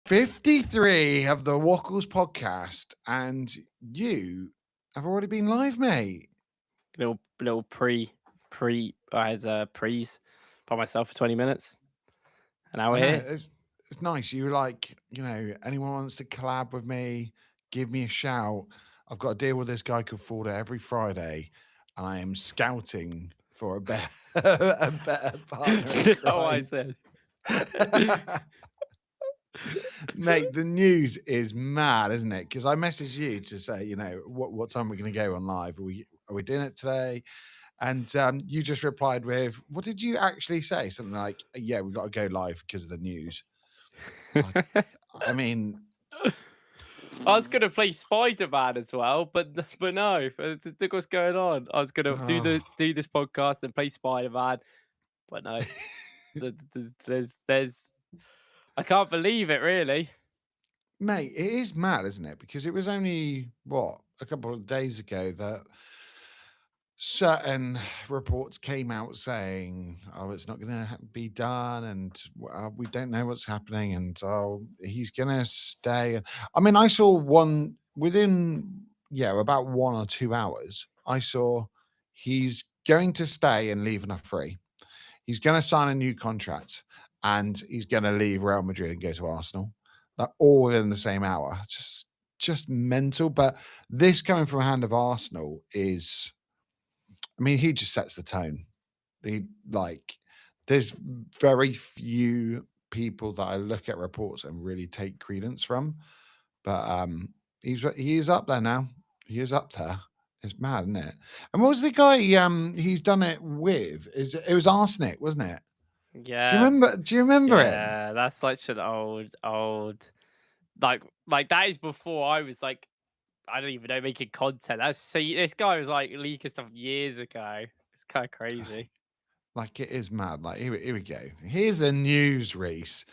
53 of the FOKLZ podcast, and you have already been live, mate. Little pre. I had pre's by myself for 20 minutes, and now I we're know here. it's nice. You were like, anyone wants to collab with me, give me a shout. I've got to deal with this guy called Forder every Friday, and I am scouting for a better, a better partner in Oh, I crime. said. Mate, the news is mad, isn't it? Because I messaged you to say, what time we're going to go on live. Are we doing it today? And you just replied with, what did you actually say? Something like, yeah, we got to go live because of the news. I mean, I was gonna play Spider-Man as well, but no. Look what's going on. I was gonna do this podcast and play Spider-Man, but no. There's I can't believe it, really. mate, it is mad, isn't it? Because it was only a couple of days ago that certain reports came out saying, "Oh, it's not going to be done," and we don't know what's happening, and oh, he's going to stay. And I mean, I saw one within about 1 or 2 hours. I saw he's going to stay and leave on a free. He's going to sign a new contract, and he's going to leave Real Madrid and go to Arsenal. Like all within the same hour. Just mental. But this coming from a hand of Arsenal is. I mean, he just sets the tone. There's very few people that I look at reports and really take credence from, but he is up there now. He is up there. It's mad, isn't it? And what was the guy he's done it with? It was Arsenic, wasn't it? Yeah. Do you remember him? Yeah, that's such an old. Like that is before I was like, I don't even know, making content. This guy was like leaking stuff years ago. It's kind of crazy. Like it is mad. Like here we go. Here's the news, Reese.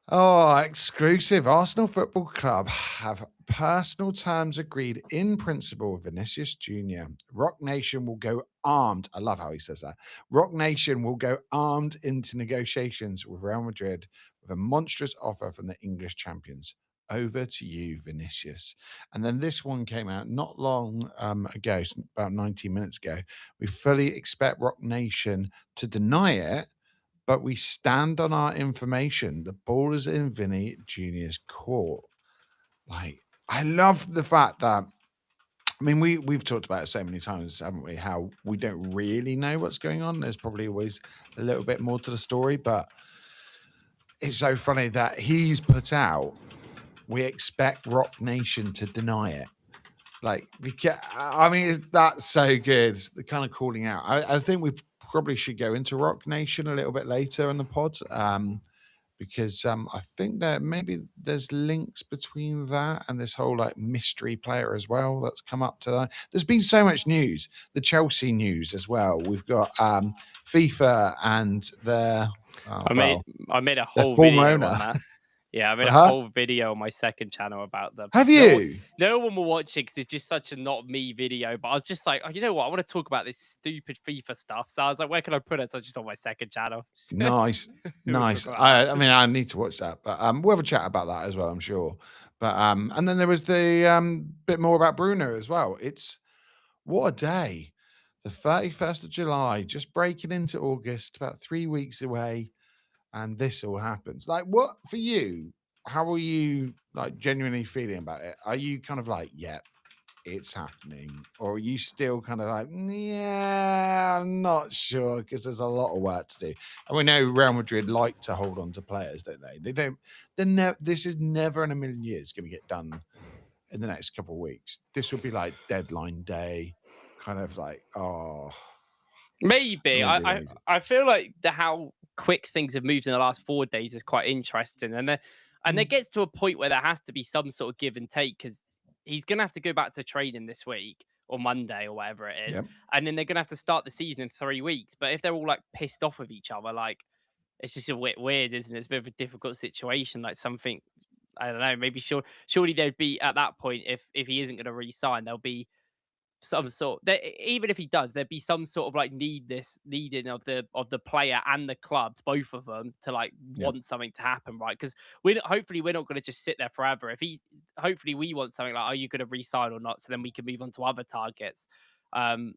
Oh, exclusive. Arsenal Football Club have personal terms agreed in principle with Vinicius Jr. Rock Nation will go armed. I love how he says that. Rock Nation will go armed into negotiations with Real Madrid with a monstrous offer from the English champions. Over to you, Vinicius. And then this one came out not long ago, about 90 minutes ago. We fully expect Rock Nation to deny it, but we stand on our information. The ball is in Vini Jr.'s court. Like, I love the fact that, I mean, we've talked about it so many times, haven't we? How we don't really know what's going on. There's probably always a little bit more to the story, but it's so funny that he's put out, we expect Rock Nation to deny it. Like, I mean, that's so good. The kind of calling out. I think we probably should go into Rock Nation a little bit later in the pod, because I think that maybe there's links between that and this whole like mystery player as well that's come up today. There's been so much news. The Chelsea news as well. We've got FIFA and their I made a their whole former video owner. on that. Yeah, I made a Uh-huh. whole video on my second channel about them. Have you? No one will watch it because it's just such a not me video. But I was just like, oh, you know what? I want to talk about this stupid FIFA stuff. So I was like, where can I put it? So just on my second channel. Nice, We'll talk nice. about I that. mean, I need to watch that, but we'll have a chat about that as well, I'm sure. But and then there was the bit more about Bruno as well. It's what a day, the 31st of July, just breaking into August, about 3 weeks away, and this all happens. Like, what for you? How are you like genuinely feeling about it? Are you kind of like, yeah, it's happening, or are you still kind of like, yeah, I'm not sure because there's a lot of work to do, and we know Real Madrid like to hold on to players, don't they? They don't. This is never in a million years going to get done in the next couple of weeks. This will be like deadline day, kind of like, oh, Maybe. I'm gonna be lazy. I feel like how quick things have moved in the last 4 days is quite interesting. And there gets to a point where there has to be some sort of give and take because he's going to have to go back to training this week or Monday or whatever it is. Yep. And then they're going to have to start the season in 3 weeks. But if they're all like pissed off with each other, like it's just a bit weird, isn't it? It's a bit of a difficult situation. Like something, I don't know, maybe surely there'd be at that point, if he isn't going to re-sign, there'll be some sort. Even if he does, there'd be some sort of like needing of the player and the clubs, both of them, to like Yeah. want something to happen, right? Because hopefully we're not going to just sit there forever. Hopefully we want something like, are you going to re-sign or not? So then we can move on to other targets. Um,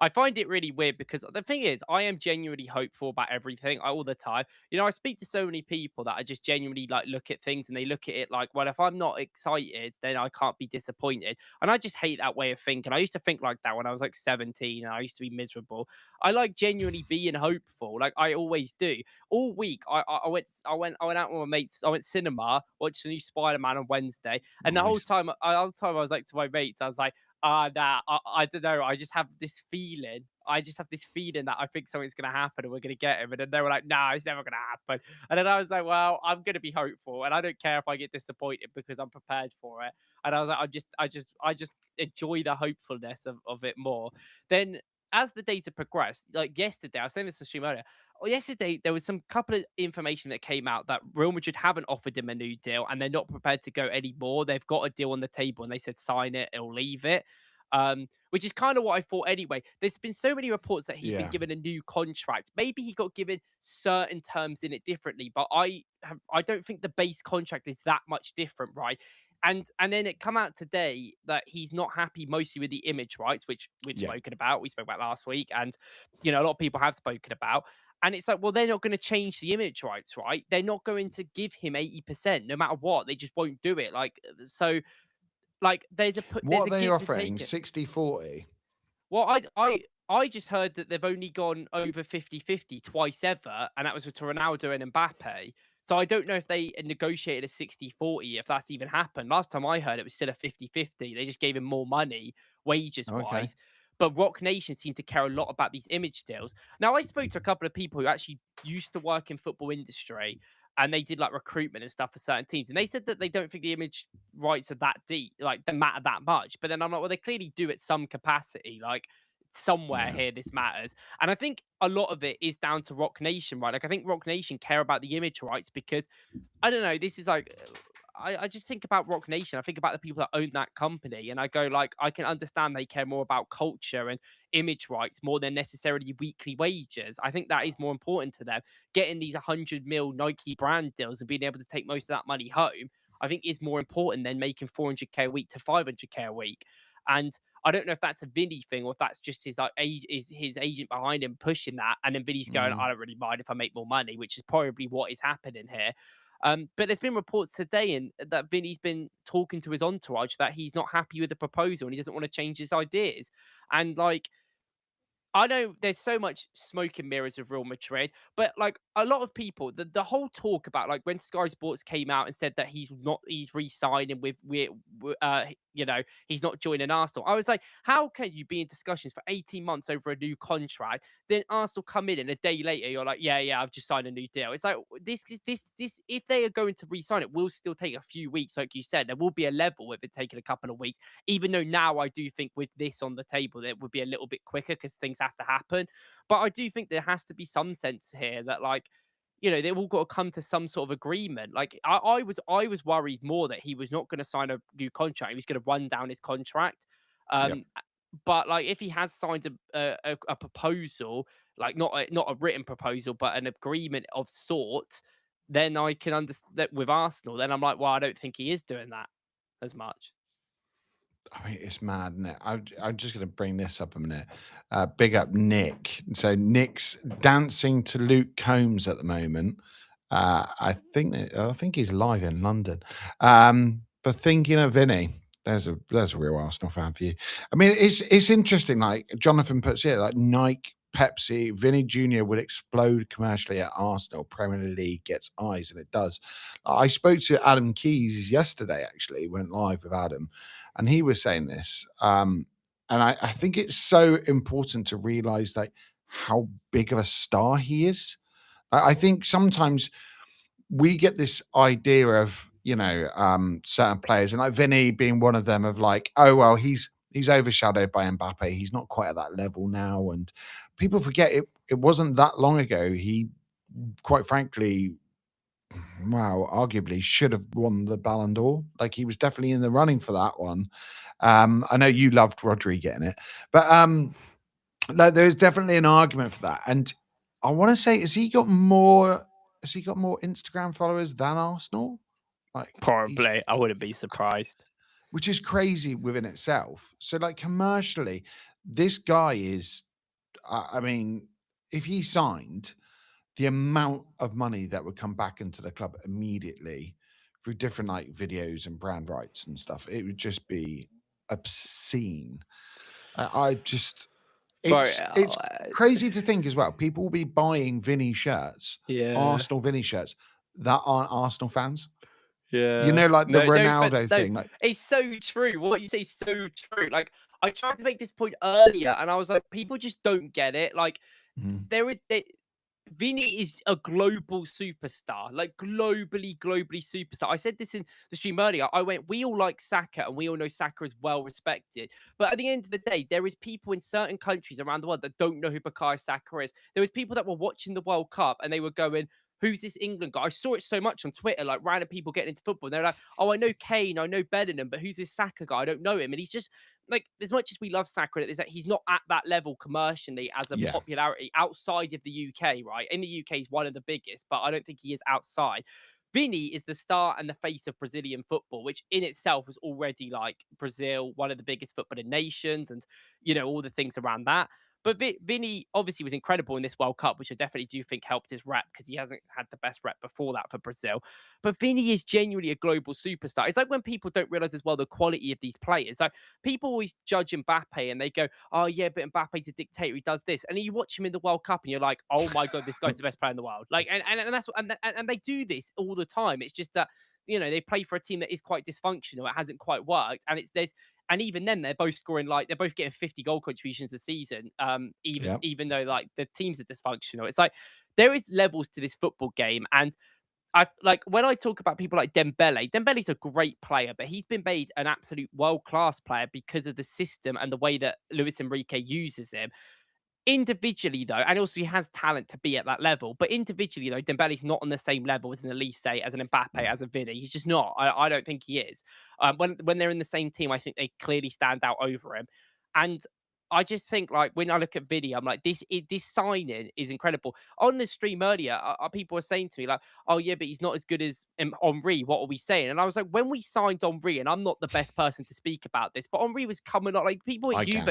I find it really weird because the thing is, I am genuinely hopeful about everything all the time. I speak to so many people that I just genuinely like look at things and they look at it like, well, if I'm not excited, then I can't be disappointed. And I just hate that way of thinking. I used to think like that when I was like 17 and I used to be miserable. I like genuinely being hopeful, like I always do. All week, I went out with my mates. I went cinema, watched the new Spider-Man on Wednesday, and the Nice. whole time I was like to my mates, I was like, nah, I don't know. I just have this feeling. I just have this feeling that I think something's going to happen and we're going to get him. And then they were like, nah, it's never going to happen. And then I was like, well, I'm going to be hopeful. And I don't care if I get disappointed because I'm prepared for it. And I was like, I just enjoy the hopefulness of it more. Then as the days have progressed, like yesterday, I was saying this to stream earlier. Yesterday, there was some couple of information that came out that Real Madrid haven't offered him a new deal and they're not prepared to go anymore. They've got a deal on the table and they said sign it or leave it. Which is kind of what I thought anyway. There's been so many reports that he's been Yeah. given a new contract. Maybe he got given certain terms in it differently, but I don't think the base contract is that much different, right? And then it come out today that he's not happy mostly with the image rights, which we've Yeah. spoken about. We spoke about last week, and a lot of people have spoken about. And it's like, well, they're not going to change the image rights, right? They're not going to give him 80%, no matter what. They just won't do it. Like, so, like, there's What are a they give and offering? take. 60-40? Well, I just heard that they've only gone over 50-50 twice ever, and that was with Ronaldo and Mbappe. So I don't know if they negotiated a 60-40, if that's even happened. Last time I heard it was still a 50-50. They just gave him more money, wages Okay. wise. But Rock Nation seemed to care a lot about these image deals. Now, I spoke to a couple of people who actually used to work in football industry and they did like recruitment and stuff for certain teams. And they said that they don't think the image rights are that deep, like they matter that much. But then I'm like, well, they clearly do at some capacity. Like somewhere Yeah. here this matters. And I think a lot of it is down to Rock Nation, right? Like I think Rock Nation care about the image rights because I don't know, this is like I just think about Rock Nation. I think about the people that own that company and I go like I can understand they care more about culture and image rights more than necessarily weekly wages. I think that is more important to them. Getting these 100 mil Nike brand deals and being able to take most of that money home, I think is more important than making 400k a week to 500k a week. And I don't know if that's a Vinny thing or if that's just his like his agent behind him pushing that, and then Vinny's going, Mm. I don't really mind if I make more money, which is probably what is happening here. But there's been reports today and that Vinny's been talking to his entourage that he's not happy with the proposal and he doesn't want to change his ideas. And like I know there's so much smoke and mirrors of Real Madrid, but like a lot of people, the whole talk about like when Sky Sports came out and said that he's re-signing he's not joining Arsenal. I was like, how can you be in discussions for 18 months over a new contract? Then Arsenal come in and a day later you're like, yeah, I've just signed a new deal. It's like this if they are going to re-sign it, will still take a few weeks, like you said. There will be a level with it taking a couple of weeks even though now I do think with this on the table, it would be a little bit quicker because things have to happen. But I do think there has to be some sense here that, like, they've all got to come to some sort of agreement. Like, I was worried more that he was not going to sign a new contract. He was going to run down his contract. Yep. But like, if he has signed a proposal, like not a written proposal, but an agreement of sorts, then I can understand that with Arsenal. Then I'm like, well, I don't think he is doing that as much. I mean, it's mad, isn't it? I'm just going to bring this up a minute. Big up Nick. So Nick's dancing to Luke Combs at the moment. I think he's live in London. But thinking of Vinny, there's a real Arsenal fan for you. I mean, it's interesting. Like Jonathan puts it, like Nike, Pepsi, Vinny Jr. would explode commercially at Arsenal. Premier League gets eyes, and it does. I spoke to Adam Keys yesterday. Actually, went live with Adam, and he was saying this. And I think it's so important to realize like how big of a star he is. I think sometimes we get this idea of certain players, and like Vinny being one of them, of like, oh well, he's overshadowed by Mbappe. He's not quite at that level now, and people forget it. It wasn't that long ago. He, quite frankly, wow, arguably should have won the Ballon d'Or. Like he was definitely in the running for that one. I know you loved Rodri getting it, but like there's definitely an argument for that. And I want to say, has he got more Instagram followers than Arsenal? Like Probably. I wouldn't be surprised. which is crazy within itself. So like commercially, this guy is I mean, if he signed, the amount of money that would come back into the club immediately through different like videos and brand rights and stuff, it would just be obscene. I just Bro, it's crazy to think as well. People will be buying Vinny shirts, yeah. Arsenal Vinny shirts that aren't Arsenal fans. Yeah. You know, like the but Ronaldo thing. Like, it's so true. What you say is so true. Like, I tried to make this point earlier, and I was like, people just don't get it. Like, Vini is a global superstar, like globally superstar. I said this in the stream earlier. I went, we all like Saka, and we all know Saka is well respected. But at the end of the day, there is people in certain countries around the world that don't know who Bukayo Saka is. There was people that were watching the World Cup, and they were going, who's this England guy? I saw it so much on Twitter, like random people getting into football. And they're like, oh, I know Kane, I know Bellingham, but who's this Saka guy? I don't know him. And he's just like, as much as we love Saka, is that he's not at that level commercially as a popularity outside of the UK, right? In the UK, he's one of the biggest, but I don't think he is outside. Vini is the star and the face of Brazilian football, which in itself was already like Brazil, one of the biggest footballing nations, and you know all the things around that. But Vini obviously was incredible in this World Cup, which I definitely do think helped his rep because he hasn't had the best rep before that for Brazil. But Vini is genuinely a global superstar. It's like when people don't realize as well the quality of these players. Like people always judge Mbappe and they go, "Oh yeah, but Mbappe's a dictator. He does this." And then you watch him in the World Cup and you're like, "Oh my god, this guy's the best player in the world." Like, and that's and they do this all the time. It's just that they play for a team that is quite dysfunctional. It hasn't quite worked, and and even then they're both scoring they're both getting 50 goal contributions a season. Even though like the teams are dysfunctional, it's like there is levels to this football game, and I like when I talk about people like Dembele. Dembele's a great player, but he's been made an absolute world-class player because of the system and the way that Luis Enrique uses him. Individually, though, and also he has talent to be at that level, but individually, though, Dembele's not on the same level as an Elise, as an Mbappe, as a Vini. He's just not. I don't think he is. When they're in the same team, I think they clearly stand out over him. And I just think, like, when I look at Vini, I'm like, this signing is incredible. On the stream earlier, people were saying to me, like, oh, yeah, but he's not as good as Henry. What are we saying? And I was like, when we signed Henry, and I'm not the best person to speak about this, but Henry was coming up, like, people at Juve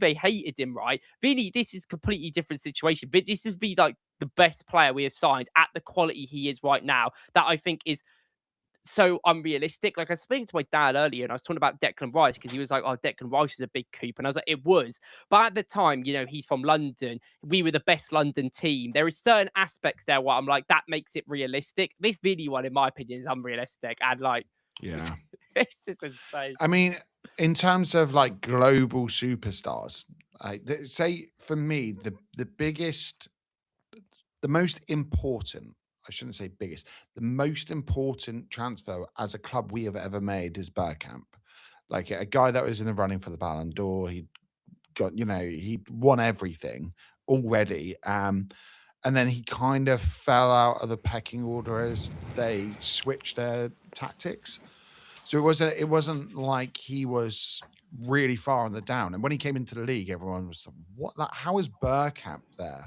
hated him, right? Vini, this is a completely different situation. This would be, like, the best player we have signed at the quality he is right now, that I think is so unrealistic. Like I was speaking to my dad earlier and I was talking about Declan Rice because he was like, oh, Declan Rice is a big coup. And I was like, it was. But at the time, he's from London. We were the best London team. There is certain aspects there where I'm like, that makes it realistic. This video one, in my opinion, is unrealistic. And like, it's just insane. I mean, in terms of like global superstars, say for me, the biggest, the most important, I shouldn't say biggest, the most important transfer as a club we have ever made is Bergkamp. Like a guy that was in the running for the Ballon d'Or. He got, he won everything already. And then he kind of fell out of the pecking order as they switched their tactics. So it wasn't like he was really far on the down. And when he came into the league, everyone was like, what? Like, how is Bergkamp there?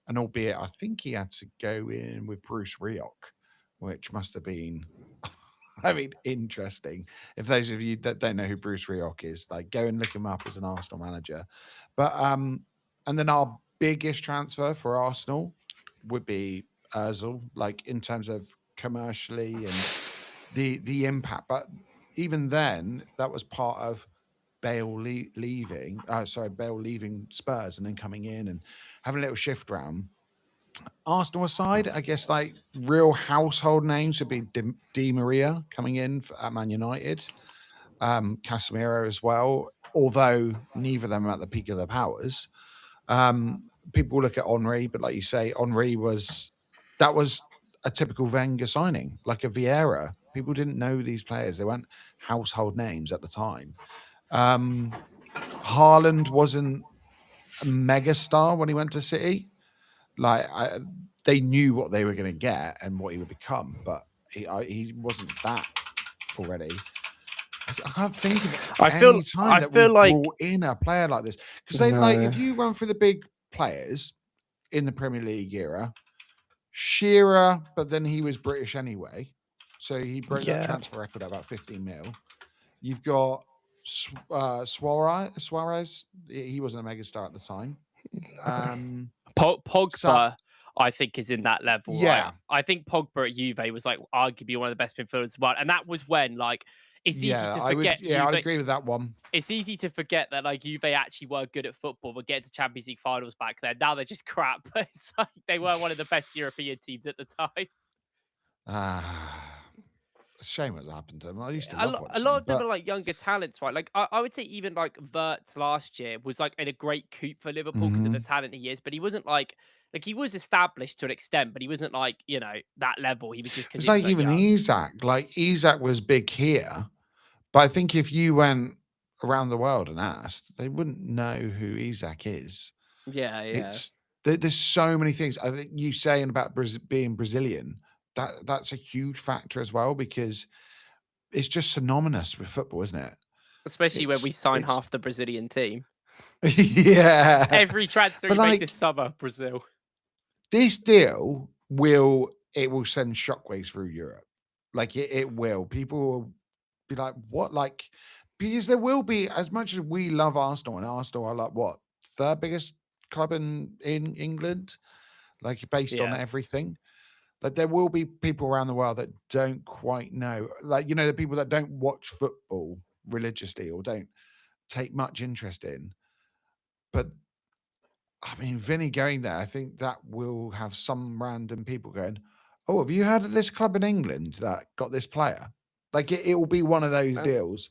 And albeit, I think he had to go in with Bruce Rioch, which must have been, I mean, interesting. If those of you that don't know who Bruce Rioch is, like, go and look him up as an Arsenal manager. But and then our biggest transfer for Arsenal would be Özil, like in terms of commercially and the impact. But even then, that was part of Bale leaving. Bale leaving Spurs and then coming in and having a little shift round. Arsenal aside, I guess like real household names would be Di Maria coming in at Man United, Casemiro as well. Although neither of them are at the peak of their powers. People look at Henry, but like you say, that was a typical Wenger signing, like a Vieira. People didn't know these players; they weren't household names at the time. Haaland wasn't a megastar when he went to City. Like they knew what they were going to get and what he would become, but he wasn't that already. I can't think of any time that we've brought in a player like this, because they like, if you run through the big players in the Premier League era, Shearer, but then he was British anyway, so he broke that transfer record at about 15 mil. You've got Suarez. He wasn't a megastar at the time. Pogba, I think, is in that level. Yeah, I think Pogba at Juve was like arguably one of the best midfielders as well, and that was when like it's easy to forget. I'd agree with that one. It's easy to forget that like Juve actually were good at football, but get to Champions League finals back then. Now they're just crap. It's like they were one of the best European teams at the time. It's a shame what happened to them. I used to love watching a lot of them are like younger talents, right? Like I would say even like Wirtz last year was like in a great coup for Liverpool because of the talent he is, but he wasn't like he was established to an extent, but he wasn't like, you know, that level. He was just it's like even young. Isak. Like Isak was big here, but I think if you went around the world and asked, they wouldn't know who Isak is. Yeah. There's so many things. I think you saying about being Brazilian, that's a huge factor as well, because it's just synonymous with football, isn't it? Especially when we sign half the Brazilian team. Yeah. Every transfer you make this summer, Brazil. This deal will send shockwaves through Europe. Like it will. People will be like, what? Like, because there will be, as much as we love Arsenal, and Arsenal are like what, third biggest club in England, like based on everything. Like there will be people around the world that don't quite know, like, you know, the people that don't watch football religiously or don't take much interest in. But I mean, Vinny going there, I think that will have some random people going, oh, have you heard of this club in England that got this player? Like it will be one of those deals.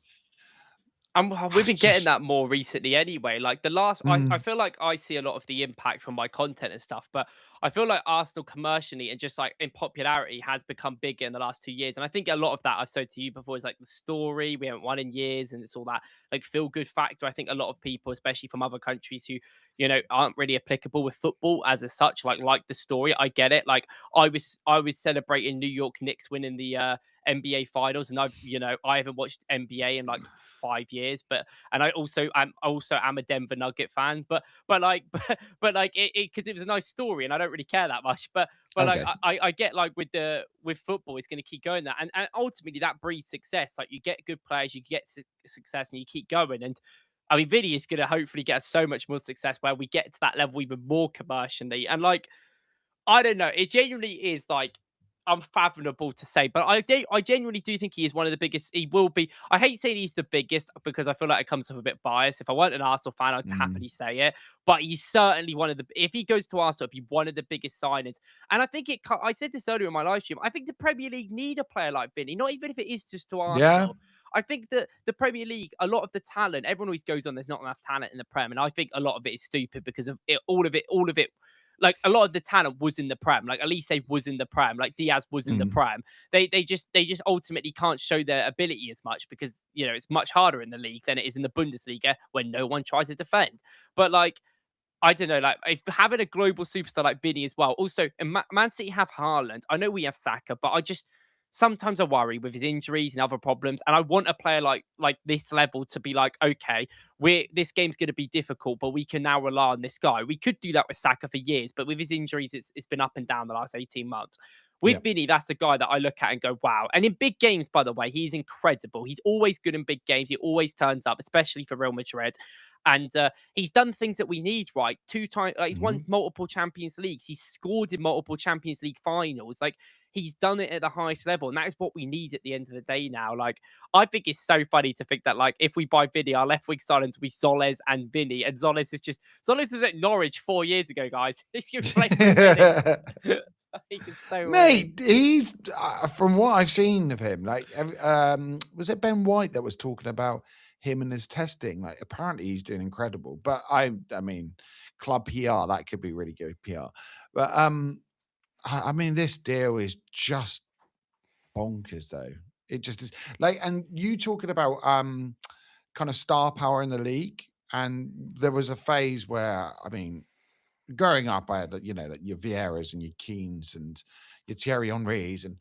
We've been getting that more recently anyway. Like the last, I feel like I see a lot of the impact from my content and stuff, but I feel like Arsenal commercially and just like in popularity has become bigger in the last 2 years. And I think a lot of that I've said to you before is like the story. We haven't won in years, and it's all that like feel good factor. I think a lot of people, especially from other countries who, you know, aren't really applicable with football as such, like the story. I get it. Like I was celebrating New York Knicks winning the NBA finals, and I haven't watched NBA in like 5 years, and I also am a Denver Nugget fan, but like it because it was a nice story, and I don't really care that much, but Okay. like I get like with football, it's going to keep going there, and ultimately that breeds success. Like you get good players, you get success, and you keep going. And I mean, Vini is going to hopefully get so much more success where we get to that level even more commercially, and like I don't know, it genuinely is like unfathomable to say, but I genuinely do think he is one of the biggest. He will be. I hate saying he's the biggest because I feel like it comes with a bit bias. If I weren't an Arsenal fan, I'd happily say it. But he's certainly one of the. If he goes to Arsenal, it'd be one of the biggest signings. And I think I said this earlier in my live stream. I think the Premier League need a player like Vinny, not even if it is just to Arsenal. Yeah. I think that the Premier League, a lot of the talent, everyone always goes on. There's not enough talent in the Prem, and I think a lot of it is stupid because of it. All of it. Like a lot of the talent was in the Prem, like Elise was in the Prem, like Diaz was in the Prem. They just ultimately can't show their ability as much because, you know, it's much harder in the league than it is in the Bundesliga when no one tries to defend. But like, I don't know, like if having a global superstar like Vini as well. Also, Man City have Haaland. I know we have Saka, but sometimes I worry with his injuries and other problems. And I want a player like this level to be like, okay, this game's going to be difficult, but we can now rely on this guy. We could do that with Saka for years, but with his injuries, it's been up and down the last 18 months. With Vinny, that's a guy that I look at and go, wow. And in big games, by the way, he's incredible. He's always good in big games. He always turns up, especially for Real Madrid. And he's done things that we need, right? 2 times, like he's won multiple Champions Leagues. He's scored in multiple Champions League finals. Like he's done it at the highest level, and that is what we need at the end of the day now. Like I think it's so funny to think that like if we buy Vinny, our left wing signings will be Soles and Vinny, and Soles was at Norwich 4 years ago, guys. He's so mate, he's from what I've seen of him, like was it Ben White that was talking about him and his testing? Like apparently he's doing incredible, but I mean club PR, that could be really good PR. But I mean this deal is just bonkers though. It just is like, and you talking about kind of star power in the league, and there was a phase where I mean growing up, I had, like your Vieiras and your Keanes and your Thierry Henrys and,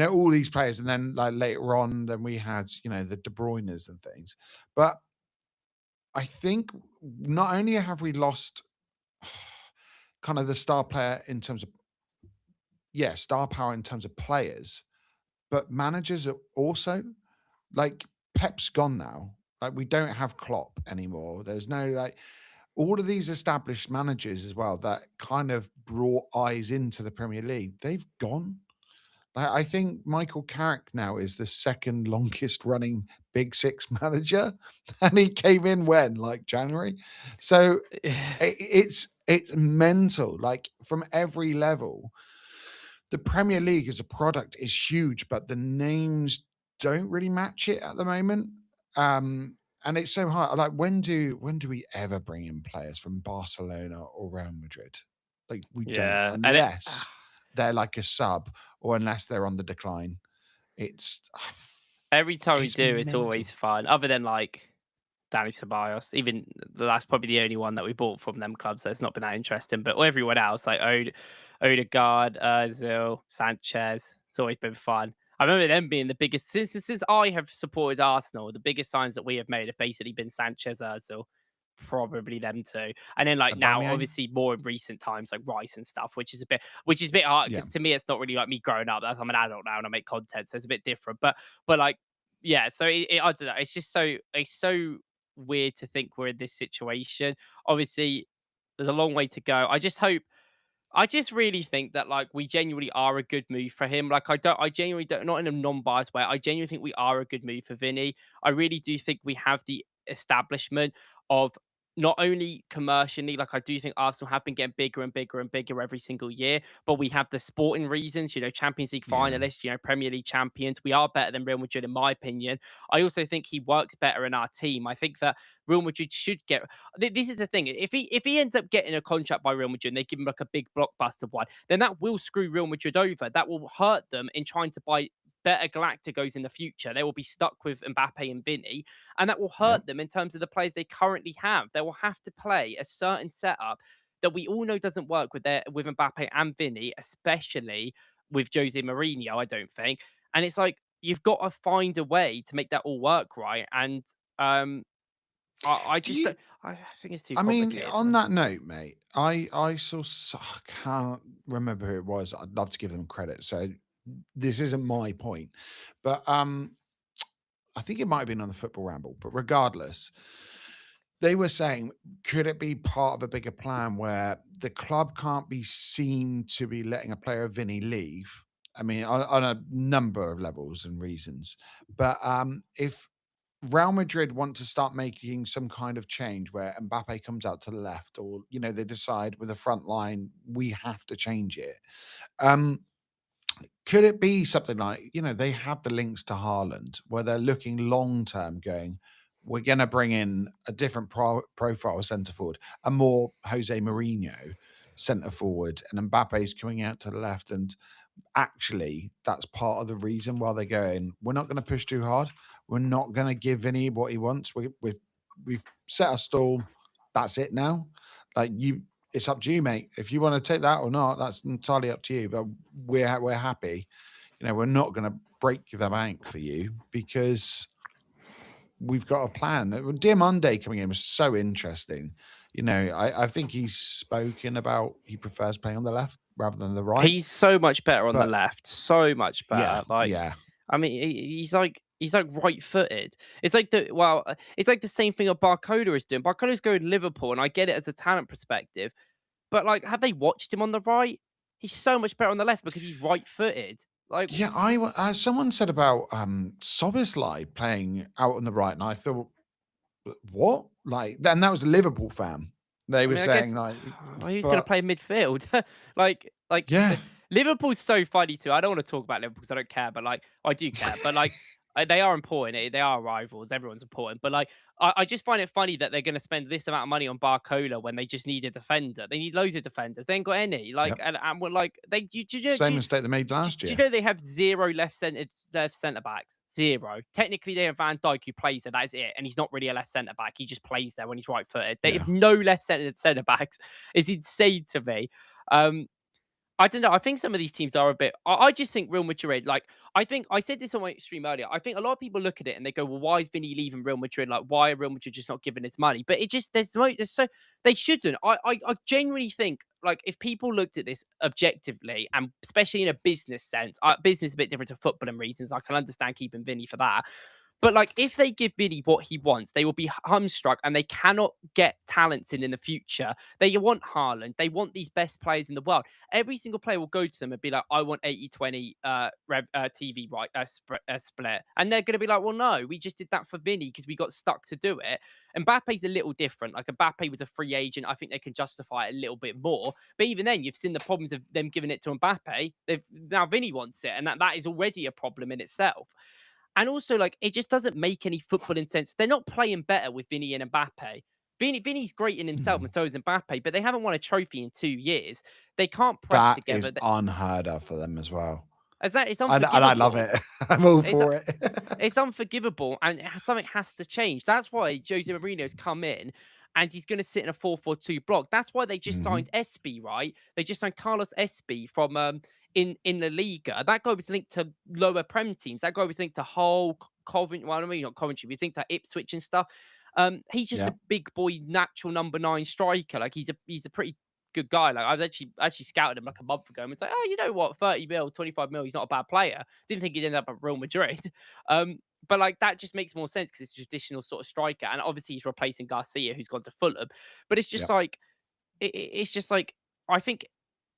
all these players. And then like later on, then we had, the De Bruynes and things. But I think not only have we lost kind of the star player in terms of, star power in terms of players, but managers are also like Pep's gone now. Like we don't have Klopp anymore. There's no like all of these established managers as well that kind of brought eyes into the Premier League. They've gone. Like, I think Michael Carrick now is the second longest running Big Six manager, and he came in when like January. So it's mental. Like from every level, the Premier League as a product is huge, but the names don't really match it at the moment. And it's so hard. Like when do we ever bring in players from Barcelona or Real Madrid? Like we don't, Yeah, and unless they're like a sub or unless they're on the decline. It's every time we it's do, it's mental. always fun. Other than like Danny Ceballos, even that's probably the only one that we bought from them clubs that's not been that interesting. But everyone else, like Odegaard, Ozil, Sanchez, it's always been fun. I remember them being the biggest since I have supported Arsenal. The biggest signs that we have made have basically been Sanchez, Ozil, probably them two, and then like now, Aubameyang? obviously more in recent times, like Rice and stuff, which is a bit hard Yeah. because to me it's not really like me growing up. I'm an adult now and I make content, so it's a bit different. But like yeah, so I don't know. It's just so weird to think we're in this situation. Obviously, there's a long way to go. I just really think that like we genuinely are a good move for him. Like I genuinely don't, not in a non-biased way. I genuinely think we are a good move for Vinny. I really do think we have the establishment of not only commercially, like I do think Arsenal have been getting bigger and bigger and bigger every single year, but we have the sporting reasons, Champions League Yeah. finalists, Premier League champions. We are better than Real Madrid, in my opinion. I also think he works better in our team. I think that Real Madrid should get. This is the thing. If he ends up getting a contract by Real Madrid and they give him like a big blockbuster one, then that will screw Real Madrid over. That will hurt them in trying to buy better Galacticos in the future. They will be stuck with Mbappe and Vini, and that will hurt them in terms of the players they currently have. They will have to play a certain setup that we all know doesn't work with Mbappe and Vini, especially with Jose Mourinho, I don't think. And it's like you've got to find a way to make that all work, right? And I think it's too complicated. On that note, mate, I saw I can't remember who it was. I'd love to give them credit. So this isn't my point, but I think it might have been on the Football Ramble. But regardless, they were saying, could it be part of a bigger plan where the club can't be seen to be letting a player of Vinny leave? I mean, on a number of levels and reasons, but if Real Madrid want to start making some kind of change where Mbappe comes out to the left, or they decide with the front line we have to change it. Could it be something like they have the links to Haaland, where they're looking long term, going, we're going to bring in a different profile centre forward, a more Jose Mourinho centre forward, and Mbappe's coming out to the left, and actually that's part of the reason why they're going, we're not going to push too hard. We're not going to give Vinny what he wants. We've set a stall. That's it now. Like it's up to you, mate. If you want to take that or not, that's entirely up to you. But we're happy. We're not going to break the bank for you because we've got a plan. Diamande coming in was so interesting. I think he's spoken about he prefers playing on the left rather than the right. He's so much better on the left. So much better. I mean, he's like right-footed. It's like the same thing that Barcola is doing. Barcola's going Liverpool, and I get it as a talent perspective, but like, have they watched him on the right? He's so much better on the left because he's right-footed. Like, yeah, someone said about Szoboszlai playing out on the right, and I thought, what? Like, and that was a Liverpool fan. They were saying like, who's going to play midfield? yeah. Liverpool's so funny too. I don't want to talk about Liverpool because I don't care, but like I do care. But like they are important. They are rivals. Everyone's important. But like I just find it funny that they're going to spend this amount of money on Barcola when they just need a defender. They need loads of defenders. They ain't got any. Like and we're like same mistake they made last year. Do you know they have 0 left centre backs? Zero. Technically, they have Van Dijk who plays there. That is it. And he's not really a left centre back. He just plays there when he's right footed. They have no left centre backs. It's insane to me. I don't know. I think some of these teams are a bit. I just think Real Madrid. Like, I think I said this on my stream earlier. I think a lot of people look at it and they go, "Well, why is Vini leaving Real Madrid? Like, why are Real Madrid just not giving his money?" But it just there's so they shouldn't. I genuinely think, like, if people looked at this objectively and especially in a business sense, business is a bit different to football and reasons. I can understand keeping Vini for that. But like, if they give Vini what he wants, they will be humstruck, and they cannot get talents in the future. They want Haaland. They want these best players in the world. Every single player will go to them and be like, "I want 80-20 TV right split," and they're going to be like, "Well, no, we just did that for Vini because we got stuck to do it." Mbappe's a little different. Like, Mbappe was a free agent. I think they can justify it a little bit more. But even then, you've seen the problems of them giving it to Mbappe. Now Vini wants it, and that is already a problem in itself. And also, like, it just doesn't make any footballing sense. They're not playing better with Vini and Mbappe. Vini's great in himself, and so is Mbappe, but they haven't won a trophy in 2 years. They can't press together. That is unheard of for them as well. It's unforgivable. And I love it. I'm all for it. It's unforgivable, and something has to change. That's why Jose Mourinho's come in, and he's going to sit in a 4-4-2 block. That's why they just signed SB, right? They just signed Carlos SB from in La Liga. That guy was linked to lower Prem teams. That guy was linked to Hull, Coventry. Well, I mean, not Coventry, but he's linked to Ipswich and stuff. He's just a big boy, natural number 9 striker. Like, he's a pretty good guy. Like, I was actually scouted him like a month ago and was like, "Oh, you know what? 30 mil, 25 mil, he's not a bad player." Didn't think he'd end up at Real Madrid. But like, that just makes more sense because it's a traditional sort of striker. And obviously he's replacing Garcia, who's gone to Fulham. But it's just like, it's just like, I think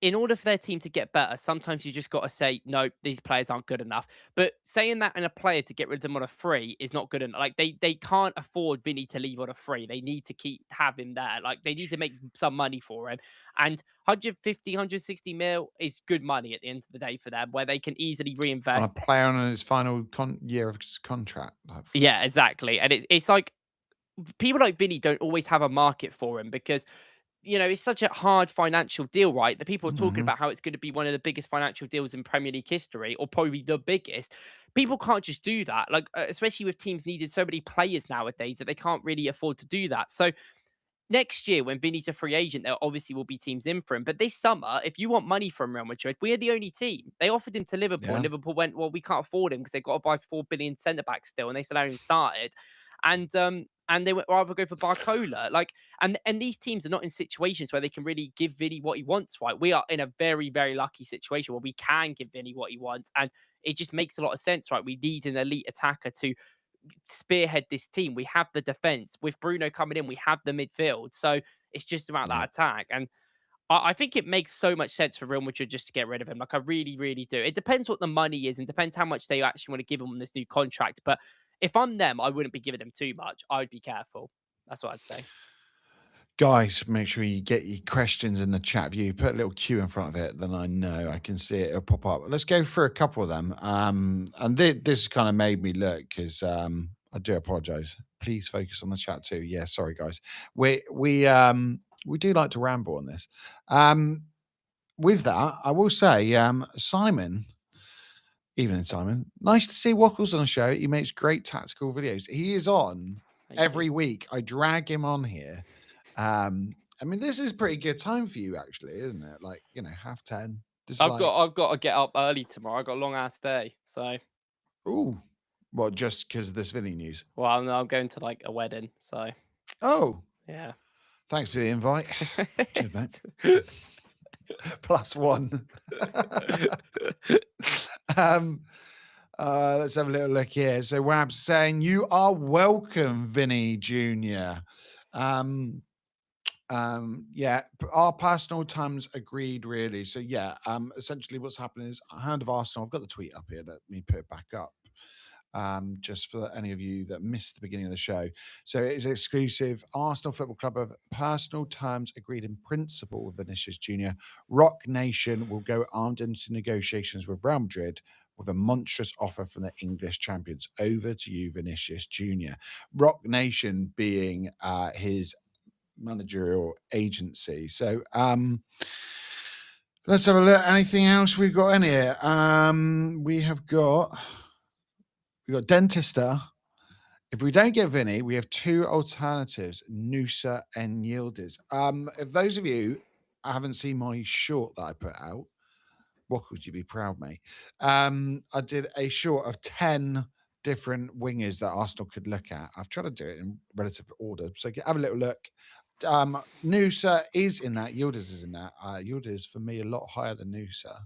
in order for their team to get better, sometimes you just got to say, "No, these players aren't good enough." But saying that in a player to get rid of them on a free is not good enough. Like, they can't afford Vini to leave on a free. They need to have him there. Like, they need to make some money for him. And 150, 160 mil is good money at the end of the day for them, where they can easily reinvest. On a player on his final year of his contract. Yeah, exactly. And it's like, people like Vini don't always have a market for him because, you know, it's such a hard financial deal, right? The people are talking about how it's going to be one of the biggest financial deals in Premier League history, or probably the biggest. People can't just do that, like, especially with teams needing so many players nowadays that they can't really afford to do that. So next year, when Vini's a free agent, there obviously will be teams in for him. But this summer, if you want money from Real Madrid, we're the only team. They offered him to Liverpool, and Liverpool went, "Well, we can't afford him because they've got to buy 4 billion centre backs still," and they still haven't started. And they would rather go for Barcola. Like, and these teams are not in situations where they can really give Vini what he wants, right? We are in a very, very lucky situation where we can give Vini what he wants. And it just makes a lot of sense, right? We need an elite attacker to spearhead this team. We have the defense. With Bruno coming in, we have the midfield. So it's just about that attack. And I think it makes so much sense for Real Madrid just to get rid of him. Like, I really, really do. It depends what the money is and depends how much they actually want to give him on this new contract. But if I'm them, I wouldn't be giving them too much. I'd be careful. That's what I'd say. Guys, make sure you get your questions in the chat view. Put a little Q in front of it, then I know I can see it. It'll pop up. Let's go through a couple of them. And this kind of made me look because I do apologize. Please focus on the chat too. Yeah, sorry guys. We do like to ramble on this. With that, I will say, Simon. Evening, Simon. Nice to see Wackles on the show. He makes great tactical videos. He is on every week. I drag him on here. I mean, this is pretty good time for you, actually, isn't it? Like, you know, 10:30. I've got to get up early tomorrow. I've got a long ass day. So. Ooh. Well, just because of this Vini news. Well, no, I'm going to like a wedding. So. Oh. Yeah. Thanks for the invite. Cheers, mate. +1. Let's have a little look here. So Wab's saying, "You are welcome, Vini Jr." Yeah, our personal times agreed, really. So yeah, essentially what's happening is Hand of Arsenal. I've got the tweet up here. Let me put it back up. Just for any of you that missed the beginning of the show. So it is exclusive. Arsenal Football Club have personal terms agreed in principle with Vinicius Jr. Rock Nation will go armed into negotiations with Real Madrid with a monstrous offer from the English champions. Over to you, Vinicius Jr. Rock Nation being his managerial agency. So let's have a look. Anything else we've got in here? We have got... We've got Dentista. If we don't get Vinny, we have two alternatives, Noosa and Yildiz. If those of you haven't seen my short that I put out, what could you be proud, mate? I did a short of 10 different wingers that Arsenal could look at. I've tried to do it in relative order, so have a little look. Noosa is in that. Yildiz is in that. Yildiz, for me, a lot higher than Noosa.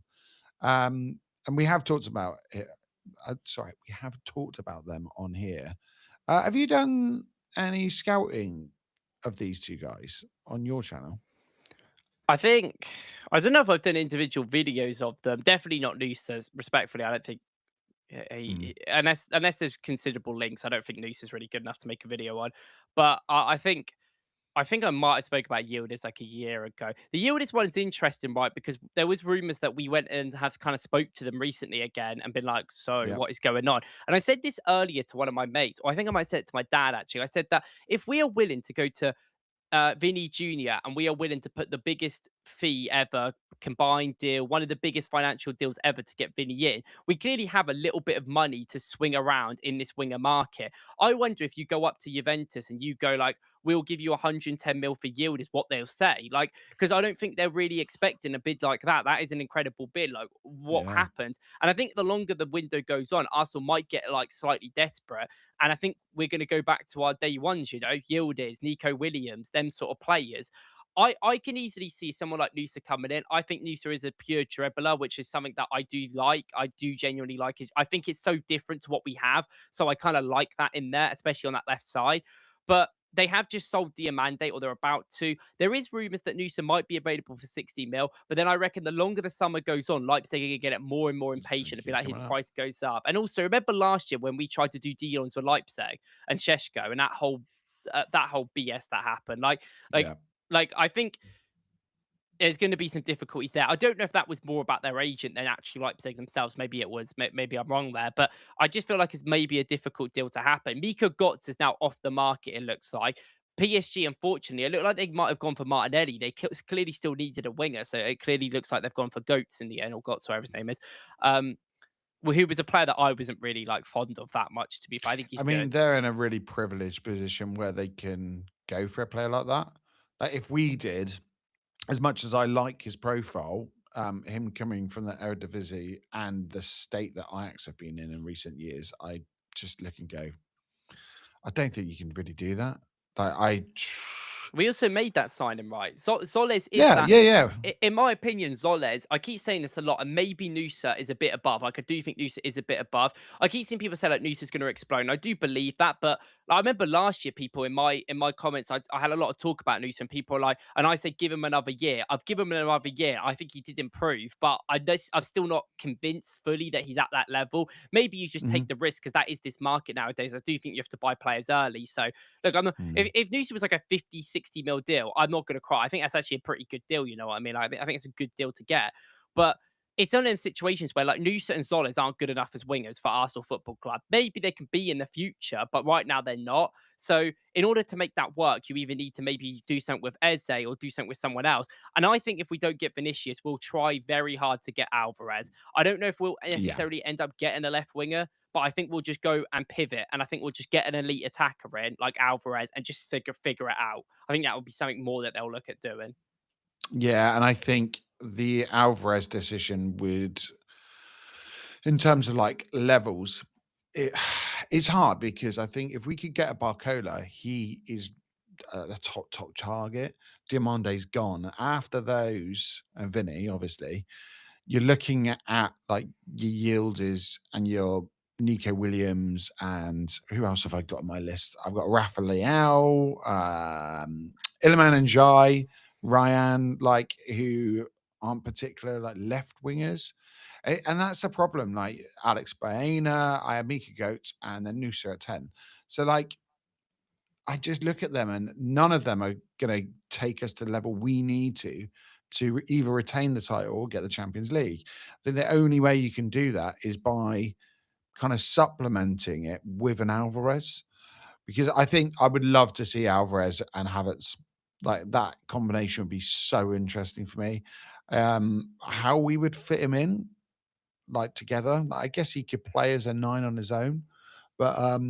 And we have talked about it. We have talked about them on here. Have you done any scouting of these two guys on your channel? I think I don't know if I've done individual videos of them. Definitely not Noosa's. Respectfully, I don't think unless there's considerable links, I don't think Noosa's really good enough to make a video on. But I think I might have spoke about Yildiz like a year ago. The Yildiz one is interesting, right? Because there was rumors that we went and have kind of spoke to them recently again and been like, so Yeah. what is going on? And I said this earlier to one of my mates, or I think I might have said it to my dad actually. I said that if we are willing to go to Vinny Jr. and we are willing to put the biggest fee ever, combined deal, one of the biggest financial deals ever to get Vinny in, we clearly have a little bit of money to swing around in this winger market. I wonder if you go up to Juventus and you go like, we'll give you 110 mil for yield is what they'll say. Like, because I don't think they're really expecting a bid like that. That is an incredible bid. Like, what Yeah. happens? And I think the longer the window goes on, Arsenal might get like slightly desperate. And I think we're going to go back to our day ones, Yildiz, Nico Williams, them sort of players. I can easily see someone like Noosa coming in. I think Noosa is a pure dribbler, which is something that I do like. I do genuinely like it. I think it's so different to what we have. So I kind of like that in there, especially on that left side. But they have just sold Diamante, or they're about to. There is rumours that Noosa might be available for 60 mil, but then I reckon the longer the summer goes on, Leipzig are going to get it more and more impatient and be like, his price goes up. And also, remember last year when we tried to do deals with Leipzig and Sheshko and that whole BS that happened? Yeah. Like I think there's going to be some difficulties there. I don't know if that was more about their agent than actually Leipzig themselves. Maybe it was. Maybe I'm wrong there. But I just feel like it's maybe a difficult deal to happen. Mika Götze is now off the market, it looks like. PSG, unfortunately, it looked like they might have gone for Martinelli. They clearly still needed a winger. So it clearly looks like they've gone for Goats in the end, or Götze, whatever his name is. Who was a player that I wasn't really like fond of that much, to be fair. I think he's good. They're in a really privileged position where they can go for a player like that. Like if we did, as much as I like his profile, him coming from the Eredivisie and the state that Ajax have been in recent years, I just look and go, I don't think you can really do that. Like We also made that signing, right? Zoles is yeah. In my opinion, Zoles, I keep saying this a lot, and maybe Noosa is a bit above. Like, I do think Noosa is a bit above. I keep seeing people say like Noosa's going to explode, and I do believe that. But I remember last year, people in my comments, I had a lot of talk about Noosa, and people were like, and I said, give him another year. I've given him another year. I think he did improve, but I'm still not convinced fully that he's at that level. Maybe you just take the risk because that is this market nowadays. I do think you have to buy players early. So look, if Noosa was like a 50, 60 mil deal, I'm not going to cry. I think that's actually a pretty good deal. You know what I mean? I think it's a good deal to get. But it's one of those situations where like Noosa and Zoles aren't good enough as wingers for Arsenal Football Club. Maybe they can be in the future, but right now they're not. So in order to make that work, you either need to maybe do something with Eze or do something with someone else. And I think if we don't get Vinicius, we'll try very hard to get Alvarez. I don't know if we'll necessarily end up getting a left winger, but I think we'll just go and pivot. And I think we'll just get an elite attacker in like Alvarez and just figure it out. I think that would be something more that they'll look at doing. Yeah, and I think the Alvarez decision would, in terms of like levels, it's hard because I think if we could get a Barcola, he is the top target. Diamante's gone. After those, and Vinny, obviously, you're looking at like your Yildiz and your Nico Williams, and who else have I got on my list? I've got Rafa Leao, Iliman and Jai, Ryan, like who aren't particular like left wingers. And that's a problem. Like Alex Baena, I have Mika Goetz, and then Noosa at 10. So like I just look at them and none of them are going to take us to the level we need to either retain the title or get the Champions League. Then the only way you can do that is by kind of supplementing it with an Alvarez, because I think I would love to see Alvarez and Havertz. Like that combination would be so interesting for me. How we would fit him in, like together. I guess he could play as a 9 on his own. But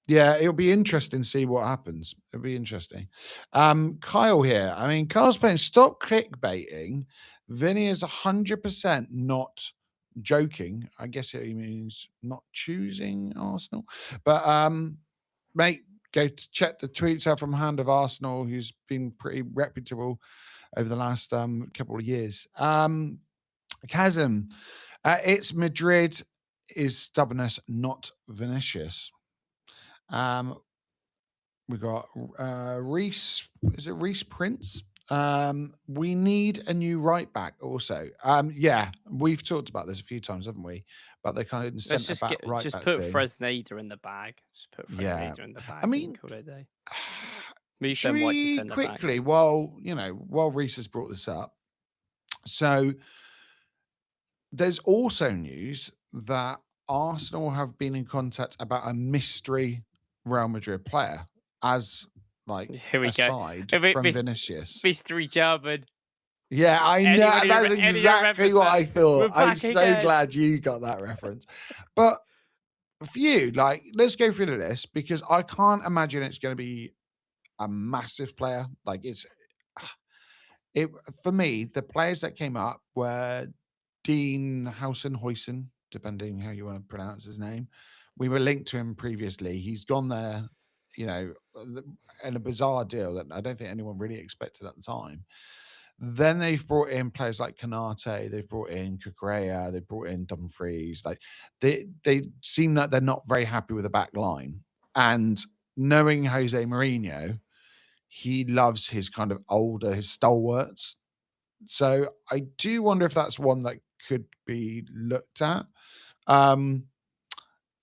yeah, it'll be interesting to see what happens. It'll be interesting. Kyle here. I mean, Kyle's saying, stop clickbaiting. Vinny is 100% not joking. I guess he means not choosing Arsenal. But mate, go to check the tweets out from Hand of Arsenal, who's been pretty reputable over the last couple of years. Chasm, it's Madrid is stubbornness, not Vinicius. We got Reese. Is it Reese Prince? We need a new right back also. Yeah, we've talked about this a few times, haven't we? But they kind of Let's sent just back right just back put thing. Fresneda in the bag. Just put Yeah. Fresneda in the bag. I mean, call it a day. Move should Ben White to we centre back. quickly, while Reese has brought this up, so there's also news that Arsenal have been in contact about a mystery Real Madrid player as like Here we aside go. from Vinicius. Mystery German. Yeah, I know. Anybody That's remember exactly what that? I thought. We're I'm back so again. glad you got that reference. But for you, like, let's go through the list because I can't imagine it's going to be a massive player. Like, it for me, the players that came up were Dean Howson, depending how you want to pronounce his name. We were linked to him previously. He's gone there, in a bizarre deal that I don't think anyone really expected at the time. Then they've brought in players like Canate, they've brought in Kukurea, they've brought in Dumfries. Like they seem like they're not very happy with the back line. And knowing Jose Mourinho, he loves his kind of older, his stalwarts. So I do wonder if that's one that could be looked at.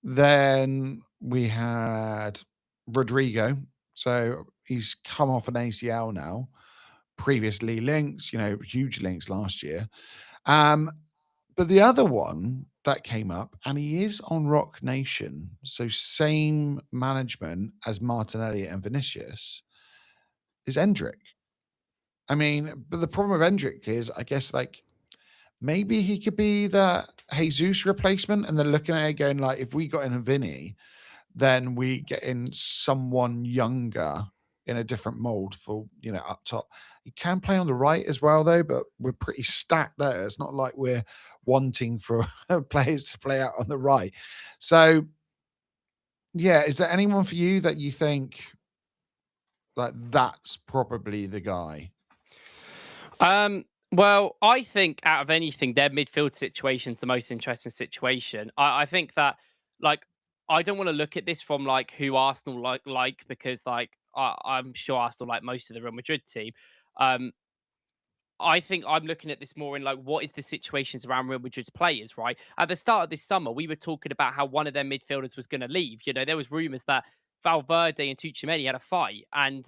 Then we had Rodrigo. So he's come off an ACL now. Previously links, huge links last year. But the other one that came up, and he is on Rock Nation, so same management as Martinelli and Vinicius, is Endrick. I mean, but the problem with Endrick is, I guess, like, maybe he could be the Jesus replacement, and they're looking at it going, like, if we got in a Vinny, then we get in someone younger in a different mold for, up top. He can play on the right as well, though, but we're pretty stacked there. It's not like we're wanting for players to play out on the right. So, yeah, is there anyone for you that you think like that's probably the guy? Well, I think out of anything, their midfield situation is the most interesting situation. I think that, like, I don't want to look at this from like who Arsenal like because like I'm sure Arsenal like most of the Real Madrid team. I think I'm looking at this more in like what is the situations around Real Madrid's players, right? At the start of this summer, we were talking about how one of their midfielders was going to leave. There was rumors that Valverde and Tuchemeni had a fight, and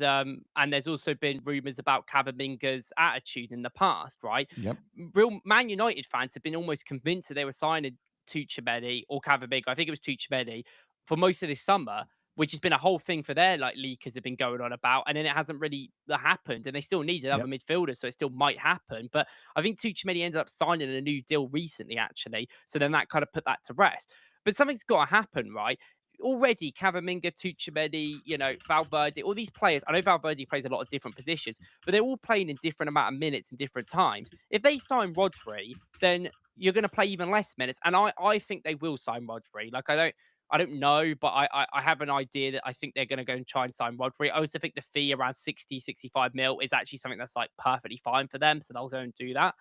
there's also been rumors about Cavaminga's attitude in the past, right? Yep. Real Man United fans have been almost convinced that they were signing Tuchemeni or Cavaminga. I think it was Tuchemeni for most of this summer, which has been a whole thing for their like leakers have been going on about, and then it hasn't really happened, and they still need another midfielder, so it still might happen. But I think Tuchemeni ended up signing a new deal recently, actually, so then that kind of put that to rest. But something's got to happen, right? Already, Cavaminga, Tuchemeni, Valverde, all these players. I know Valverde plays a lot of different positions, but they're all playing in different amount of minutes and different times. If they sign Rodri, then you're going to play even less minutes, and I think they will sign Rodri. Like I don't know, but I have an idea that I think they're going to go and try and sign Rodri. I also think the fee around 60, 65 mil is actually something that's like perfectly fine for them. So they'll go and do that.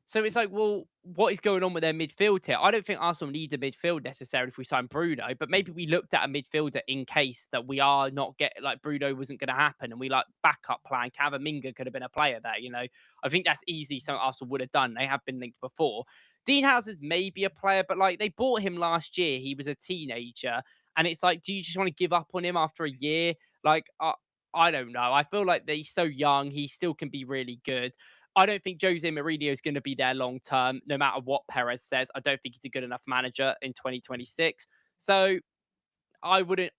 So it's like, well, what is going on with their midfield here? I don't think Arsenal need a midfield necessarily if we sign Bruno, but maybe we looked at a midfielder in case that we are not like Bruno wasn't going to happen, and we like backup plan. Cavaminga could have been a player there. I think that's easy. Something Arsenal would have done. They have been linked before. Dean Houser's maybe a player, but like they bought him last year. He was a teenager, and it's like, do you just want to give up on him after a year? Like, I don't know. I feel like he's so young. He still can be really good. I don't think Jose Mourinho is going to be there long term, no matter what Perez says. I don't think he's a good enough manager in 2026. So I wouldn't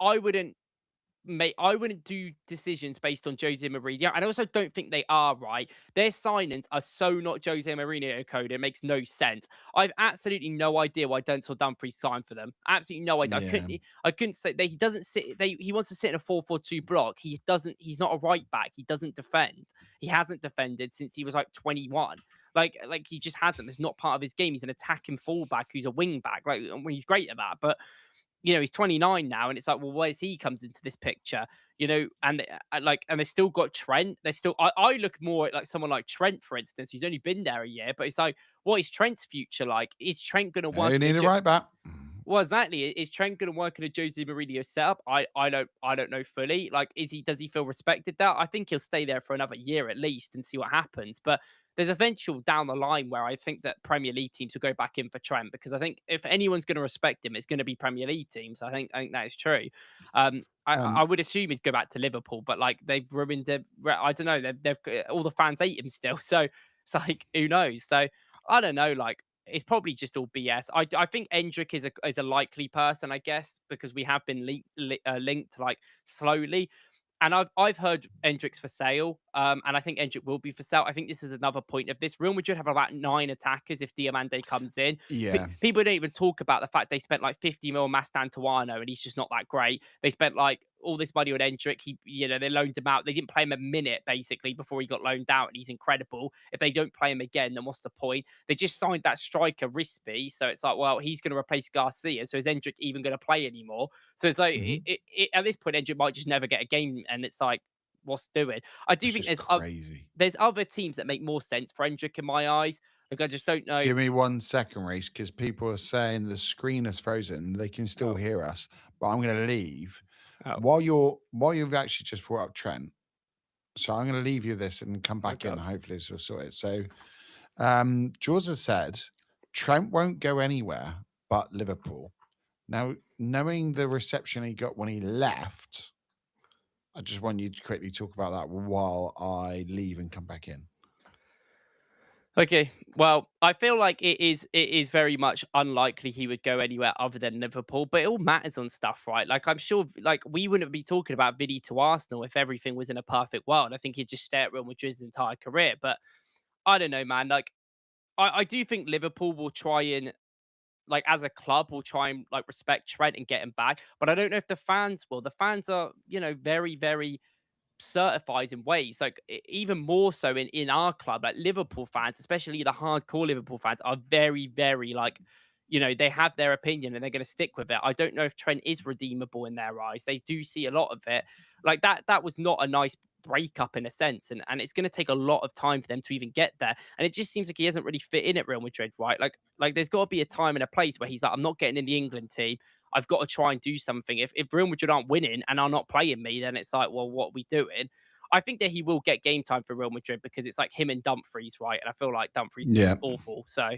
I wouldn't do decisions based on Jose Mourinho, and I also don't think they are right. Their signings are so not Jose Mourinho code. It makes no sense. I've absolutely no idea why Denzel Dumfries signed for them. Absolutely no idea. Yeah. I couldn't say that he doesn't sit. He wants to sit in a 4-4-2 block. He doesn't. He's not a right back. He doesn't defend. He hasn't defended since he was like 21. Like he just hasn't. It's not part of his game. He's an attacking fullback who's a wing back. Like he's great at that, but he's 29 now, and it's like, well, where's he comes into this picture? And and they still got Trent. They still, I look more at like someone like Trent, for instance, who's only been there a year, but it's like, what is Trent's future like? Is Trent going to work? They need a right back. Well, exactly. Is Trent going to work in a Jose Mourinho setup? I don't know fully. Like, does he feel respected there? I think he'll stay there for another year at least and see what happens. But there's eventual down the line where I think that Premier League teams will go back in for Trent, because I think if anyone's going to respect him, it's going to be Premier League teams. I think that is true. I would assume he'd go back to Liverpool, but like they've ruined it. I don't know. They've all the fans hate him still, so it's like, who knows? So I don't know. Like, it's probably just all BS. I think Endrick is a likely person, I guess, because we have been linked like slowly. And I've heard Endrick's for sale, and I think Endrick will be for sale. I think this is another point of this. Real Madrid have about 9 attackers if Diamande comes in. Yeah. People don't even talk about the fact they spent like 50 mil on Mastantuano, and he's just not that great. They spent like all this money on Endrick. They loaned him out. They didn't play him a minute basically before he got loaned out, and he's incredible. If they don't play him again, then what's the point? They just signed that striker Risby, so it's like, well, he's going to replace Garcia. So is Endrick even going to play anymore? So it's like, at this point, Endrick might just never get a game, and it's like, what's doing? I do think crazy. there's other teams that make more sense for Endrick in my eyes. Like, I just don't know. Give me 1 second, Reese, because people are saying the screen is frozen. They can still hear us, but I'm going to leave while you've actually just brought up Trent. So I'm going to leave you this and come back in. Hopefully, this will sort it. So, Jaws has said Trent won't go anywhere but Liverpool. Now, knowing the reception he got when he left, I just want you to quickly talk about that while I leave and come back in. Okay, well, I feel like it is very much unlikely he would go anywhere other than Liverpool, but it all matters on stuff, right? Like, I'm sure, like, we wouldn't be talking about Vini to Arsenal if everything was in a perfect world. I think he'd just stay at Real Madrid his entire career. But I don't know, man. Like, I do think Liverpool will try and, like, as a club, will try and like respect Trent and get him back. But I don't know if the fans will. The fans are, very, very certified in ways, like even more so in our club. Like, Liverpool fans, especially the hardcore Liverpool fans, are very, very like, they have their opinion and they're going to stick with it. I don't know if Trent is redeemable in their eyes. They do see a lot of it. Like, that was not a nice breakup in a sense, and it's going to take a lot of time for them to even get there. And it just seems like he hasn't really fit in at Real Madrid, right? Like there's got to be a time and a place where he's like, I'm not getting in the England team. I've got to try and do something. If Real Madrid aren't winning and are not playing me, then it's like, well, what are we doing? I think that he will get game time for Real Madrid because it's like him and Dumfries, right? And I feel like Dumfries is awful. So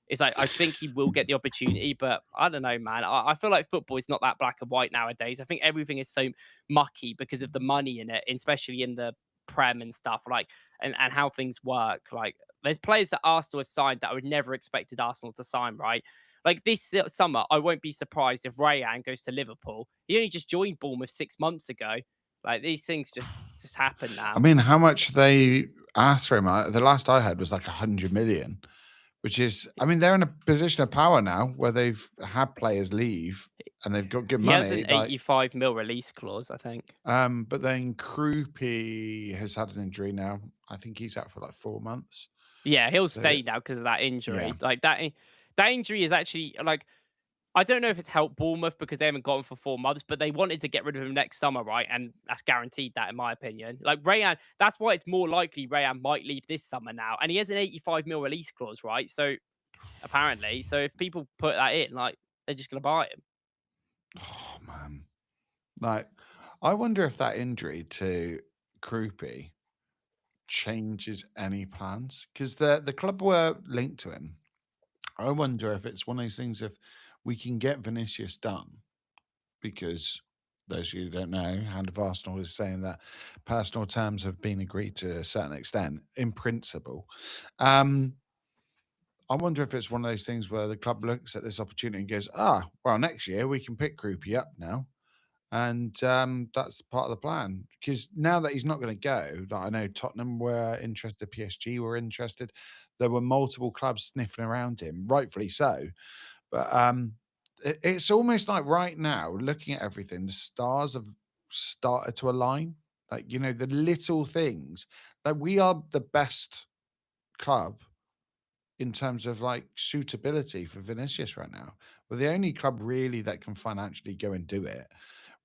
it's like, I think he will get the opportunity, but I don't know, man. I feel like football is not that black and white nowadays. I think everything is so mucky because of the money in it, especially in the Prem and stuff, like, and how things work. Like, there's players that Arsenal have signed that I would never expected Arsenal to sign, right? Like, this summer, I won't be surprised if Rayan goes to Liverpool. He only just joined Bournemouth 6 months ago. Like, these things just happen now. I mean, how much they asked for him? The last I heard was like 100 million, which is, I mean, they're in a position of power now where they've had players leave and they've got good money. He has an 85 mil release clause, I think. But then Krupi has had an injury now. I think he's out for like 4 months. Yeah, he'll stay now because of that injury. Yeah. Like, that injury is actually, like, I don't know if it's helped Bournemouth because they haven't got him for 4 months, but they wanted to get rid of him next summer, right? And that's guaranteed that, in my opinion. Like, Rayan, that's why it's more likely Rayan might leave this summer now. And he has an 85 mil release clause, right? So, apparently. So, if people put that in, like, they're just going to buy him. Oh, man. Like, I wonder if that injury to Krupi changes any plans because the club were linked to him. I wonder if it's one of those things, if we can get Vinicius done, because those of you who don't know, Hand of Arsenal is saying that personal terms have been agreed to a certain extent in principle. I wonder if it's one of those things where the club looks at this opportunity and goes, well, next year we can pick Krupi up now. And that's part of the plan. Because now that he's not going to go, like I know Tottenham were interested, PSG were interested. There were multiple clubs sniffing around him, rightfully so. But it's almost like right now, looking at everything, the stars have started to align. Like, the little things. Like, we are the best club in terms of like suitability for Vinicius right now. We're the only club really that can financially go and do it.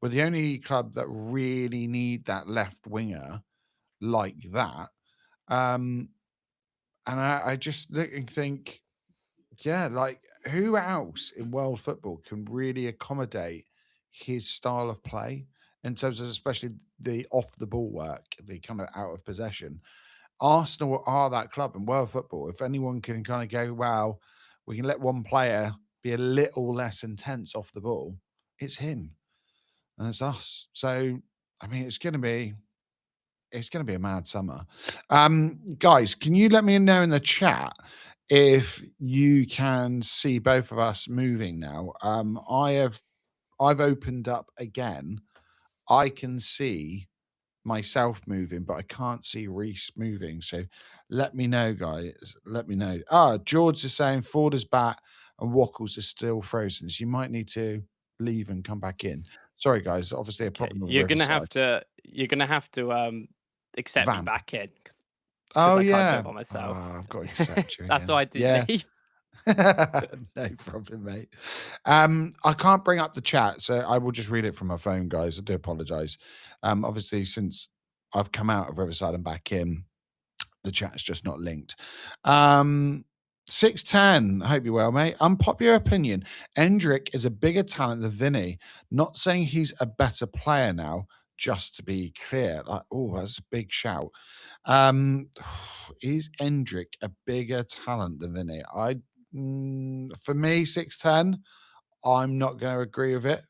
We're the only club that really need that left winger like that. Um, and I just look and think, yeah, like who else in world football can really accommodate his style of play in terms of especially the off the ball work, the kind of out of possession. Arsenal are that club in world football. If anyone can kind of go, wow, we can let one player be a little less intense off the ball, it's him and it's us. So, I mean, it's gonna be a mad summer. Guys, can you let me know in the chat if you can see both of us moving now? I've opened up again. I can see myself moving, but I can't see Reese moving. So let me know, guys. Let me know. George is saying Ford is back and Wackles is still frozen. So you might need to leave and come back in. Sorry, guys. Obviously a Okay, problem with you're gonna have Riverside. to accept me Vamp. back in because Oh I can't do it yeah. by myself. I've got to accept you That's again. why I did Yeah. leave. No problem, mate. I can't bring up the chat, so I will just read it from my phone, guys. I do apologize. Obviously, since I've come out of Riverside and back in, the chat's just not linked. 610, I hope you're well, mate. Unpopular opinion. Endrick is a bigger talent than Vinny. Not saying he's a better player now, just to be clear. Like, oh, that's a big shout. Um, is Endrick a bigger talent than Vinny? For me, 610, I'm not going to agree with it.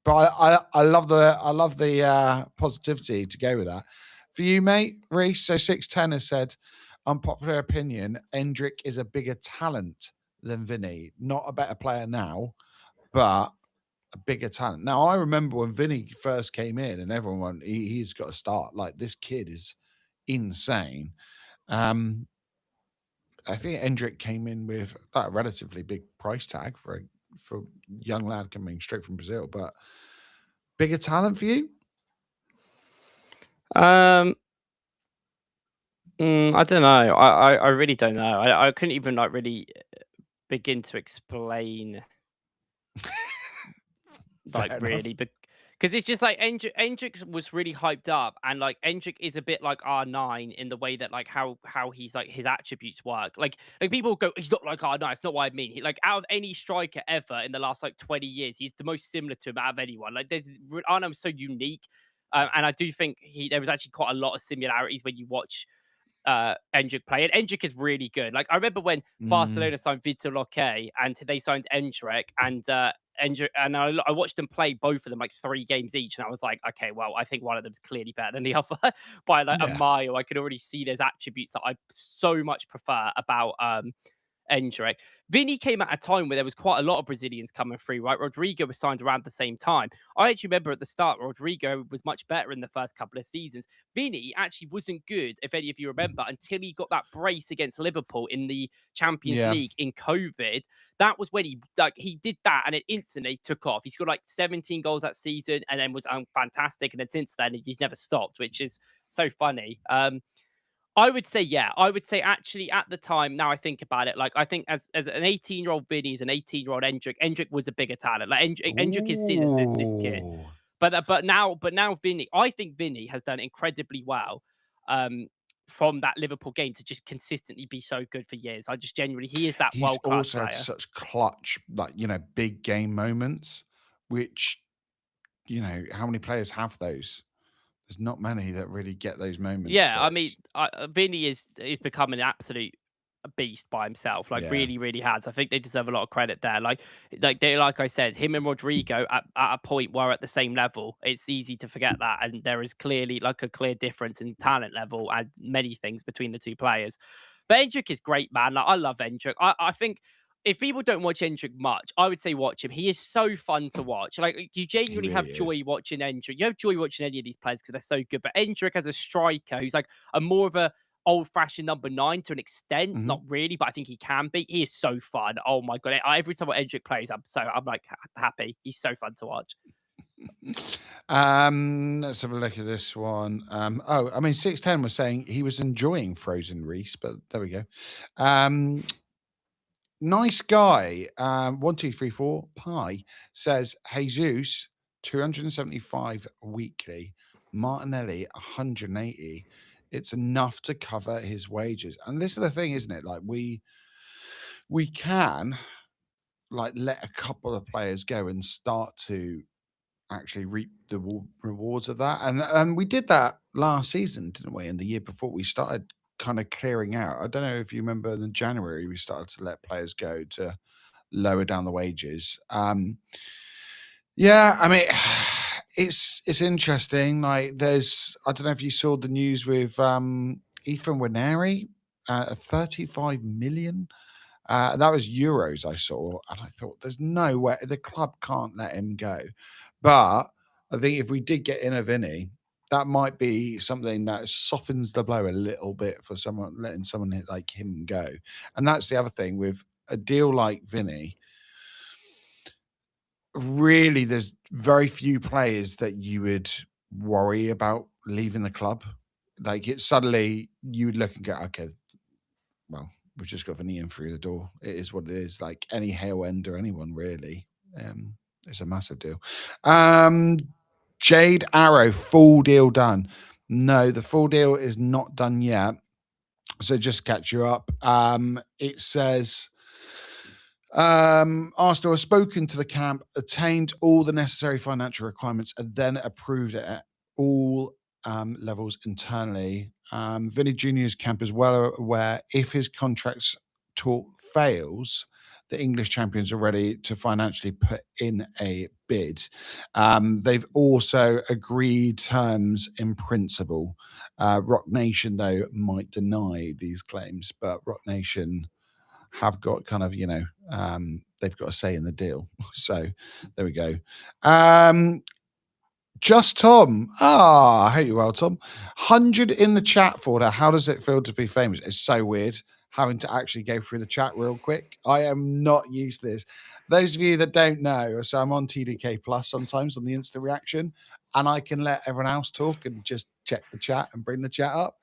But I love the positivity to go with that. For you, mate, Reese, so 610 has said, unpopular opinion, Endrick is a bigger talent than Vinny. Not a better player now, but a bigger talent. Now, I remember when Vinny first came in and everyone went, he's got to start. Like, this kid is insane. Um, I think Endrick came in with a relatively big price tag for a young lad coming straight from Brazil, but bigger talent for you? Um, I don't know. I really don't know. I couldn't even like really begin to explain like Fair enough. really, because it's just like Endrick was really hyped up, and like Endrick is a bit like R9 in the way that like how he's like his attributes work. Like people go, he's not like R9. It's not what I mean. Like out of any striker ever in the last like 20 years, he's the most similar to him out of anyone. Like R9's so unique, and I do think there was actually quite a lot of similarities when you watch Endrick play. And Endrick is really good. Like I remember when Barcelona signed Vitor Roque and they signed Endrick, and Endrick, and I watched them play both of them like 3 games each, and I was like, okay, well, I think one of them's clearly better than the other by like a Yeah. mile. I could already see there's attributes that I so much prefer about Endrick. Vini came at a time where there was quite a lot of Brazilians coming through, right? Rodrigo was signed around the same time. I actually remember at the start, Rodrigo was much better in the first couple of seasons. Vini actually wasn't good, if any of you remember, until he got that brace against Liverpool in the Champions Yeah. League in COVID. That was when he did that, and it instantly took off. He scored like 17 goals that season, and then was fantastic. And then since then, he's never stopped, which is so funny. I would say, yeah. I would say actually at the time, now I think about it, like I think as an 18-year-old Vinny, as an 18-year-old Endrick was a bigger talent. Like Endrick is seen as this kid. Ooh. But now Vinny, I think Vinny has done incredibly well from that Liverpool game to just consistently be so good for years. I just genuinely, he is that He's world-class also had player. such clutch, like, big game moments, which, how many players have those? There's not many that really get those moments. Yeah, So I mean, it's, Vinny is become an absolute beast by himself. Like, yeah. really, really has. I think they deserve a lot of credit there. Like I said, him and Rodrigo at a point were at the same level. It's easy to forget that, and there is clearly like a clear difference in talent level and many things between the two players. But Endrick is great, man. Like, I love Endrick. I think if people don't watch Endrick much, I would say watch him. He is so fun to watch. Like, you genuinely really have joy watching Endrick. You have joy watching any of these players because they're so good. But Endrick as a striker, who's like a more of a old-fashioned number 9 to an extent, not really, but I think he can be. He is so fun. Oh my god! Every time Endrick plays, I'm like happy. He's so fun to watch. Let's have a look at this one. 610 was saying he was enjoying Frozen Reese, but there we go. Nice guy. 1234 Pi says Jesus 275 weekly, Martinelli 180. It's enough to cover his wages. And this is the thing, isn't it? Like we can like let a couple of players go and start to actually reap the rewards of that. And we did that last season, didn't we? And the year before, we started kind of clearing out. I don't know if you remember in January, we started to let players go to lower down the wages. Yeah, I mean, it's interesting. Like there's, I don't know if you saw the news with Ethan Winery, 35 million. That was euros I saw, and I thought there's no way the club can't let him go. But I think if we did get in a Vini, that might be something that softens the blow a little bit for someone letting someone like him go. And that's the other thing with a deal like Vini. Really, there's very few players that you would worry about leaving the club. Like it's suddenly you would look and go, okay, well, we've just got Vini in through the door. It is what it is. Like any Hale End or anyone really. It's a massive deal. Jade Arrow, full deal done. No, the full deal is not done yet. So just to catch you up. It says Arsenal has spoken to the camp, attained all the necessary financial requirements, and then approved it at all levels internally. Vinny Jr.'s camp is well aware if his contract's talk fails, the English champions are ready to financially put in a bid. They've also agreed terms in principle. Rock Nation, though, might deny these claims, but Rock Nation have got kind of, they've got a say in the deal. So there we go. Just Tom. I hope you're well, Tom. 100 in the chat for that. How does it feel to be famous? It's so weird having to actually go through the chat real quick. I am not used to this. Those of you that don't know, so I'm on TDK Plus sometimes on the instant reaction, and I can let everyone else talk and just check the chat and bring the chat up.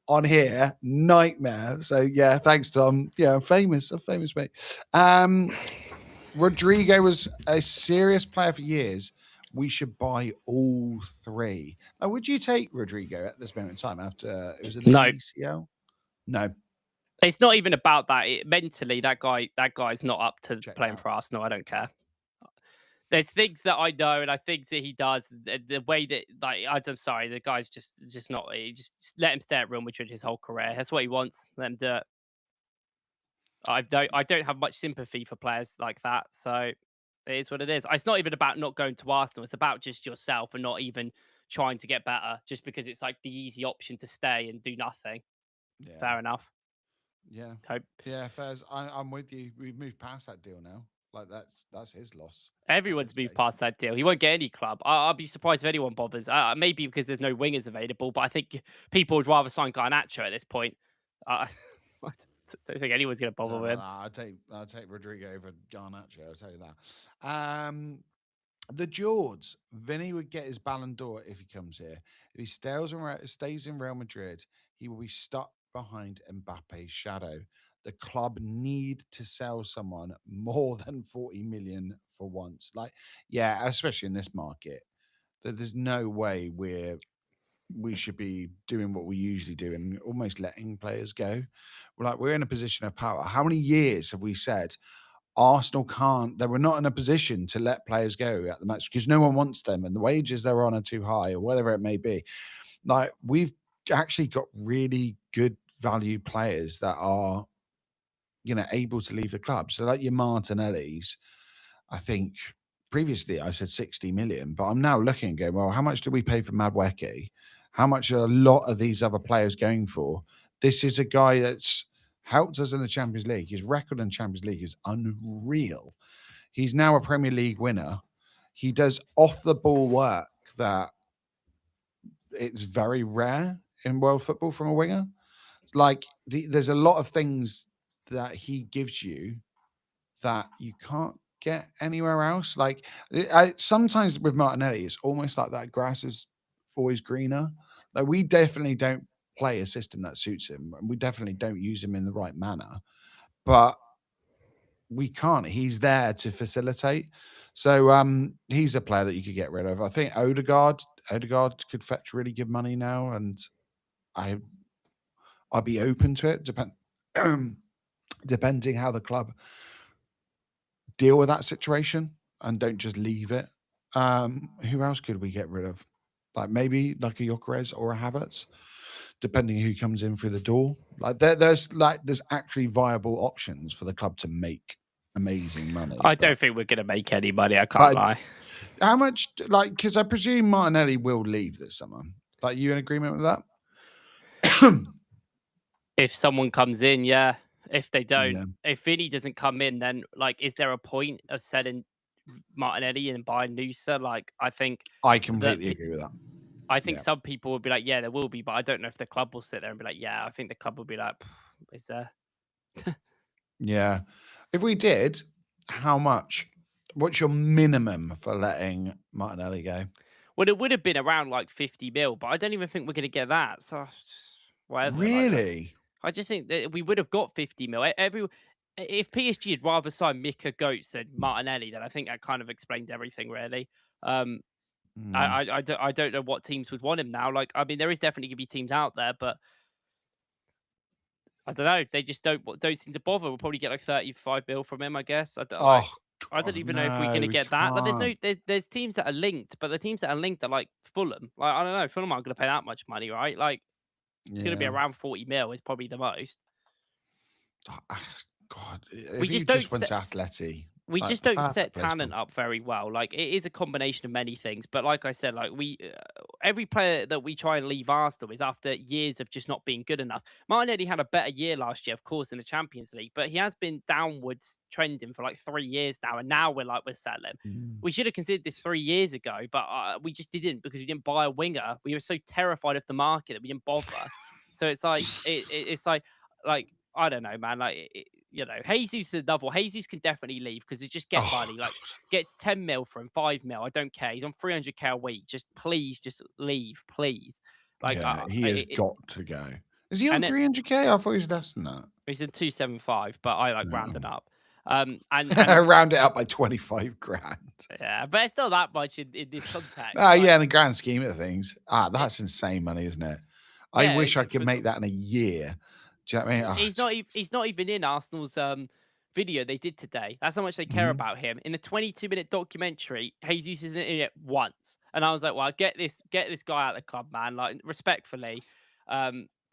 On here, nightmare. So yeah, thanks, Tom. Yeah, I'm famous mate. Rodrigo was a serious player for years. We should buy all three. Now, would you take Rodrigo at this moment in time after it was an ACL? No. It's not even about that. Mentally, that guy's not up to playing for Arsenal. I don't care. There's things that I know, and I think that he does. The way that, like, I'm sorry, the guy's just not. Just let him stay at Real Madrid his whole career. That's what he wants. Let him do it. I don't have much sympathy for players like that. So it is what it is. It's not even about not going to Arsenal. It's about just yourself and not even trying to get better, just because it's like the easy option to stay and do nothing. Yeah. Fair enough. Yeah. Hope. Yeah, Fairs. I'm with you. We've moved past that deal now. Like that's his loss. Everyone's moved past that deal. He won't get any club. I'll be surprised if anyone bothers. Maybe because there's no wingers available, but I think people would rather sign Garnacho at this point. I don't think anyone's going to bother with him. I'll take Rodrigo over Garnacho. I'll tell you that. The George, Vinny would get his Ballon d'Or if he comes here. If he stays in Real Madrid, he will be stuck behind Mbappe's shadow. The club need to sell someone more than 40 million for once. Like, yeah, especially in this market, there's no way we should be doing what we usually do and almost letting players go. We're in a position of power. How many years have we said Arsenal they were not in a position to let players go at the match because no one wants them and the wages they're on are too high or whatever it may be. Like, we've actually got really good value players that are, able to leave the club. So like your Martinellis, I think previously I said 60 million, but I'm now looking and going, well, how much do we pay for Madueke? How much are a lot of these other players going for? This is a guy that's helped us in the Champions League. His record in Champions League is unreal. He's now a Premier League winner. He does off the ball work that it's very rare in world football from a winger. Like there's a lot of things that he gives you that you can't get anywhere else. Like sometimes with Martinelli, it's almost like that grass is always greener. Like we definitely don't play a system that suits him, and we definitely don't use him in the right manner. But we can't. He's there to facilitate. So he's a player that you could get rid of. I think Odegaard could fetch really good money now, and I'd be open to it, depending how the club deal with that situation and don't just leave it. Who else could we get rid of? Like maybe like a Gyökeres or a Havertz, depending who comes in through the door. Like there's actually viable options for the club to make amazing money. I don't think we're going to make any money. I can't lie. How much? Like, because I presume Martinelli will leave this summer. Like, you in agreement with that? If someone comes in, yeah. If they don't, if Vini doesn't come in, then like, is there a point of selling Martinelli and buying Nusa? Like, I think I completely agree with that. I think some people will be like, yeah, there will be, but I don't know if the club will sit there and be like, yeah. I think the club will be like, is there? Yeah. If we did, how much? What's your minimum for letting Martinelli go? Well, it would have been around like 50 mil, but I don't even think we're going to get that. So, whatever. Really? Like, I just think that we would have got 50 mil. If PSG had rather signed Mika Goetz than Martinelli, then I think that kind of explains everything, really. I don't know what teams would want him now. Like, I mean, there is definitely going to be teams out there, but I don't know. They just don't seem to bother. We'll probably get like 35 mil from him, I guess. I don't even know if we're going to get that. Like, there's teams that are linked, but the teams that are linked are like Fulham. Like, I don't know. Fulham aren't going to pay that much money, right? Like, it's going to be around 40 mil. Is probably the most. God, we just don't went to Atleti. We just don't set talent up very well. Like, it is a combination of many things. But like I said, like every player that we try and leave Arsenal is after years of just not being good enough. Martinelli had a better year last year, of course, in the Champions League, but he has been downwards trending for like 3 years now. And now we're selling. We should have considered this 3 years ago, but we just didn't, because we didn't buy a winger. We were so terrified of the market that we didn't bother. So it's like, it's like I don't know, man. Like, Jesus is another one. Jesus can definitely leave because it's just get money. Like, get 10 mil for him, 5 mil. I don't care. He's on 300k a week. Just please, just leave, please. Like, he has got to go. Is he on 300k? I thought he was less than that. He's in 275, but I like rounding up. And round it up by 25 grand. Yeah, but it's not that much in this context. Yeah, in the grand scheme of things. That's insane money, isn't it? I wish I could make that in a year. Do you know what I mean? He's not even in Arsenal's video they did today. That's how much they care about him. In the 22-minute documentary, Jesus isn't in it once. And I was like, well, get this guy out of the club, man. Like, respectfully.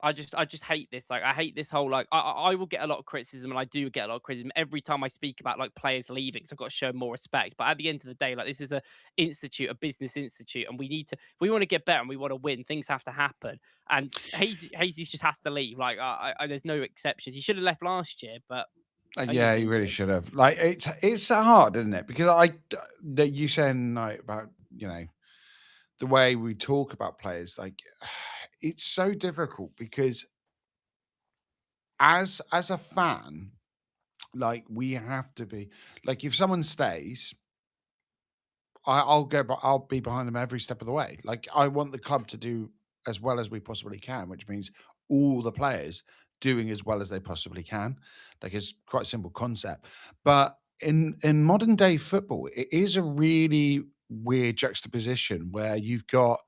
I just hate this. Like, I hate this whole, like, I will get a lot of criticism, and I do get a lot of criticism every time I speak about like players leaving. So I've got to show more respect. But at the end of the day, like, this is a business institute, and if we want to get better and we want to win, things have to happen. And Jesus just has to leave. Like, there's no exceptions. He should have left last year, but yeah, he really should have. Like, it's hard, isn't it? Because that you saying like about the way we talk about players, like, it's so difficult because as a fan, like, we have to be like, if someone stays, I'll be behind them every step of the way. Like, I want the club to do as well as we possibly can, which means all the players doing as well as they possibly can. Like, it's quite a simple concept. But in modern day football, it is a really weird juxtaposition where you've got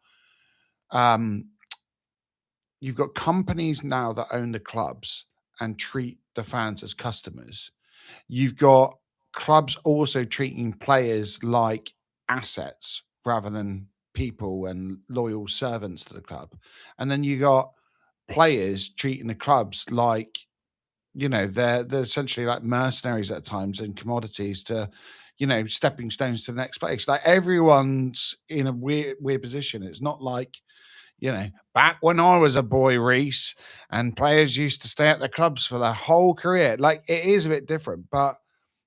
companies now that own the clubs and treat the fans as customers. You've got clubs also treating players like assets rather than people and loyal servants to the club. And then you got players treating the clubs like, they're essentially like mercenaries at times and commodities to, stepping stones to the next place. Like, everyone's in a weird position. It's not like, back when I was a boy, Reese, and players used to stay at the clubs for their whole career. Like, it is a bit different, but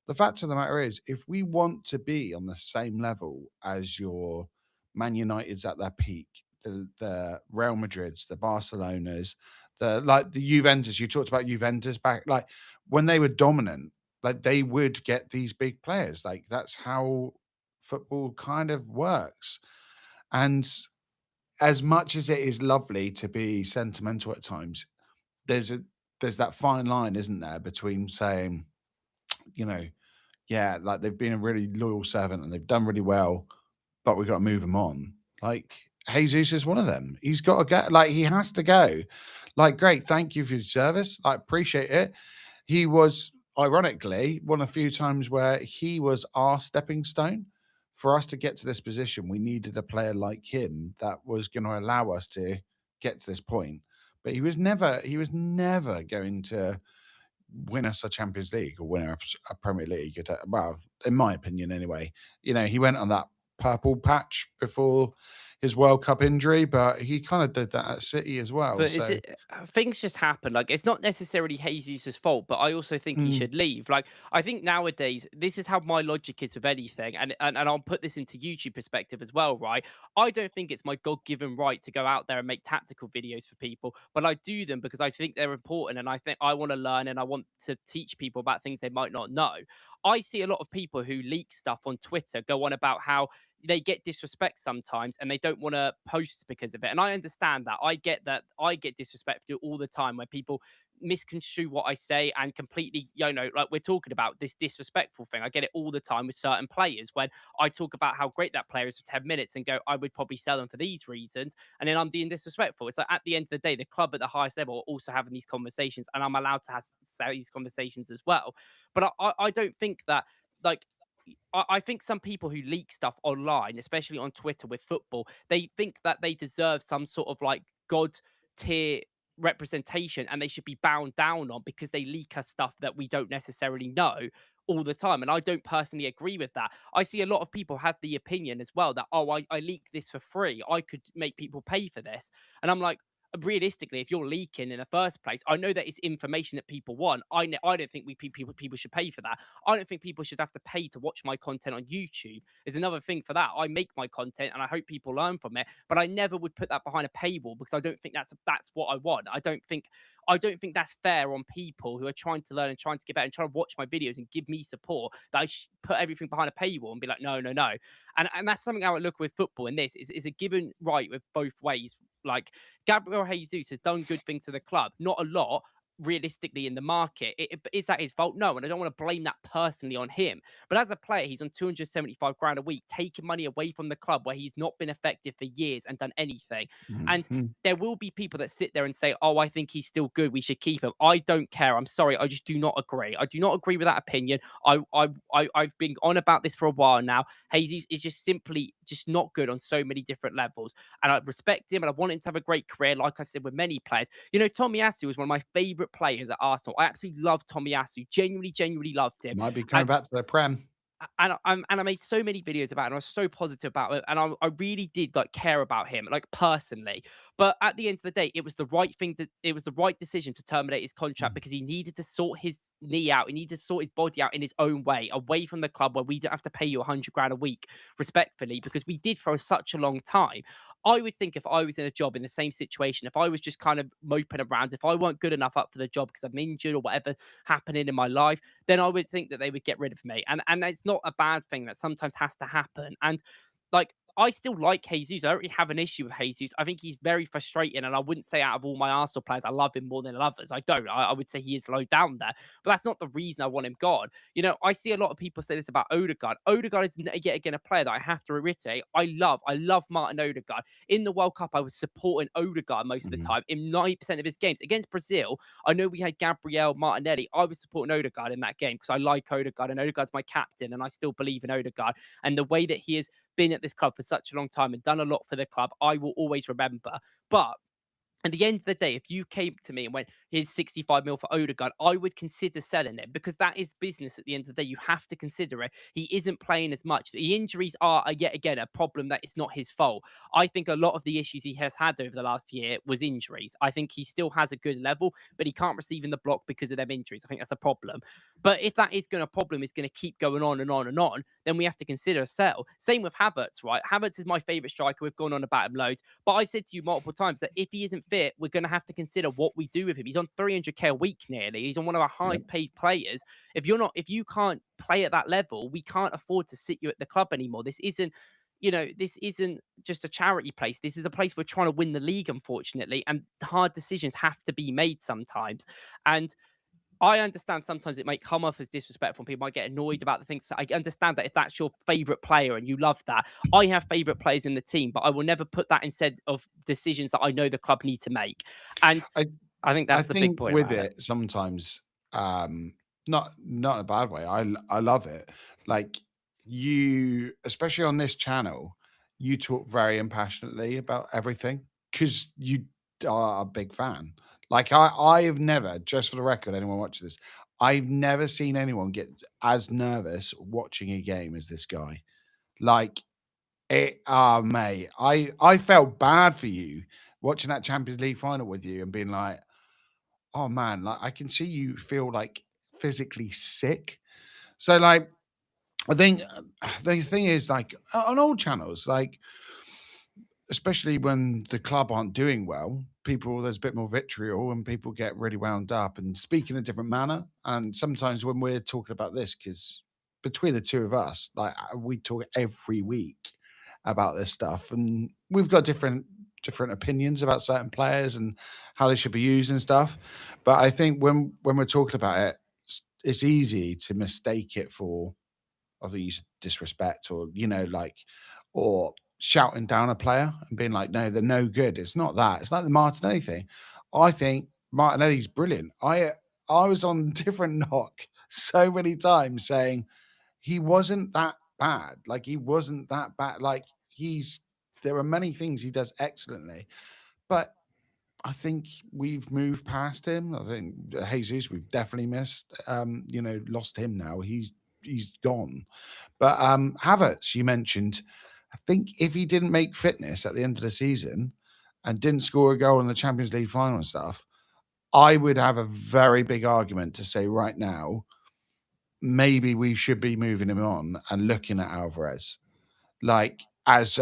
the fact of the matter is, if we want to be on the same level as your Man Uniteds at their peak, the Real Madrids, the Barcelonas, the Juventus, you talked about Juventus back, like when they were dominant, like they would get these big players. Like that's how football kind of works. And as much as it is lovely to be sentimental at times, there's a there's that fine line, isn't there, between saying, you know, yeah, like they've been a really loyal servant and they've done really well, but we've got to move them on. Like Jesus is one of them. He's got to go. Like he has to go. Like, great, thank you for your service. I appreciate it. He was, ironically, one of the few times where he was our stepping stone. For us to get to this position, we needed a player like him that was going to allow us to get to this point. But he was never going to win us a Champions League or win a Premier League. Well, in my opinion, anyway. He went on that purple patch before his World Cup injury, but he kind of did that at City as well. But is So, it things just happen? Like it's not necessarily Jesus' fault, but I also think he mm, should leave. Like I think nowadays, this is how my logic is with anything, and I'll put this into YouTube perspective as well, right? I don't think it's my God-given right to go out there and make tactical videos for people, but I do them because I think they're important, and I think I want to learn and I want to teach people about things they might not know. I see a lot of people who leak stuff on Twitter go on about how they get disrespect sometimes and they don't want to post because of it. And I understand that. I get that. I get disrespected all the time where people misconstrue what I say and completely, like we're talking about this disrespectful thing. I get it all the time with certain players when I talk about how great that player is for 10 minutes and go, I would probably sell them for these reasons. And then I'm being disrespectful. It's like at the end of the day, the club at the highest level are also having these conversations and I'm allowed to have these conversations as well. But I don't think that like I think some people who leak stuff online, especially on Twitter with football, they think that they deserve some sort of like god tier representation and they should be bound down on because they leak us stuff that we don't necessarily know all the time. And I don't personally agree with that. I see a lot of people have the opinion as well that, oh, I leaked this for free. I could make people pay for this. And I'm like, realistically, if you're leaking in the first place, I know that it's information that people want. I don't think people should pay for that. I don't think people should have to pay to watch my content on YouTube. There's another thing for that. I make my content and I hope people learn from it, but I never would put that behind a paywall because I don't think that's what I want. I don't think that's fair on people who are trying to learn and trying to get better and trying to watch my videos and give me support that I put everything behind a paywall and be like, no, no, no. And that's something I would look with football in this is a given right with both ways. Like Gabriel Jesus has done good things to the club, not a lot realistically in the market. Is that his fault? No, and I don't want to blame that personally on him. But as a player, he's on 275 grand a week, taking money away from the club where he's not been effective for years and done anything. And mhm. there will be people that sit there and say, "Oh, I think he's still good. We should keep him." I don't care. I'm sorry. I just do not agree. I do not agree with that opinion. I've been on about this for a while now. Hazy is just simply just not good on so many different levels. And I respect him and I want him to have a great career, like I've said with many players. Tommy Asu was one of my favourite players at Arsenal. I absolutely loved Tommy Asu. Genuinely loved him. Might be coming And back to the Prem. I made so many videos about it and I was so positive about it and I really did like care about him like personally, but at the end of the day it was the right decision to terminate his contract Mm. because he needed to sort his knee out, he needed to sort his body out in his own way away from the club where we don't have to pay you 100 grand a week respectfully because we did for such a long time. I would think if I was in a job in the same situation, if I was just kind of moping around, if I weren't good enough up for the job because I'm injured or whatever happening in my life, then I would think that they would get rid of me. And it's not a bad thing that sometimes has to happen. And like I still like Jesus. I don't really have an issue with Jesus. I think he's very frustrating, and I wouldn't say out of all my Arsenal players, I love him more than others. I don't. I would say he is low down there, but that's not the reason I want him gone. I see a lot of people say this about Odegaard. Odegaard is yet again a player that I have to reiterate. I love Martin Odegaard. In the World Cup, I was supporting Odegaard most of the Mhm. time in 90% of his games against Brazil. I know we had Gabriel Martinelli. I was supporting Odegaard in that game because I like Odegaard and Odegaard's my captain and I still believe in Odegaard. And the way that he has been at this club for such a long time and done a lot for the club, I will always remember. But At the end of the day, if you came to me and went, here's 65 mil for Odegaard, I would consider selling it because that is business at the end of the day. You have to consider it. He isn't playing as much. The injuries are, yet again, a problem that it's not his fault. I think a lot of the issues he has had over the last year was injuries. I think he still has a good level, but he can't receive in the block because of them injuries. I think that's a problem. But if that is going to problem, is going to keep going on and on and on, then we have to consider a sell. Same with Havertz, right? Havertz is my favourite striker. We've gone on about him loads. But I've said to you multiple times that if he isn't fit, we're going to have to consider what we do with him. He's on 300k a week nearly. He's on one of our highest paid players. If you can't play at that level, we can't afford to sit you at the club anymore. This isn't just a charity place. This is a place we're trying to win the league, unfortunately, and hard decisions have to be made sometimes. And I understand sometimes it might come off as disrespectful. People might get annoyed about the things. So I understand that if that's your favorite player and you love that. I have favorite players in the team, but I will never put that instead of decisions that I know the club need to make. And I think that's the big point with about it. Sometimes, not in a bad way. I love it. Like you, especially on this channel, you talk very impassionately about everything because you are a big fan. Like I have never, just for the record, anyone watching this, I've never seen anyone get as nervous watching a game as this guy. Like mate, I felt bad for you watching that Champions League final with you and being like, oh man, like I can see you feel like physically sick. So like, I think the thing is like on all channels, like especially when the club aren't doing well, there's a bit more vitriol and people get really wound up and speak in a different manner. And sometimes when we're talking about this, because between the two of us, like we talk every week about this stuff, and we've got different opinions about certain players and how they should be used and stuff. But I think when we're talking about it, it's easy to mistake it for, I think, disrespect or like, or shouting down a player and being like, no, they're no good. It's not that. It's like the Martinelli thing. I think Martinelli's brilliant. I was on different knock so many times saying he wasn't that bad. Like he wasn't that bad. Like there are many things he does excellently, but I think we've moved past him. I think Jesus, we've definitely missed. Lost him now. He's gone. But Havertz, you mentioned, I think if he didn't make fitness at the end of the season and didn't score a goal in the Champions League final and stuff, I would have a very big argument to say right now, maybe we should be moving him on and looking at Alvarez. Like as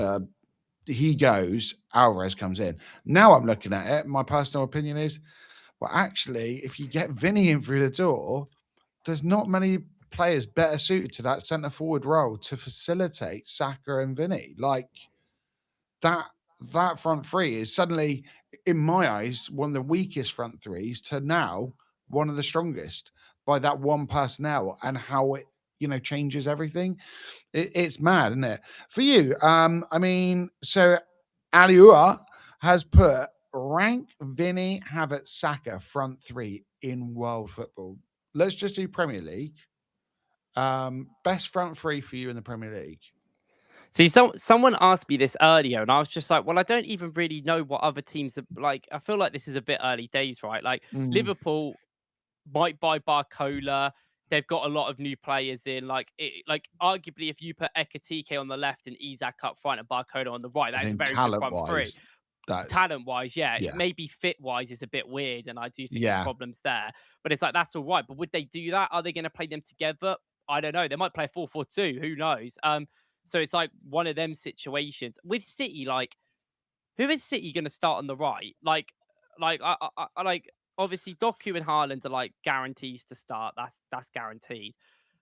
he goes, Alvarez comes in. Now I'm looking at it. My personal opinion is, well, actually, if you get Vinny in through the door, there's not many players better suited to that centre forward role to facilitate Saka and Vinny. Like that front three is suddenly, in my eyes, one of the weakest front threes to now one of the strongest by that one personnel and how it changes everything. It's mad, isn't it? For you, I mean, so Aliua has put rank Vinny, Havertz, Saka front three in world football. Let's just do Premier League. Best front three for you in the Premier League. See, someone asked me this earlier, and I was just like, well, I don't even really know what other teams are like. I feel like this is a bit early days, right? Like Liverpool might buy Barcola. They've got a lot of new players in. Like arguably, if you put Ekatike on the left and Isak up front and Barcola on the right, that is a very good front three. Talent-wise, yeah. Maybe fit-wise is a bit weird, and I do think there's problems there. But it's like, that's all right. But would they do that? Are they going to play them together? I don't know. They might play 4-4-2. Who knows? So it's like one of them situations. With City, like, who is City going to start on the right? Like obviously Doku and Haaland are like guarantees to start. That's guaranteed.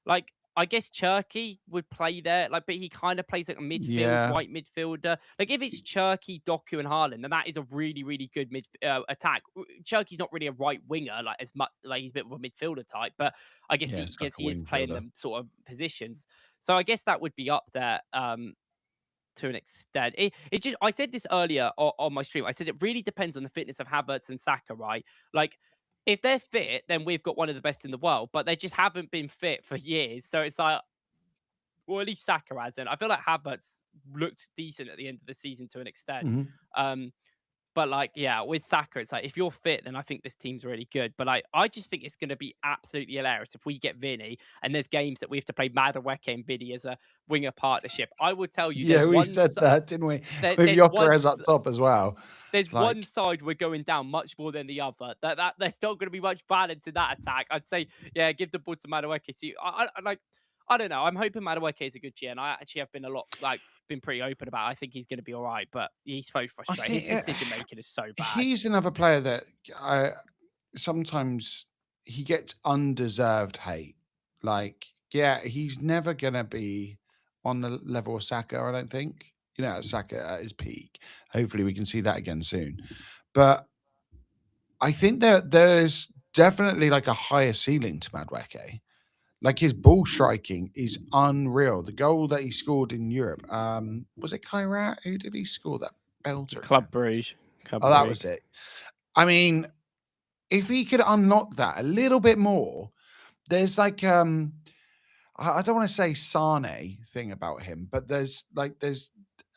Like, I guess Cherky would play there, like, but he kind of plays like a midfield, right midfielder. Like, if it's Cherky, Doku, and Haaland, then that is a really, really good attack. Cherky's not really a right winger, like as much, like he's a bit of a midfielder type, but I guess he is playing them sort of positions. So I guess that would be up there. To an extent, I said this earlier on my stream. I said it really depends on the fitness of Havertz and Saka, right? Like, if they're fit, then we've got one of the best in the world, but they just haven't been fit for years. So it's like, well, at least Saka hasn't. I feel like Havertz looked decent at the end of the season to an extent. But But like, yeah, with Saka, it's like if you're fit, then I think this team's really good. But I just think it's going to be absolutely hilarious if we get Vini and there's games that we have to play Madueke and Vini as a winger partnership. I will tell you, Yeah, we said that, didn't we? With there's one Gyökeres up top as well. there's one side we're going down much more than the other. That there's not going to be much balance in that attack. I'd say, yeah, give the ball to Madueke. See, I don't know. I'm hoping Madueke is a good GM. I actually have been been pretty open about it. I think he's going to be all right, but he's so frustrating. His decision making is so bad. He's another player that sometimes he gets undeserved hate. Like, yeah, he's never going to be on the level of Saka, I don't think. Saka at his peak. Hopefully we can see that again soon. But I think that there's definitely like a higher ceiling to Madueke. Like his ball striking is unreal. The goal that he scored in Europe, was it Kairat? Who did he score that belter? Club Brugge. That was it. I mean, if he could unlock that a little bit more, there's like I don't want to say Sane thing about him, but there's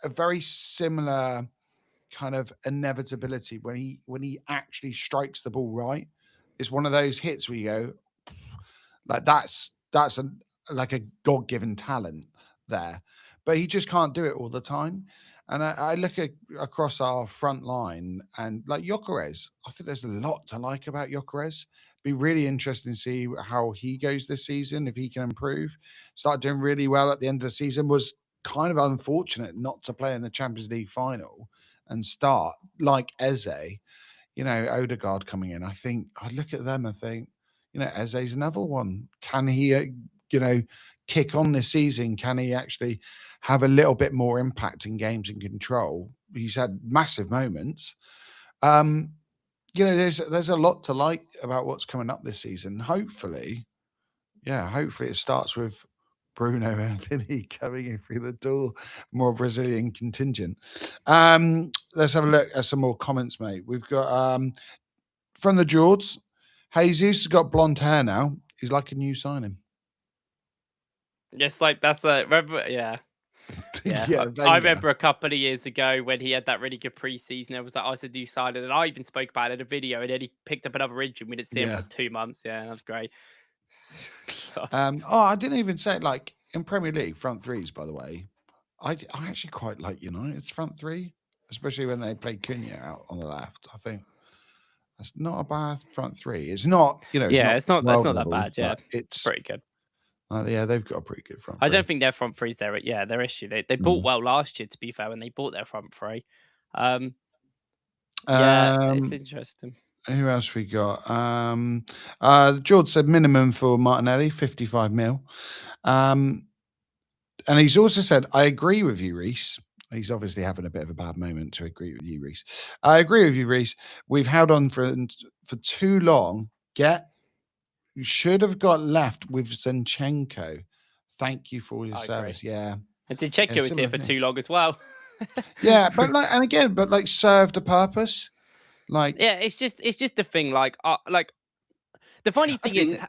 a very similar kind of inevitability when he actually strikes the ball right. It's one of those hits where you go, like that's like a God-given talent there, but he just can't do it all the time. And I look across our front line and like Gyökeres, I think there's a lot to like about Gyökeres. Be really interesting to see how he goes this season, if he can improve. Started doing really well at the end of the season. Was kind of unfortunate not to play in the Champions League final and start like Eze. Odegaard coming in. I think I look at them and think, Eze's another one. Can he, kick on this season? Can he actually have a little bit more impact in games and control? He's had massive moments. There's a lot to like about what's coming up this season. Hopefully it starts with Bruno and Vini coming in through the door, more Brazilian contingent. Let's have a look at some more comments, mate. We've got from the Jords, Jesus has got blonde hair now. He's like a new signing. Yes, like that's remember, yeah. Yeah, I remember a couple of years ago when he had that really good preseason. It was like, I was a new signing, and I even spoke about it in a video. And then he picked up another injury. We didn't see him for 2 months. Yeah, that was great. I didn't even say it, like in Premier League front threes. By the way, I actually quite like United's front three, especially when they play Cunha out on the left. I think that's not a bad front three. It's not, it's not that bad. Yeah, it's pretty good. Yeah, they've got a pretty good front three. I don't think their front three's their issue. They bought well last year, to be fair, when they bought their front three. It's interesting. Who else we got? George said minimum for Martinelli, 55 mil. And he's also said, I agree with you, Reese. He's obviously having a bit of a bad moment to agree with you, Reese. I agree with you, Reese. We've held on for too long. You should have got left with Zinchenko. Thank you for all your service. Agree. Yeah. And Zinchenko was here for too long as well. Yeah, but served a purpose. It's just the thing. The funny thing is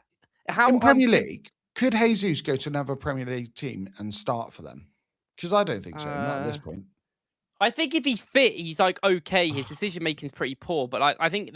how in Premier League, could Jesus go to another Premier League team and start for them? Because I don't think so. Not at this point. I think if he's fit, he's okay. His decision making is pretty poor, but I think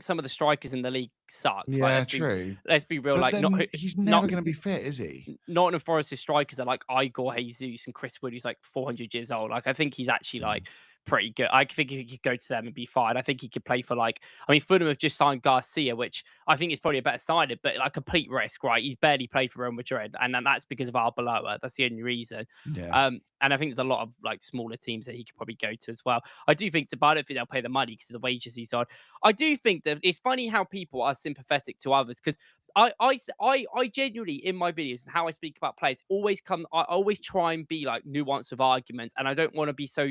some of the strikers in the league suck. Yeah, true. Let's be real. But he's never going to be fit, is he? Nottingham Forest's strikers are like Igor Jesus and Chris Wood, who's like 400 years old. I think he's actually pretty good. I think he could go to them and be fine. I think he could play for Fulham have just signed Garcia, which I think is probably a better signing, but complete risk, right? He's barely played for Real Madrid, and that's because of Arbeloa. That's the only reason. Yeah. And I think there's a lot of smaller teams that he could probably go to as well. I do think I don't think they'll pay the money because of the wages he's on. I do think that it's funny how people are sympathetic to others because I genuinely in my videos and how I speak about players I always try and be nuanced with arguments, and I don't want to be so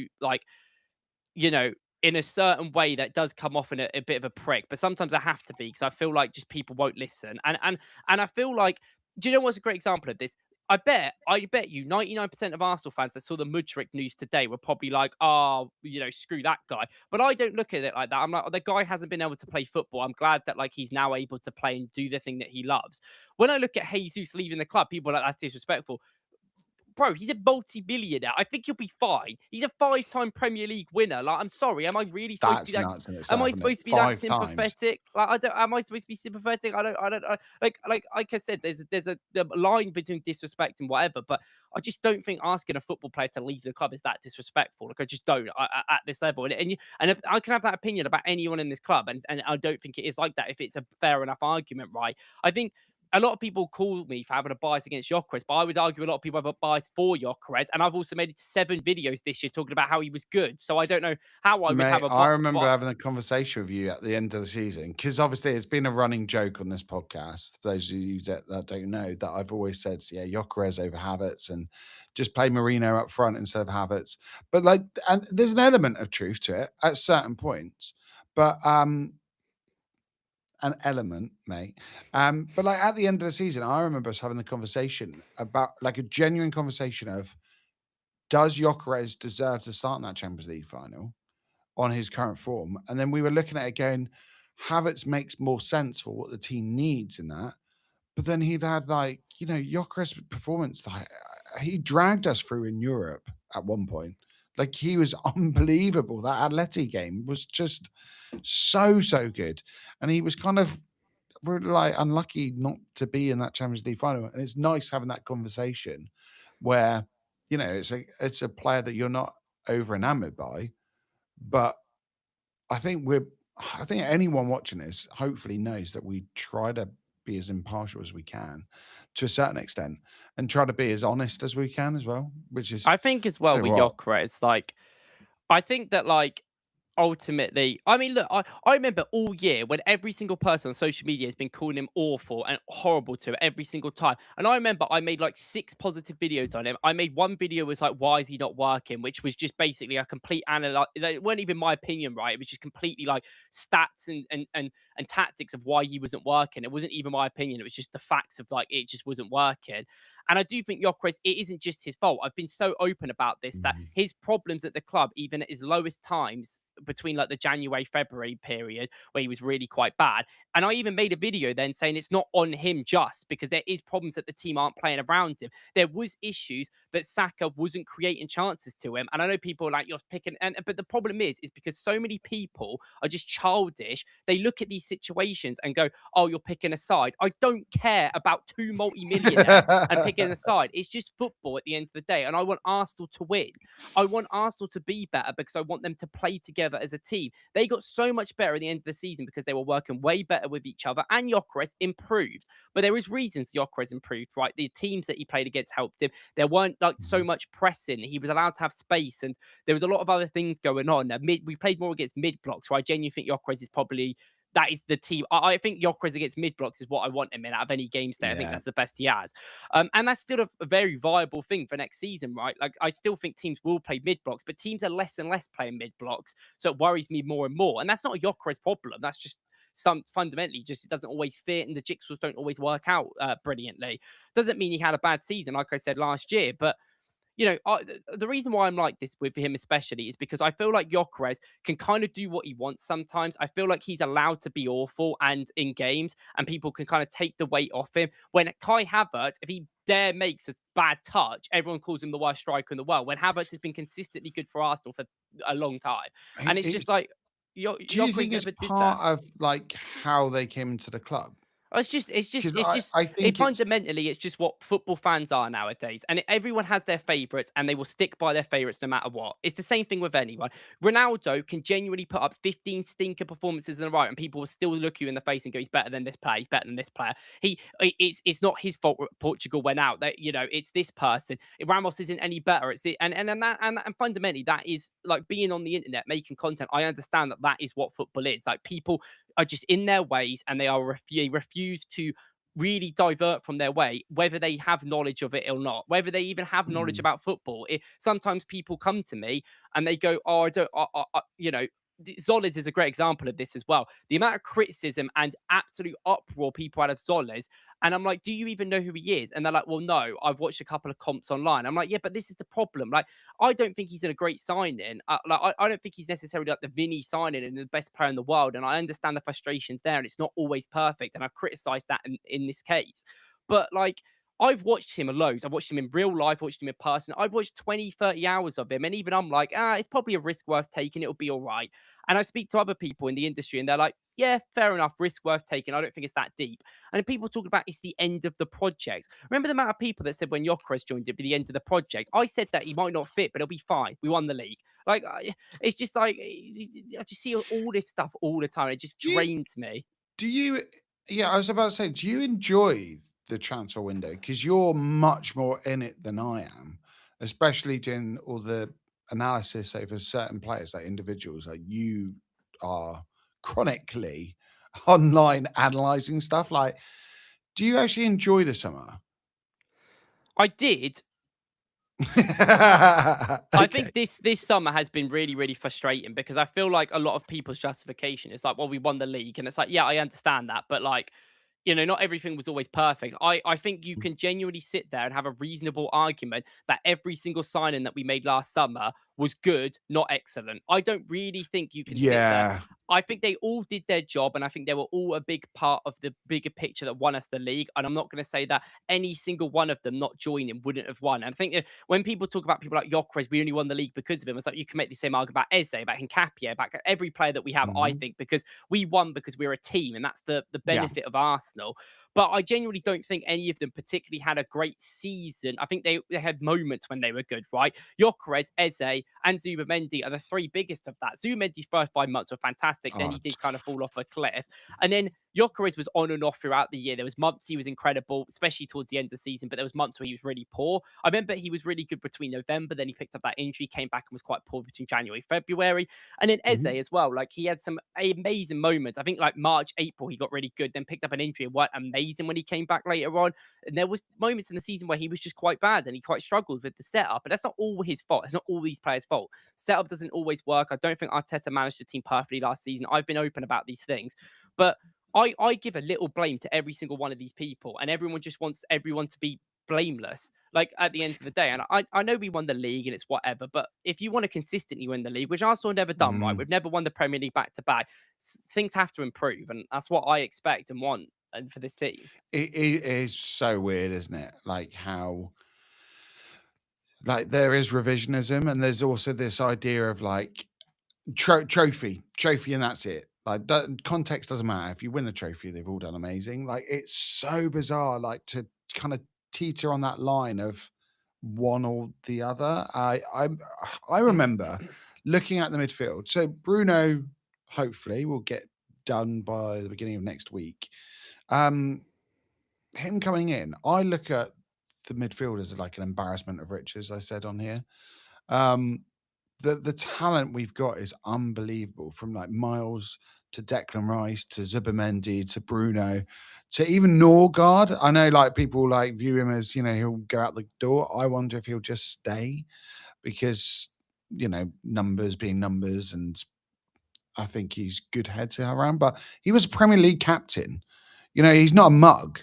in a certain way that does come off in a bit of a prick, but sometimes I have to be because I feel like just people won't listen. And I feel like, do you know what's a great example of this? I bet you 99% of Arsenal fans that saw the Mudryk news today were probably like, oh, screw that guy. But I don't look at it like that. I'm like, oh, the guy hasn't been able to play football. I'm glad that he's now able to play and do the thing that he loves. When I look at Jesus leaving the club, people are like, that's disrespectful. bro, he's a multi-billionaire. I think he'll be fine. He's a 5-time Premier League winner. Like, I'm sorry, am I really supposed to be That's that? nuts in Am itself, I isn't it? supposed to be that 5 times. sympathetic? Like, I don't. Am I supposed to be sympathetic? I don't. Like I said, there's a the line between disrespect and whatever. But I just don't think asking a football player to leave the club is that disrespectful. Like, I just don't at this level. And if, I can have that opinion about anyone in this club, and I don't think it is like that. If it's a fair enough argument, right? I think a lot of people call me for having a bias against Gyökeres, but I would argue a lot of people have a bias for Gyökeres. And I've also made 7 videos this year talking about how he was good. So I don't know how I would have Mate, a I remember having a conversation with you at the end of the season because obviously it's been a running joke on this podcast. For those of you that don't know, that I've always said, yeah, Gyökeres over Havertz and just play Marino up front instead of Havertz. But like, and there's an element of truth to it at certain points, but an element, mate. But like at the end of the season, I remember us having the conversation about like a genuine conversation of does Gyökeres deserve to start in that Champions League final on his current form? And then we were looking at it going, Havertz makes more sense for what the team needs in that. But then he'd had like, Gyökeres' performance, like he dragged us through in Europe at one point. Like he was unbelievable. That Atleti game was just so good. And he was kind of really like unlucky not to be in that Champions League final. And it's nice having that conversation where, it's a player that you're not over enamored by, but I think anyone watching this hopefully knows that we try to be as impartial as we can to a certain extent and try to be as honest as we can as well, which is I think as well tell you with what. Gyökeres, like I think that like ultimately, I mean, look, I remember all year when every single person on social media has been calling him awful and horrible to him every single time. And I remember I made like 6 positive videos on him. I made one video was like, why is he not working? Which was just basically a complete analyze. It weren't even my opinion, right? It was just completely like stats and tactics of why he wasn't working. It wasn't even my opinion. It was just the facts of like it just wasn't working. And I do think Gyökeres, it isn't just his fault. I've been so open about this that Mhm. his problems at the club, even at his lowest times between like the January, February period where he was really quite bad. And I even made a video then saying it's not on him just because there is problems that the team aren't playing around him. There was issues that Saka wasn't creating chances to him. And I know people are like, you're picking, but the problem is because so many people are just childish. They look at these situations and go, oh, you're picking a side. I don't care about 2 multi-millionaires and picking a side. It's just football at the end of the day. And I want Arsenal to win. I want Arsenal to be better because I want them to play together as a team. They got so much better at the end of the season because they were working way better with each other and Gyökeres improved. But there is reasons Gyökeres improved, right? The teams that he played against helped him. There weren't like so much pressing. He was allowed to have space and there was a lot of other things going on. We played more against mid blocks, so I genuinely think Gyökeres is probably that is the team. I think Gyökeres against mid blocks is what I want him in out of any game state. I think Yeah. that's the best he has. And that's still a very viable thing for next season, right? Like, I still think teams will play mid blocks, but teams are less and less playing mid blocks. So it worries me more and more. And that's not a Gyökeres problem. That's just fundamentally just it doesn't always fit and the jigsaws don't always work out brilliantly. Doesn't mean he had a bad season, like I said last year, but the reason why I'm like this with him especially is because I feel like Gyökeres can kind of do what he wants sometimes. I feel like he's allowed to be awful and in games, and people can kind of take the weight off him. When Kai Havertz, if he dare makes a bad touch, everyone calls him the worst striker in the world. When Havertz has been consistently good for Arsenal for a long time, and it's just like Do you Gyökeres think it's never did that. part of like how they came into the club? Because I it think it's fundamentally, it's just what football fans are nowadays. And everyone has their favourites and they will stick by their favourites no matter what. It's the same thing with anyone. Ronaldo can genuinely put up 15 stinker performances in a row and people will still look you in the face and go, he's better than this player, he's better than this player. It's not his fault Portugal went out. That it's this person. If Ramos isn't any better, it's the and fundamentally that is like being on the internet making content. I understand that is what football is. Like people are just in their ways and they refuse to really divert from their way, whether they have knowledge of it or not, whether they even have knowledge about football. Sometimes people come to me and they go, oh, I don't, Zolas is a great example of this as well. The amount of criticism and absolute uproar people had of Zolas. And I'm like, do you even know who he is? And they're like, well, no, I've watched a couple of comps online. I'm like, yeah, but this is the problem. Like, I don't think he's a great signing. I don't think he's necessarily like the Vini signing and the best player in the world. And I understand the frustrations there, and it's not always perfect. And I've criticized that in this case. But like, I've watched him loads. I've watched him in real life, watched him in person. I've watched 20, 30 hours of him. And even I'm like, it's probably a risk worth taking. It'll be all right. And I speak to other people in the industry and they're like, yeah, fair enough, risk worth taking. I don't think it's that deep. And then people talk about it's the end of the project. Remember the amount of people that said when Gyökeres joined, it'd be the end of the project. I said that he might not fit, but it'll be fine. We won the league. Like, it's just like, I just see all this stuff all the time. It just drains me. Yeah, I was about to say, do you enjoy the transfer window? Because you're much more in it than I am, especially doing all the analysis over certain players, like individuals. Like you are chronically online analyzing stuff. Like, do you actually enjoy the summer? I did. Okay. I think this summer has been really, really frustrating because I feel like a lot of people's justification is like, well, we won the league. And it's like, yeah, I understand that. But like, not everything was always perfect. I think you can genuinely sit there and have a reasonable argument that every single signing that we made last summer was good, not excellent. I don't really think you can sit there. Yeah. I think they all did their job, and I think they were all a big part of the bigger picture that won us the league. And I'm not going to say that any single one of them not joining wouldn't have won. And I think that when people talk about people like Gyökeres, we only won the league because of him. It's like you can make the same argument about Eze, about Hincapié, about every player that we have. I think because we won because we're a team, and that's the benefit of Arsenal. But I genuinely don't think any of them particularly had a great season. I think they had moments when they were good, right? Gyökeres, Eze, and Zubimendi are the three biggest of that. Zubimendi's first 5 months were fantastic. Then he did kind of fall off a cliff. And then Gyökeres was on and off throughout the year. There was months he was incredible, especially towards the end of the season, but there was months where he was really poor. I remember he was really good between November, then he picked up that injury, came back and was quite poor between January, February. And then Eze as well. Like he had some amazing moments. I think like March, April, he got really good, then picked up an injury and worked amazing when he came back later on. And there was moments in the season where he was just quite bad and he quite struggled with the setup. But that's not all his fault. It's not all these players' fault. Setup doesn't always work. I don't think Arteta managed the team perfectly last season. I've been open about these things. But I give a little blame to every single one of these people, and everyone just wants everyone to be blameless. Like at the end of the day, and I know we won the league and it's whatever, but if you want to consistently win the league, which Arsenal have never done, right? We've never won the Premier League back to back. Things have to improve, and that's what I expect and want and for this team. It is so weird, isn't it? Like how, like there is revisionism, and there's also this idea of like trophy, and that's it. Like context doesn't matter. If you win the trophy, they've all done amazing. Like it's so bizarre, like to kind of teeter on that line of one or the other. I remember looking at the midfield. So Bruno, hopefully, will get done by the beginning of next week. Him coming in, I look at the midfield as like an embarrassment of riches. I said on here. The talent we've got is unbelievable, from like Miles to Declan Rice to Zubimendi to Bruno to even Norgard. I know like people like view him as, he'll go out the door. I wonder if he'll just stay because, numbers being numbers, and I think he's good head to around, but he was a Premier League captain. He's not a mug.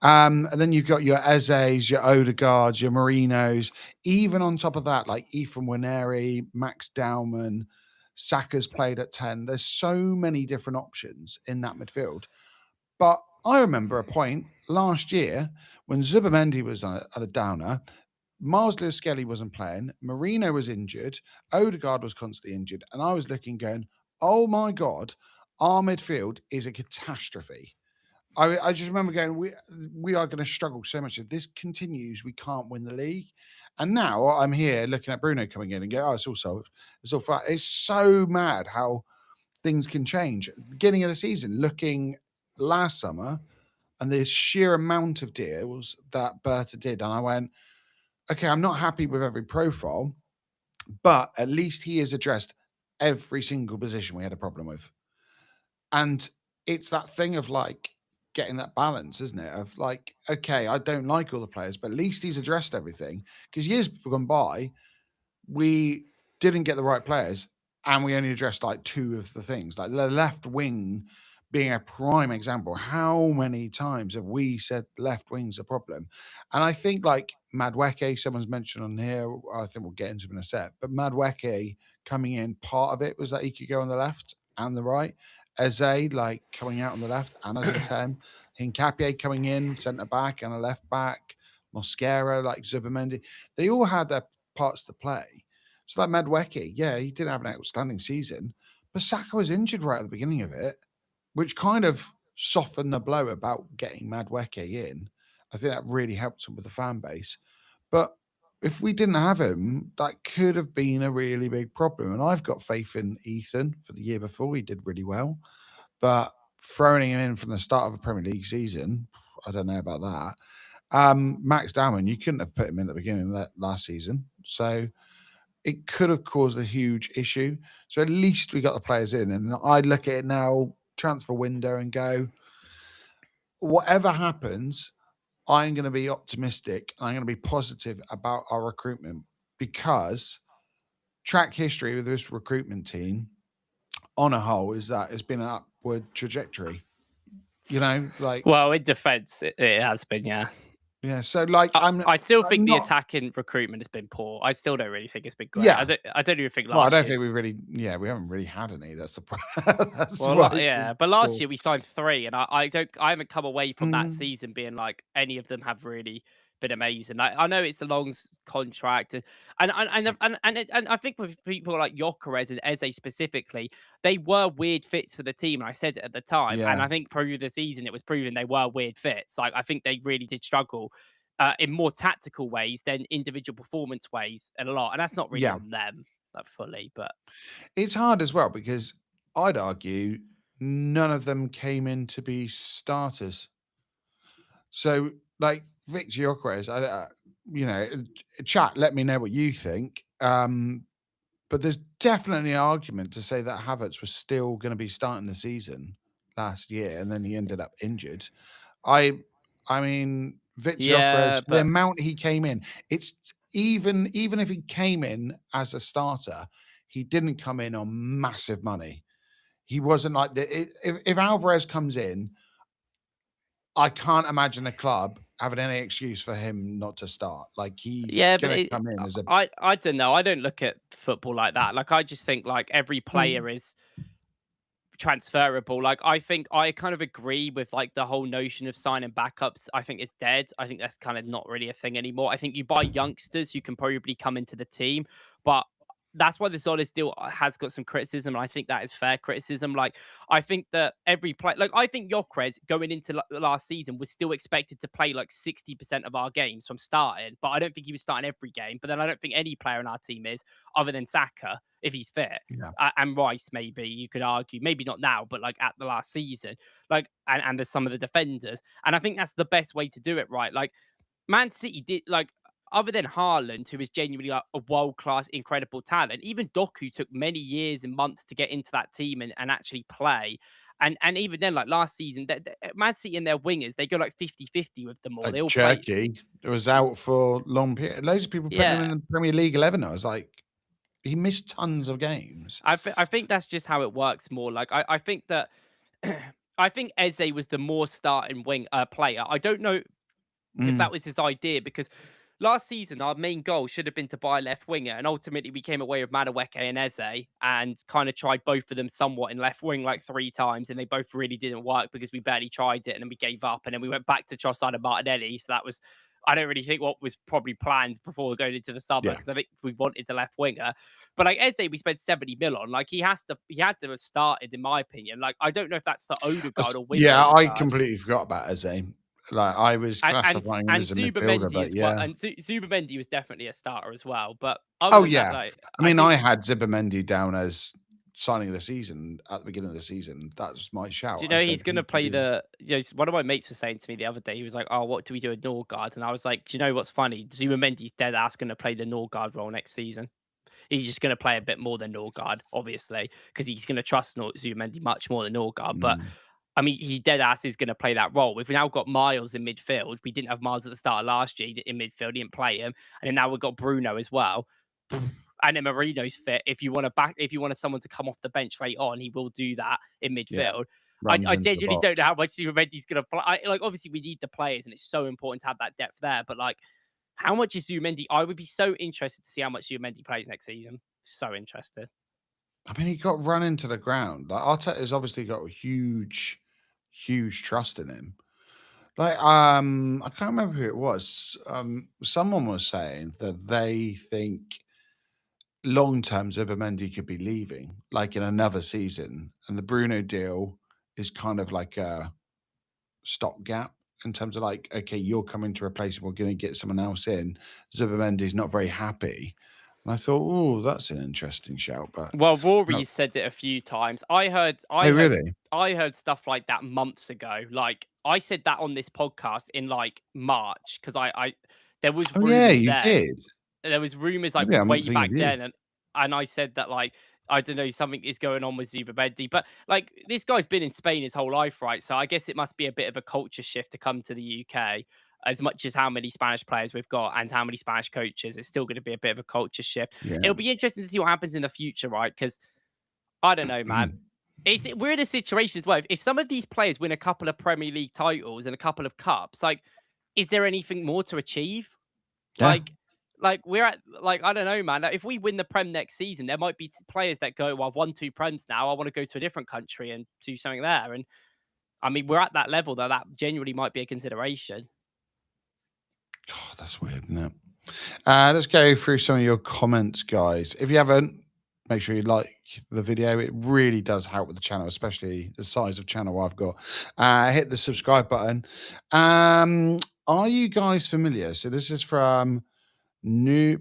And then you've got your Ezes, your Odegaards, your Marinos. Even on top of that, like Ethan Winery, Max Dowman, Saka's played at 10. There's so many different options in that midfield. But I remember a point last year when Zubimendi was at a downer, Miles Lewis-Skelly wasn't playing, Marino was injured, Odegaard was constantly injured, and I was looking going, oh my God, our midfield is a catastrophe. I just remember going, we are going to struggle so much. If this continues, we can't win the league. And now I'm here looking at Bruno coming in and go, it's all solved. It's all fine. It's so mad how things can change. Beginning of the season, looking last summer, and the sheer amount of deals that Berta did, and I went, okay, I'm not happy with every profile, but at least he has addressed every single position we had a problem with. And it's that thing of like, getting that balance, isn't it? Of like, okay, I don't like all the players, but at least he's addressed everything. Because years gone by, we didn't get the right players, and we only addressed like two of the things. Like the left wing being a prime example. How many times have we said left wing's a problem? And I think like Madueke, someone's mentioned on here, I think we'll get into him in a sec, but Madueke coming in, part of it was that he could go on the left and the right. Eze, coming out on the left and as a 10. Hincapié coming in, centre back and a left back. Mosquera, like Zubimendi, they all had their parts to play. So like Madueke, yeah, he didn't have an outstanding season, but Saka was injured right at the beginning of it, which kind of softened the blow about getting Madueke in. I think that really helped him with the fan base. But if we didn't have him, that could have been a really big problem. And I've got faith in Ethan for the year before. He did really well. But throwing him in from the start of a Premier League season, I don't know about that. Max Darwin, you couldn't have put him in at the beginning of that last season. So it could have caused a huge issue. So at least we got the players in. And I look at it now, transfer window, and go, whatever happens, I'm going to be optimistic. I'm going to be positive about our recruitment because track history with this recruitment team on a whole is that it's been an upward trajectory. You know, like, Well, in defence, it has been, yeah. yeah. So, like, I still think the not, attacking recruitment has been poor. I still don't really think it's been great. yeah. I don't even think Well, I last don't year. think we really, yeah, we haven't really had any. That's the problem. That's Well, why it's yeah, been but last poor. year we signed 3, and I haven't come away from that season being like any of them have really been amazing. Like, I know it's a long contract, and I think with people like Gyökeres and Eze specifically, they were weird fits for the team. And I said it at the time, and Yeah. I think through the season it was proven they were weird fits. Like, I think they really did struggle in more tactical ways than individual performance ways, and a lot. And that's not really Yeah. on them, like, fully, but It's hard as well because I'd argue none of them came in to be starters. So, like Victor Gyökeres, you know, chat. Let me know what you think. But there's definitely an argument to say that Havertz was still going to be starting the season last year, and then he ended up injured. I mean, Victor yeah, Gyökeres, the but amount he came in, it's even if he came in as a starter, he didn't come in on massive money. He wasn't like if Alvarez comes in, I can't imagine a club having any excuse for him not to start. Like he's yeah, but going to come in as a I don't know. I don't look at football like that. Like, I just think like every player is transferable. Like, I think I kind of agree with like the whole notion of signing backups. I think it's dead. I think that's kind of not really a thing anymore. I think you buy youngsters who can probably come into the team, but that's why the Zolis deal has got some criticism, and I think that is fair criticism. Like, I think that every play, like, I think Gyökeres going into last season was still expected to play like 60% of our games from starting, but I don't think he was starting every game. But then I don't think any player in our team is, other than Saka, if he's fit. yeah. And Rice, maybe you could argue, maybe not now, but like at the last season, like, and there's some of the defenders, and I think that's the best way to do it, right? Like, Man City did, like, other than Haaland, who is genuinely like a world class, incredible talent, even Doku took many years and months to get into that team and actually play. And even then, like last season, Man City and their wingers, they go like 50-50 with them all. They all play. Cherky was out for long period. Loads of people putting him in Yeah. the Premier League 11. I was like, he missed tons of games. I think that's just how it works more. Like, I think that I think Eze was the more starting wing player. I don't know if that was his idea, because last season our main goal should have been to buy a left winger, and ultimately we came away with Madueke and Eze and kind of tried both of them somewhat in left wing like 3 times, and they both really didn't work because we barely tried it, and then we gave up, and then we went back to Trossard and Martinelli. So that was, I don't really think what was probably planned before going into the summer, because I think we wanted a left winger. But like Eze, we spent 70 mil on. Like, he had to have started, in my opinion. Like, I don't know if that's for Odegaard or with Yeah, I Odegaard. completely forgot about Eze. Like I was classifying him as a midfielder, but yeah. And Zubimendi was definitely a starter as well. But Oh than yeah, that, like, I mean, I had Zubimendi down as signing of the season at the beginning of the season. That was my shout. Do you know he's going to play the? You know, one of my mates was saying to me the other day, he was like, "Oh, what do we do at Norgard?" And I was like, "Do you know what's funny? Zubimendi's dead ass going to play the Norgard role next season. He's just going to play a bit more than Norgard, obviously, because he's going to trust Zubimendi much more than Norgard. But I mean, he dead ass is going to play that role. We've now got Miles in midfield. We didn't have Miles at the start of last year in midfield. He didn't play him, and then now we've got Bruno as well. And then Marino's fit. If you want someone to come off the bench late on, he will do that in midfield. I genuinely don't know how much Zubimendi's going to play. Like, obviously, we need the players, and it's so important to have that depth there. But like, how much is Zubimendi? I would be so interested to see how much Zubimendi plays next season. So interested. I mean, he got run into the ground. Like Arteta has obviously got a huge trust in him. Like, I can't remember who it was. Someone was saying that they think long term Zubimendi could be leaving, like in another season, and the Bruno deal is kind of like a stopgap in terms of like, okay, you're coming to replace him. We're going to get someone else in. Zubimendi's not very happy, and I thought, oh, that's an interesting shout. But Well, no, Rory's said it a few times. oh, really? I heard stuff like that months ago. Like I said that on this podcast in like March because there was Oh, yeah, rumors you then. did. There was rumors like Maybe I'm way thinking back of you. then, and I said that like I don't know something is going on with Zubimendi, but like this guy's been in Spain his whole life, right? So I guess it must be a bit of a culture shift to come to the UK. As much as how many Spanish players we've got and how many Spanish coaches, it's still going to be a bit of a culture shift. Yeah. It'll be interesting to see what happens in the future, right? Because I don't know, man. We're in a situation as well. If some of these players win a couple of Premier League titles and a couple of cups, like, is there anything more to achieve? Yeah. Like we're at like I don't know, man. Like, if we win the Prem next season, there might be players that go, "Well, I've won 2 Prems now. I want to go to a different country and do something there." And I mean, we're at that level that genuinely might be a consideration. God, that's weird, isn't it? Let's go through some of your comments, guys. If you haven't, make sure you like the video. It really does help with the channel, especially the size of channel I've got. Hit the subscribe button. Are you guys familiar? So this is from New.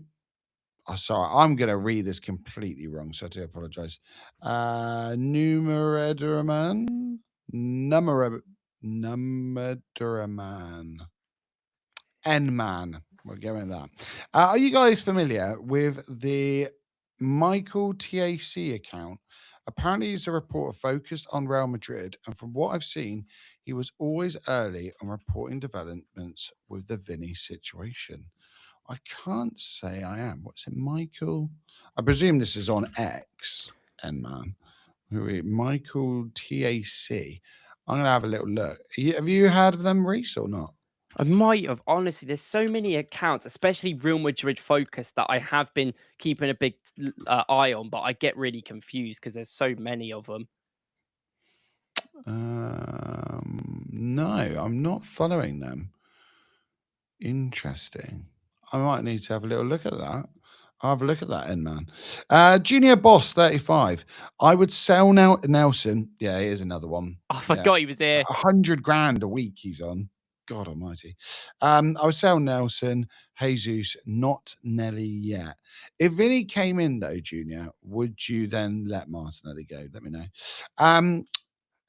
Oh, sorry, I'm going to read this completely wrong, so I do apologize. Numeraduraman? Numeraduraman. N-Man. We're going with that. Are you guys familiar with the Michael TAC account? Apparently, he's a reporter focused on Real Madrid, and from what I've seen, he was always early on reporting developments with the Vini situation. I can't say I am. What's it, Michael? I presume this is on X, N-Man. Michael TAC. I'm going to have a little look. Have you heard of them, Reese, or not? I might have honestly. There's so many accounts, especially Real Madrid focused, that I have been keeping a big eye on, but I get really confused because there's so many of them. No, I'm not following them. Interesting. I might need to have a little look at that. I'll have a look at that, N-Man. Junior Boss 35. I would sell now Nelson. Yeah, here's another one. I forgot he was here. 100 grand a week he's on. God almighty. I would sell Nelson, Jesus, not Nelly yet. If Vinny came in though, Junior, would you then let Martinelli go? Let me know.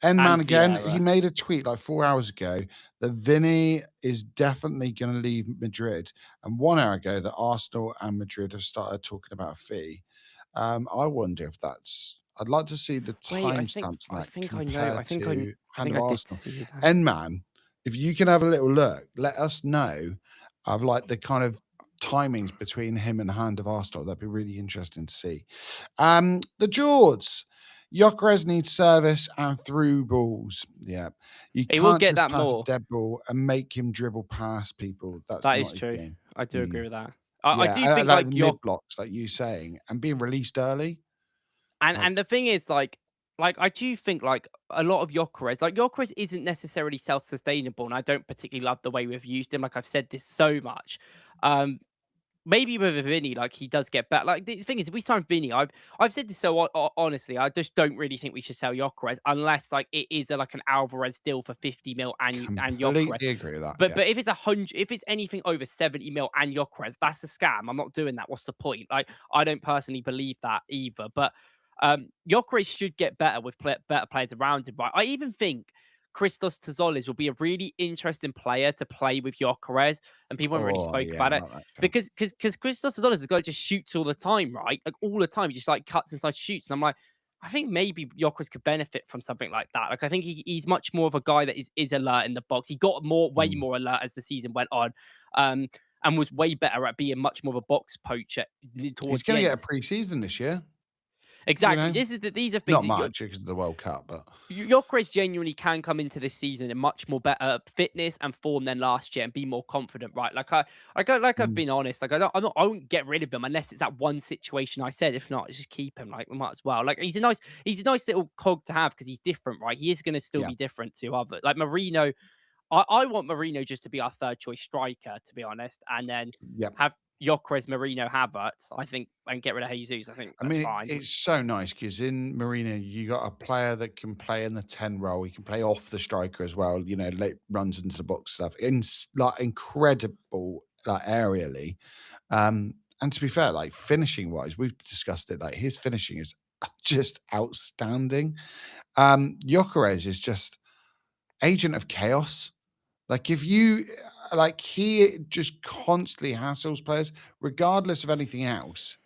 N-Man again, he Vieira. made a tweet like 4 hours ago that Vinny is definitely going to leave Madrid. And 1 hour ago that Arsenal and Madrid have started talking about a fee. I wonder if that's... I'd like to see the Wait, timestamps I on that think I compared know. I think I to think Handle I did Arsenal. see that. N-Man, if you can have a little look, let us know of like the kind of timings between him and Hand of Arsenal. That'd be really interesting to see. The George. Gyökeres needs service and through balls. Yeah. You He will can't get just that pass more. dead ball and make him dribble past people. That's That not is his true. game. I do agree Mm. with that. I Yeah, do and think like like the your mid blocks, like you saying, and being released early. and Like, the thing is like I do think like a lot of Gyökeres isn't necessarily self-sustainable, and I don't particularly love the way we've used him. Like I've said this so much. Maybe with Vinny, like he does get better. Like the thing is, if we sign Vinny, I've said this so honestly, I just don't really think we should sell Gyökeres unless like it is like an Alvarez deal for 50 mil and Gyökeres. completely agree with that. But if it's 100, if it's anything over 70 mil and Gyökeres, that's a scam. I'm not doing that. What's the point? Like I don't personally believe that either. But Gyökeres should get better with better players around him. Right? I even think Christos Tzolis will be a really interesting player to play with Gyökeres, and people haven't really spoke about I it like that guy. because Christos Tzolis is a guy that just shoots all the time, right? Like all the time, he just like cuts inside shoots, and I'm like, I think maybe Gyökeres could benefit from something like that. Like I think he's much more of a guy that is alert in the box. He got way more alert as the season went on, and was way better at being much more of a box poacher towards He's going the to end. get a pre-season this year. Exactly. You know? These are things Not that much because of the World Cup, but Gyökeres genuinely can come into this season in much more better fitness and form than last year and be more confident, right? Like I've been honest. Like I won't get rid of him unless it's that one situation I said. If not, just keep him. Like we might as well. Like he's a nice little cog to have because he's different, right? He is going to still be different to other like Marino. I want Mourinho just to be our third choice striker, to be honest, and then Yep. have Gyökeres, Mourinho, Havertz, I think, and get rid of Jesus. I think I that's mean, fine. it's so nice because in Marino, you got a player that can play in the 10 role. He can play off the striker as well, late runs into the box stuff. Like incredible, like aerially. And to be fair, like finishing wise, we've discussed it. Like his finishing is just outstanding. Gyökeres is just agent of chaos. Like if you like he just constantly hassles players, regardless of anything else.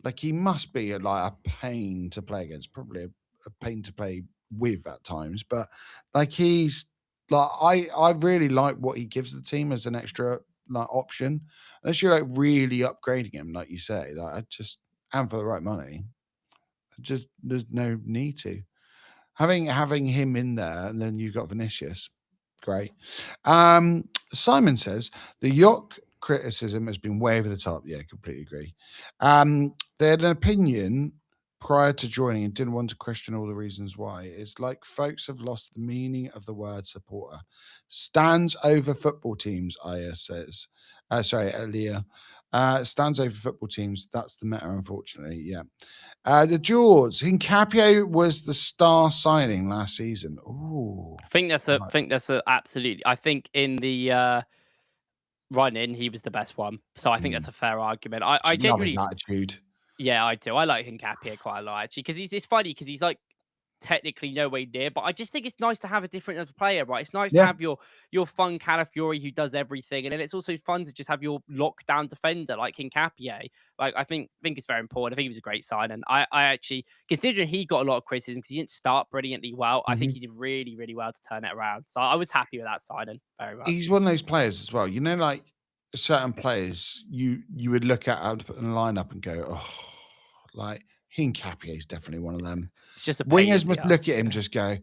Like he must be like a pain to play against, probably a pain to play with at times. But like he's like I really like what he gives the team as an extra like option. Unless you're like really upgrading him, like you say, like I just and for the right money, just there's no need to. Having him in there, and then you've got Vinicius. Great. Simon says the York criticism has been way over the top. Yeah, completely agree. They had an opinion prior to joining and didn't want to question all the reasons why. It's like folks have lost the meaning of the word supporter. Stands over football teams, Aya says. Leah. Stands over football teams. That's the meta, unfortunately. Yeah. The Jaws. Hincapie was the star signing last season. Ooh. I think that's a absolutely. I think in the run in, he was the best one. So I think that's a fair argument. I Just love his genuinely, attitude. yeah, I do. I like Hincapie quite a lot actually because it's funny because he's like technically nowhere near, but I just think it's nice to have a different of player, right? It's nice to Yeah. have your fun Calafiori who does everything, and then it's also fun to just have your lockdown defender like Hincapie. Like I think it's very important. I think he was a great sign, and I actually, considering he got a lot of criticism because he didn't start brilliantly well, I think he did really really well to turn it around. So I was happy with that signing very much. He's one of those players as well. Like certain players, you would look at in a lineup and go, oh, like Hincapie is definitely one of them. It's just a pain Wingers in must the look ass, at him, yeah. just go,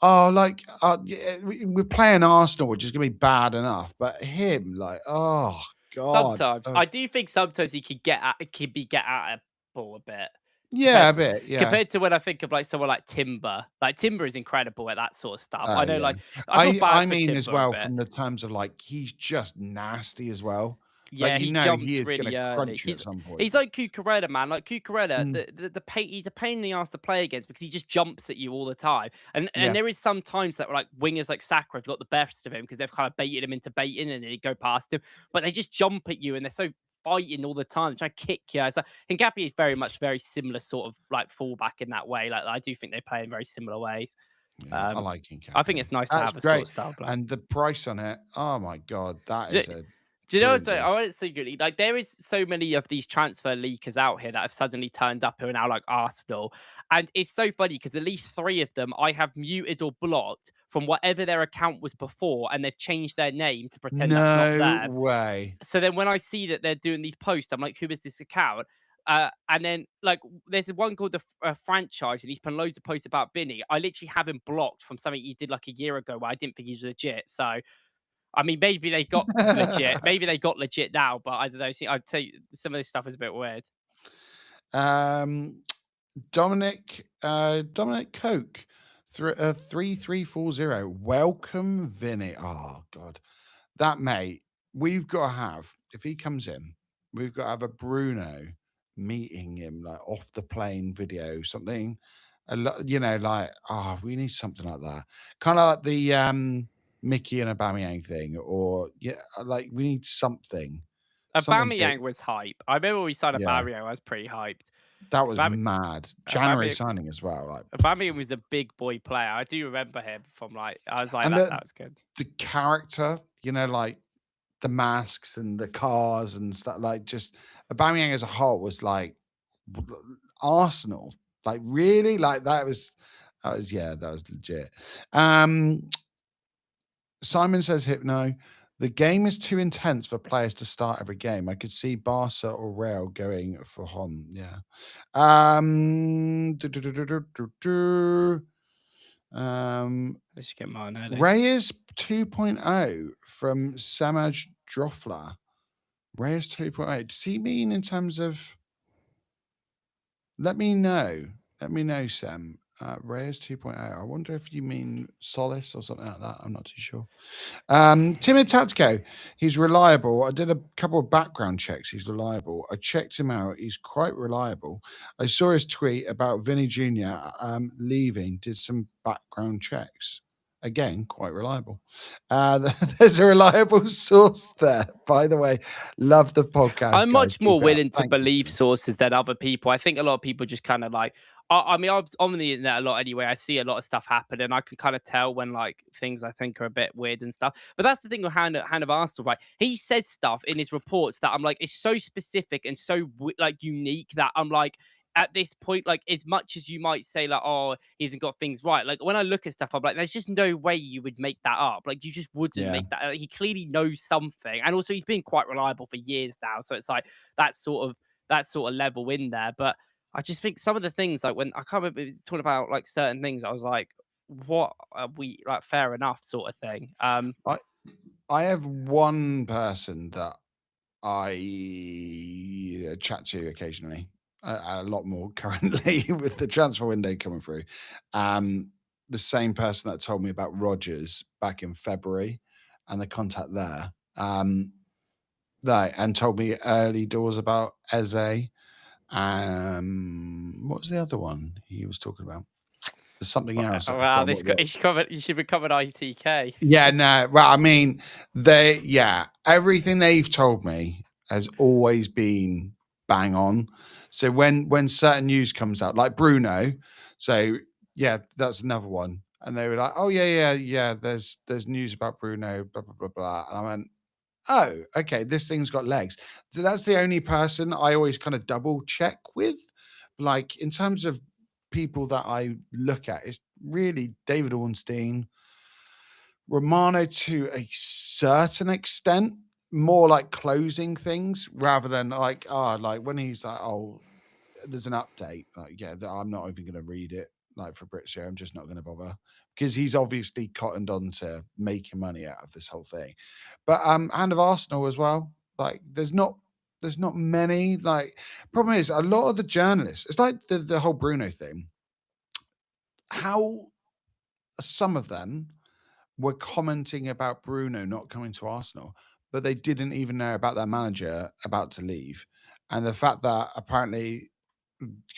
oh, like yeah, we're playing Arsenal, which is gonna be bad enough, but him, like, oh god, Sometimes I do think sometimes he could get out of ball a bit. yeah, a bit, yeah. Compared to when I think of like someone like Timber. Like Timber is incredible at that sort of stuff. I know, Yeah. like I feel I bad for mean as Timber a well bit. from the terms of like he's just nasty as well. Like Yeah, he he jumps is gonna really early. crunch you at some point. He's like Cucurella, man. Like Cucurella, Mm, he's a pain in the ass to play against because he just jumps at you all the time. And yeah. there is some times that like wingers like Saka have got the best of him because they've kind of baited him into baiting and then he go past him. But they just jump at you and they're so fighting all the time, trying to kick you. It's like Hincapié is very similar sort of like fullback in that way. Like I do think they play in very similar ways. Yeah, I like I think Hincapie. it's nice to That's have a sort great. of style player. And the price on it, oh my god, that Do, is a do you know what's brilliant so deal. I want to say really like there is so many of these transfer leakers out here that have suddenly turned up who are now like Arsenal. And it's so funny because at least 3 of them I have muted or blocked from whatever their account was before, and they've changed their name to pretend that's not No them. way. So then when I see that they're doing these posts, I'm like, who is this account? And then like there's one called the franchise, and he's put loads of posts about Vini. I literally have him blocked from something he did like a year ago where I didn't think he was legit. So I mean, maybe they got legit. Maybe they got legit now, but I don't know. See, I'd say some of this stuff is a bit weird. Um Dominic Coke 3340. Welcome, Vinny. Oh god. That mate, we've got to have, if he comes in, we've got to have a Bruno meeting him like off the plane video, something like we need something like that. Kind of like the Mickey and Aubameyang thing, or like we need something. Something big. Aubameyang was hype. I remember when we signed Yeah. Aubameyang, I was pretty hyped. That 'Cause was mad. January signing as well. Like Aubameyang was a big boy player. I do remember him from like I was like and that was good. the character, like the masks and the cars and stuff, like just Aubameyang as a whole was like Arsenal. Like really, like that was legit. Simon says Hypno. The game is too intense for players to start every game. I could see Barca or Real going for Hom. Yeah. Let's get mine early. Reyes 2.0 from Samaj Drofla. Reyes 2.0. Does he mean in terms of? Let me know. Let me know, Sam. Reyes 2.0. I wonder if you mean Solace or something like that. I'm not too sure. Timid Tactico, he's reliable. I did a couple of background checks. He's reliable. I checked him out. He's quite reliable. I saw his tweet about Vinny Jr. Leaving. Did some background checks. Again, quite reliable. There's a reliable source there. By the way, love the podcast. I'm much guys. more Keep it up. willing to Thank you, believe Tim. sources than other people. I think a lot of people just kind of like, I mean, I'm on the internet a lot anyway. I see a lot of stuff happen, and I can kind of tell when like things I think are a bit weird and stuff. But that's the thing with Hand of Arsenal, right? He says stuff in his reports that I'm like, it's so specific and so like unique that I'm like, at this point, like as much as you might say like, oh, he hasn't got things right. Like when I look at stuff, I'm like, there's just no way you would make that up. Like you just wouldn't Yeah. make that. Like, he clearly knows something, and also he's been quite reliable for years now. So it's like that sort of level in there. But I just think some of the things like when I can't remember talking about like certain things, I was like, what are we like? Fair enough, sort of thing. I have one person that I chat to occasionally, a lot more currently with the transfer window coming through. The same person that told me about Rodgers back in February and the contact there. And told me early doors about Eze. What was the other one he was talking about? There's something else. I've Wow, forgotten what it was. you should become an ITK. Yeah, no. Well, I mean, everything they've told me has always been bang on. So when certain news comes out, like Bruno, so yeah, that's another one. And they were like, oh yeah. There's news about Bruno, blah blah blah blah. And I went, oh, okay, this thing's got legs. That's the only person I always kind of double check with. Like in terms of people that I look at, it's really David Ornstein. Romano to a certain extent, more like closing things rather than like like when he's like, oh, there's an update. Like, yeah, I'm not even going to read it. Like for Britshire, I'm just not going to bother because he's obviously cottoned on to making money out of this whole thing. But Hand of Arsenal as well. Like, there's not many. Like, problem is a lot of the journalists. It's like the whole Bruno thing. How some of them were commenting about Bruno not coming to Arsenal, but they didn't even know about their manager about to leave. And the fact that apparently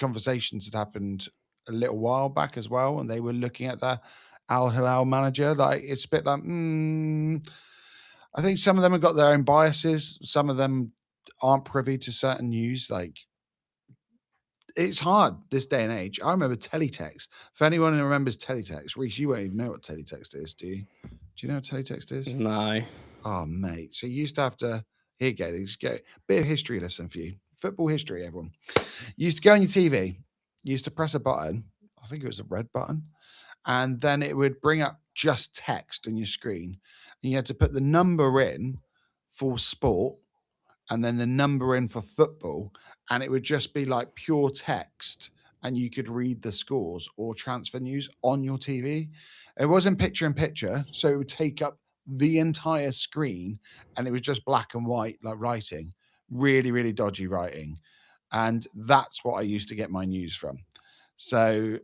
conversations had happened a little while back as well, and they were looking at the Al Hilal manager, like it's a bit like, I think some of them have got their own biases. Some of them aren't privy to certain news. Like it's hard this day and age. I remember teletext. If anyone remembers teletext, Reese, you won't even know what teletext is, do you? Do you know what teletext is? No. Oh, mate. So you used to have to, here you go, just get a bit of history lesson for you. Football history, everyone. You used to go on your TV, you used to press a button, I think it was a red button, and then it would bring up just text on your screen. And you had to put the number in for sport and then the number in for football, and it would just be like pure text, and you could read the scores or transfer news on your TV. It wasn't picture in picture, so it would take up the entire screen, and it was just black and white, like writing, really, really dodgy writing. And that's what I used to get my news from. So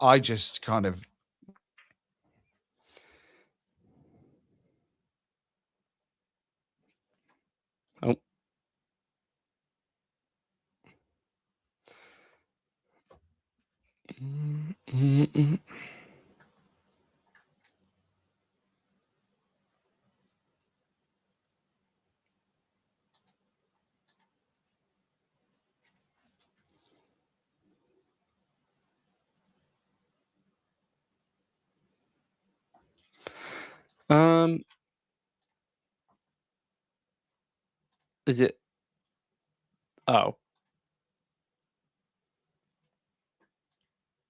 I just kind of Oh. Is it? Oh,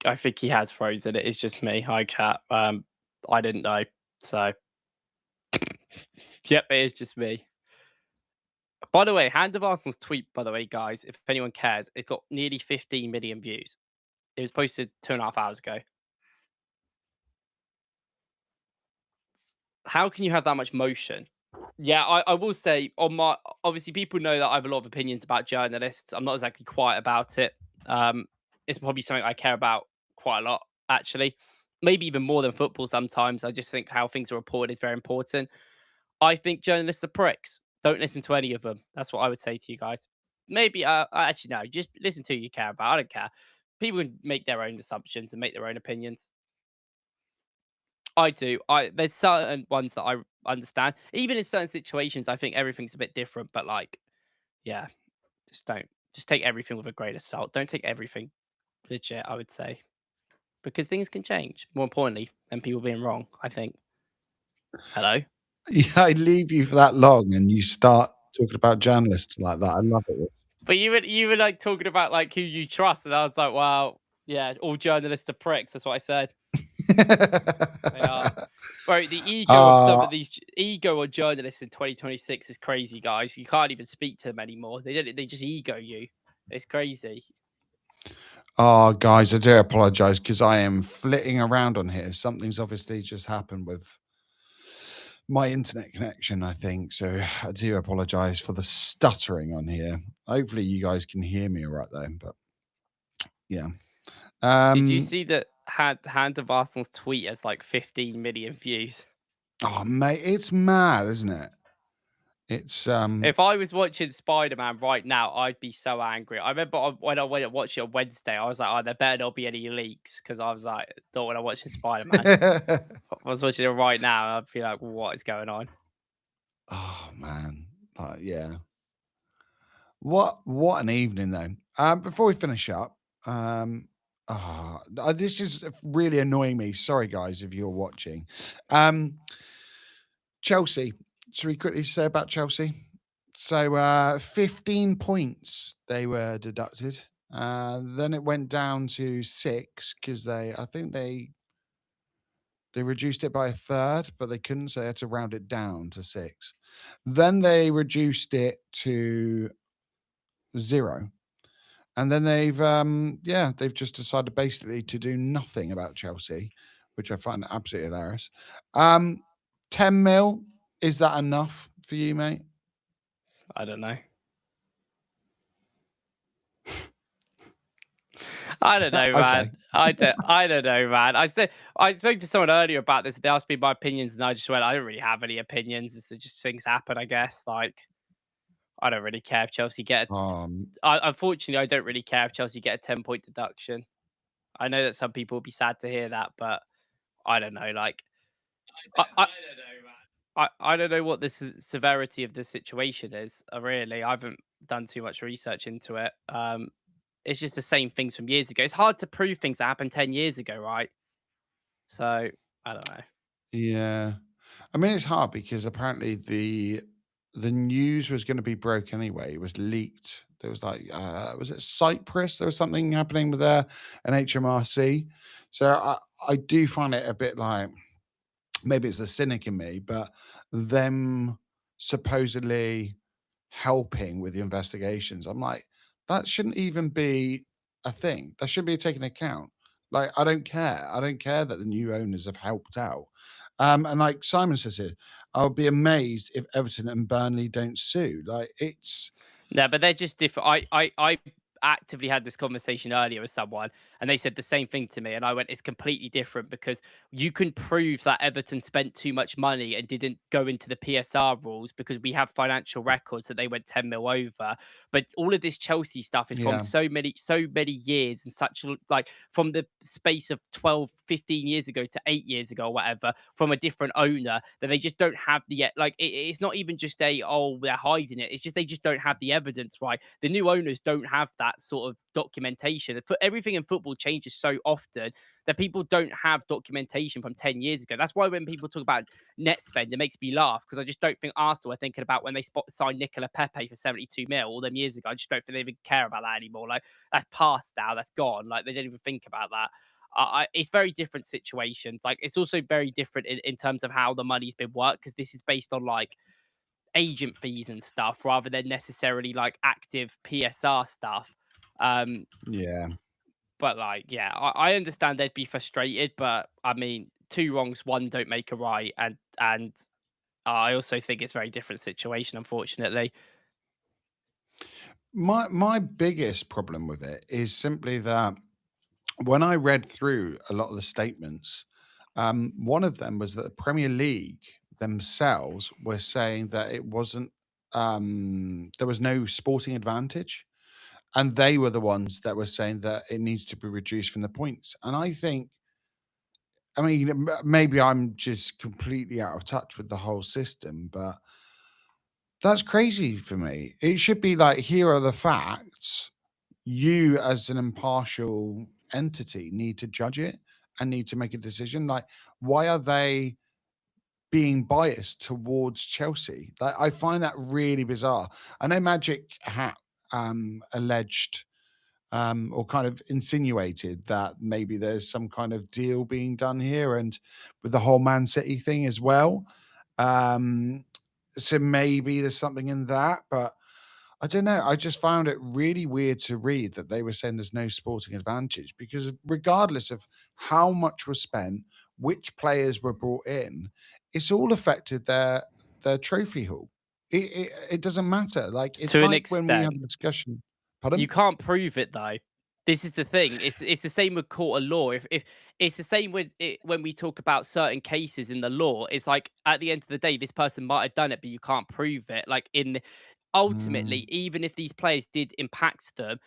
I think he has frozen. It is just me. Hi, cat. I didn't know. So, yep, it is just me. By the way, Hand of Arsenal's tweet, by the way, guys, if anyone cares, it got nearly 15 million views. It was posted 2.5 hours ago. How can you have that much motion? Yeah, I will say on my obviously people know that I have a lot of opinions about journalists. I'm not exactly quiet about it. It's probably something I care about quite a lot. actually. Maybe even more than football sometimes. I just think how things are reported is very important. I think journalists are pricks. Don't listen to any of them. That's what I would say to you guys. Maybe, actually, no, just listen to who you care about. I don't care. People can make their own assumptions and make their own opinions. I do. There's certain ones that I understand. Even in certain situations, I think everything's a bit different. But like, yeah, just take everything with a grain of salt. Don't take everything legit. I would say because things can change. More importantly than people being wrong. I think. Hello. Yeah, I leave you for that long and you start talking about journalists like that. I love it. But you were like talking about like who you trust, and I was like, well, yeah, all journalists are pricks. That's what I said. They are. Bro, the ego of some Uh, of these ego of journalists in 2026 is crazy, guys. You can't even speak to them anymore. They just ego you. It's crazy. oh, guys, I do apologize because I am flitting around on here. Something's obviously just happened with my internet connection, I think. So I do apologize for the stuttering on here. Hopefully, you guys can hear me all right though. But yeah. Did you see that Hand of Arsenal's tweet has like 15 million views? Oh, mate, it's mad, isn't it? It's If I was watching Spider-Man right now, I'd be so angry. I remember when I went to watch it on Wednesday, I was like, "Oh, there better not be any leaks," because I was like, thought when I watching Spider-Man, if I was watching it right now, I'd be like, "What is going on?" oh man, yeah. What an evening though. Before we finish up, this is really annoying me. Sorry guys if you're watching. Chelsea. Should we quickly say about Chelsea? So 15 points they were deducted. Then it went down to 6 because I think they reduced it by a third, but they couldn't, so they had to round it down to 6. Then they reduced it to 0. And then they've just decided basically to do nothing about Chelsea, which I find absolutely hilarious. 10 mil, is that enough for you, mate? I don't know. I don't know, man. Okay. I don't know, man. I spoke to someone earlier about this. They asked me my opinions, and I just went, I don't really have any opinions. It's just things happen, I guess. Like I don't really care if Chelsea get. Unfortunately, I don't really care if Chelsea get a 10-point deduction. I know that some people will be sad to hear that, but I don't know. Like I don't know what the severity of the situation is. I haven't done too much research into it. It's just the same things from years ago. It's hard to prove things that happened 10 years ago, right? So I don't know. Yeah. I mean, it's hard because apparently the news was going to be broke anyway. It was leaked. There was like, was it Cyprus? There was something happening with there and HMRC. So I do find it a bit like maybe it's the cynic in me, but them supposedly helping with the investigations. I'm like, that shouldn't even be a thing. That should be taken account. Like, I don't care. I don't care that the new owners have helped out. And like Simon says here, I'll be amazed if Everton and Burnley don't sue. Like, it's No, but they're just different. I actively had this conversation earlier with someone, and they said the same thing to me, and I went, "It's completely different because you can prove that Everton spent too much money and didn't go into the PSR rules because we have financial records that they went 10 mil over." But all of this Chelsea stuff is from yeah, so many years and such like from the space of 12, 15 years ago to 8 years ago or whatever, from a different owner that they just don't have the like. It's not even just they're hiding it. It's just they just don't have the evidence, right? The new owners don't have that sort of documentation. Everything in football changes so often that people don't have documentation from 10 years ago. That's why when people talk about net spend, it makes me laugh because I just don't think Arsenal are thinking about when they signed Nicola Pepe for 72 mil all them years ago. I just don't think they even care about that anymore. Like that's past now, that's gone. Like they don't even think about that. It's very different situations. Like it's also very different in terms of how the money's been worked because this is based on like agent fees and stuff rather than necessarily like active PSR stuff. yeah. But like, yeah, I understand they'd be frustrated, but I mean, two wrongs, one don't make a right, and I also think it's a very different situation, unfortunately. My biggest problem with it is simply that when I read through a lot of the statements, one of them was that the Premier League themselves were saying that it wasn't, there was no sporting advantage. And they were the ones that were saying that it needs to be reduced from the points. And I think, I mean, maybe I'm just completely out of touch with the whole system, but that's crazy for me. It should be like, here are the facts. You, as an impartial entity, need to judge it and need to make a decision. Like, why are they being biased towards Chelsea? Like, I find that really bizarre. I know Magic had alleged or kind of insinuated that maybe there's some kind of deal being done here, and with the whole Man City thing as well. Um, so maybe there's something in that, but I don't know. I just found it really weird to read that they were saying there's no sporting advantage, because regardless of how much was spent, which players were brought in, it's all affected their trophy haul. It doesn't matter. Like, it's To an like when we had a extent. discussion. You Pardon? can't prove it though. This is the thing. It's the same with court of law. If it's the same with it when we talk about certain cases in the law, it's like at the end of the day, this person might have done it, but you can't prove it. Like ultimately, Mm. even if these players did impact them,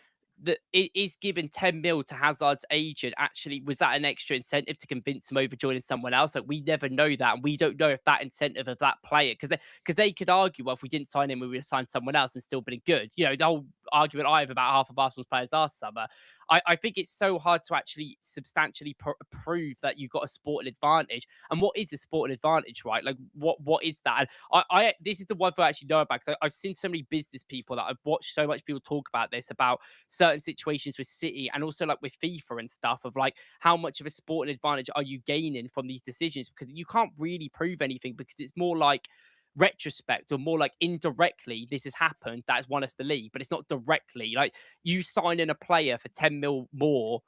that it is given 10 mil to Hazard's agent. Actually, was that an extra incentive to convince him over joining someone else? Like, we never know that, and we don't know if that incentive of that player, because they could argue, well, if we didn't sign him, we would have signed someone else and still been good. You know, the whole argument I have about half of Arsenal's players last summer. I think it's so hard to actually substantially prove that you got a sporting advantage. And what is a sporting advantage, right? Like, what is that? And this is the one thing I actually know about, because I've seen so many business people that I've watched so much people talk about this, about certain situations with City and also like with FIFA and stuff, of like how much of a sporting advantage are you gaining from these decisions, because you can't really prove anything, because it's more like retrospect or more like indirectly this has happened that has won us the league, but it's not directly. Like, you sign in a player for 10 mil more,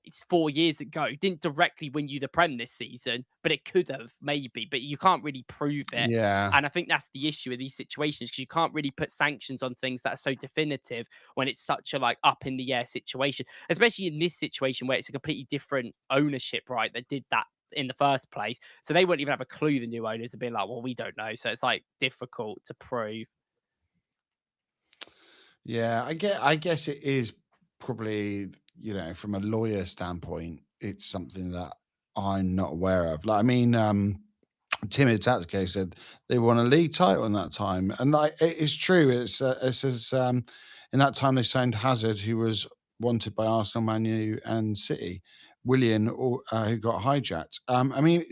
it's 4 years ago, didn't directly win you the Prem this season, but it could have, maybe, but you can't really prove it. Yeah. And I think that's the issue with these situations, because you can't really put sanctions on things that are so definitive when it's such a like up in the air situation, especially in this situation where it's a completely different ownership, right, that did that in the first place. So they won't even have a clue, the new owners, have been like, well, we don't know. So it's like difficult to prove. Yeah, I guess it is probably, from a lawyer standpoint, it's something that I'm not aware of. Like, I mean, Timid Tatsuke said they won a league title in that time, and like, it is true. It says in that time they signed Hazard, who was wanted by Arsenal, Man U, and City. Willian, who got hijacked. I mean,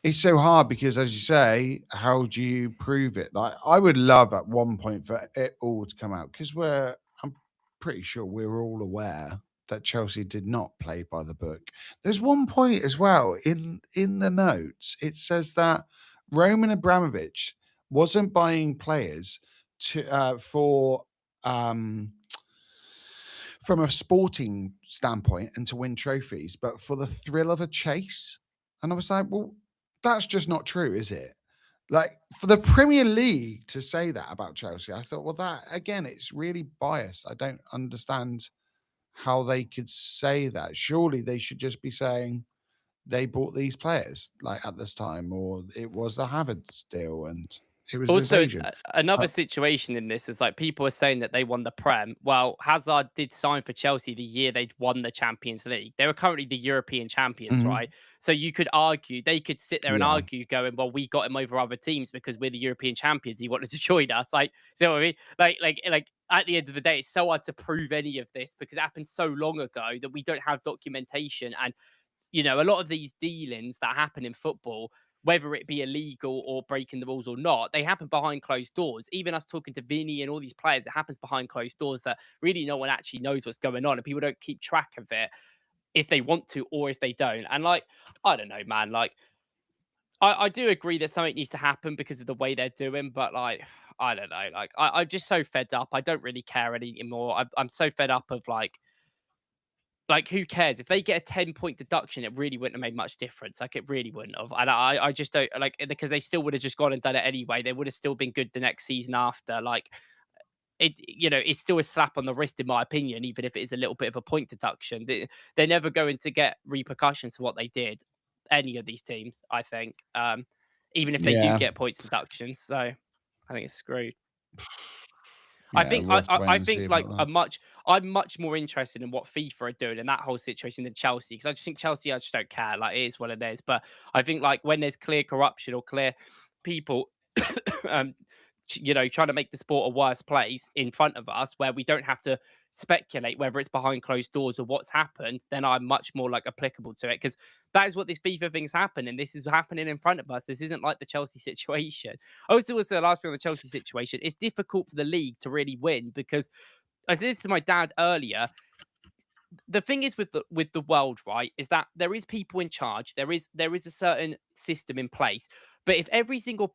it's so hard because, as you say, how do you prove it? Like, I would love at one point for it all to come out, because I'm pretty sure we're all aware that Chelsea did not play by the book. There's one point as well in the notes. It says that Roman Abramovich wasn't buying players to for um from a sporting standpoint and to win trophies, but for the thrill of a chase. And I was like, well, that's just not true, is it? Like, for the Premier League to say that about Chelsea, I thought, well, that again, it's really biased. I don't understand how they could say that. Surely they should just be saying they bought these players like at this time, or it was the Havertz deal and it was this Also, agent. another Uh, situation in this is like people are saying that they won the Prem. Well, Hazard did sign for Chelsea the year they'd won the Champions League. They were currently the European champions, mhm. right? So you could argue, they could sit there and Yeah. argue, going, "Well, we got him over other teams because we're the European champions. He wanted to join us." Like, so I mean, like at the end of the day, it's so hard to prove any of this because it happened so long ago that we don't have documentation. And a lot of these dealings that happen in football, whether it be illegal or breaking the rules or not, they happen behind closed doors. Even us talking to Vini and all these players, it happens behind closed doors that really no one actually knows what's going on, and people don't keep track of it if they want to or if they don't. And like, I don't know, man. Like, I do agree that something needs to happen because of the way they're doing, but like, I don't know. Like, I'm just so fed up. I don't really care anymore. I'm so fed up of like, who cares? If they get a 10-point deduction, it really wouldn't have made much difference. Like, it really wouldn't have. And I just don't like, because they still would have just gone and done it anyway. They would have still been good the next season after. Like, it's still a slap on the wrist, in my opinion, even if it is a little bit of a point deduction. They're never going to get repercussions for what they did, any of these teams, I think, even if they do Yeah. get points deductions. So I think it's screwed. I Yeah, think we'll have to wait I and see think like about that. I'm much more interested in what FIFA are doing in that whole situation than Chelsea, because I just think Chelsea, I just don't care. Like, it is what it is. But I think, like, when there's clear corruption or clear people um trying to make the sport a worse place in front of us, where we don't have to speculate whether it's behind closed doors or what's happened, then I'm much more like applicable to it, because that is what this FIFA thing's happening. This is happening in front of us. This isn't like the Chelsea situation. I also will say the last thing on the Chelsea situation, it's difficult for the league to really win, because I said this to my dad earlier. The thing is with the world, right, is that there is people in charge. There is a certain system in place. But if every single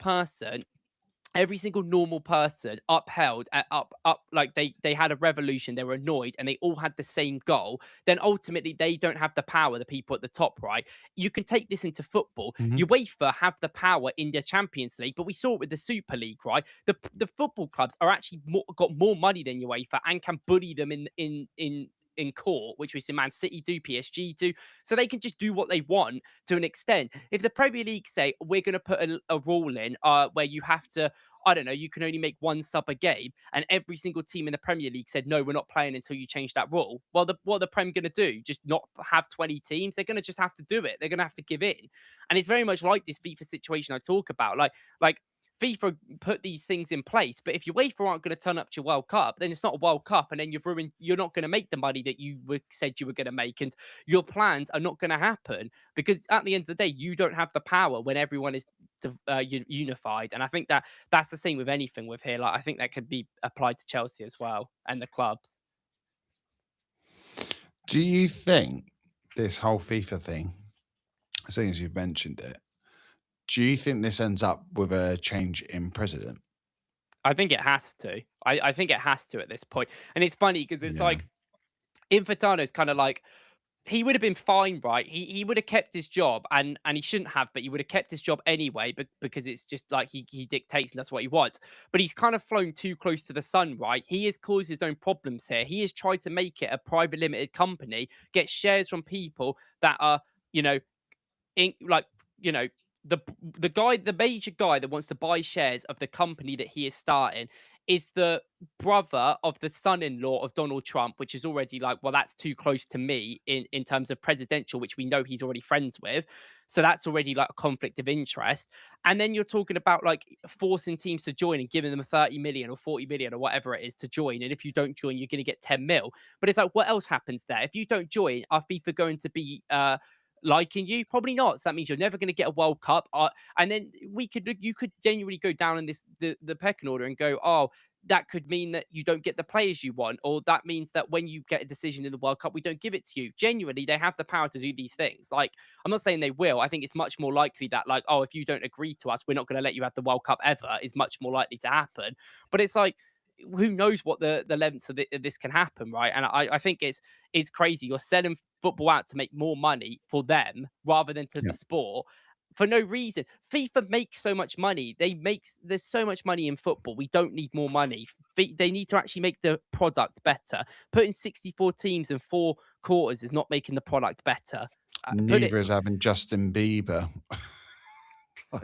normal person upheld up like they had a revolution, they were annoyed, and they all had the same goal, then ultimately they don't have the power, the people at the top, right? You can take this into football. Mhm. UEFA have the power in the Champions League, but we saw it with the Super League, right? The football clubs are actually got more money than UEFA and can bully them in court, which we see Man City do, PSG do. So they can just do what they want to an extent. If the Premier League say, we're going to put a rule in where you have to, I don't know, you can only make one sub a game, and every single team in the Premier League said, no, we're not playing until you change that rule. Well, what are the Prem going to do? Just not have 20 teams? They're going to just have to do it. They're going to have to give in. And it's very much like this FIFA situation I talk about. Like FIFA put these things in place, but if your UEFA aren't going to turn up to your World Cup, then it's not a World Cup, and then you're not going to make the money that you said you were going to make, and your plans are not going to happen, because at the end of the day, you don't have the power when everyone is unified. And I think that's the same with anything with here. Like, I think that could be applied to Chelsea as well, and the clubs. Do you think this whole FIFA thing, as soon as you've mentioned it, do you think this ends up with a change in president? I think it has to. I think it has to at this point. And it's funny because it's Yeah. like Infantino's kind of like, he would have been fine, right? He would have kept his job, and he shouldn't have, but he would have kept his job anyway, because it's just like he dictates and that's what he wants. But he's kind of flown too close to the sun, right? He has caused his own problems here. He has tried to make it a private limited company, get shares from people that are, like, the major guy that wants to buy shares of the company that he is starting is the brother of the son-in-law of Donald Trump, which is already like, well, that's too close to me in terms of presidential, which we know he's already friends with. So that's already like a conflict of interest. And then you're talking about like forcing teams to join and giving them 30 million or 40 million or whatever it is to join. And if you don't join, you're going to get 10 mil. But it's like, what else happens there? If you don't join, are FIFA going to be liking you? Probably not. So that means you're never going to get a World Cup. And then you could genuinely go down in the pecking order and go, oh, that could mean that you don't get the players you want, or that means that when you get a decision in the World Cup, we don't give it to you. Genuinely, they have the power to do these things. Like, I'm not saying they will. I think it's much more likely that, like, oh, if you don't agree to us, we're not going to let you have the World Cup ever, is much more likely to happen. But it's like, who knows what the lengths of this can happen, right? And I think it's crazy. You're selling football out to make more money for them rather than to Yeah. the sport for no reason. FIFA makes so much money. There's so much money in football. We don't need more money. They need to actually make the product better. Putting 64 teams in 4 quarters is not making the product better. Neither is having Justin Bieber.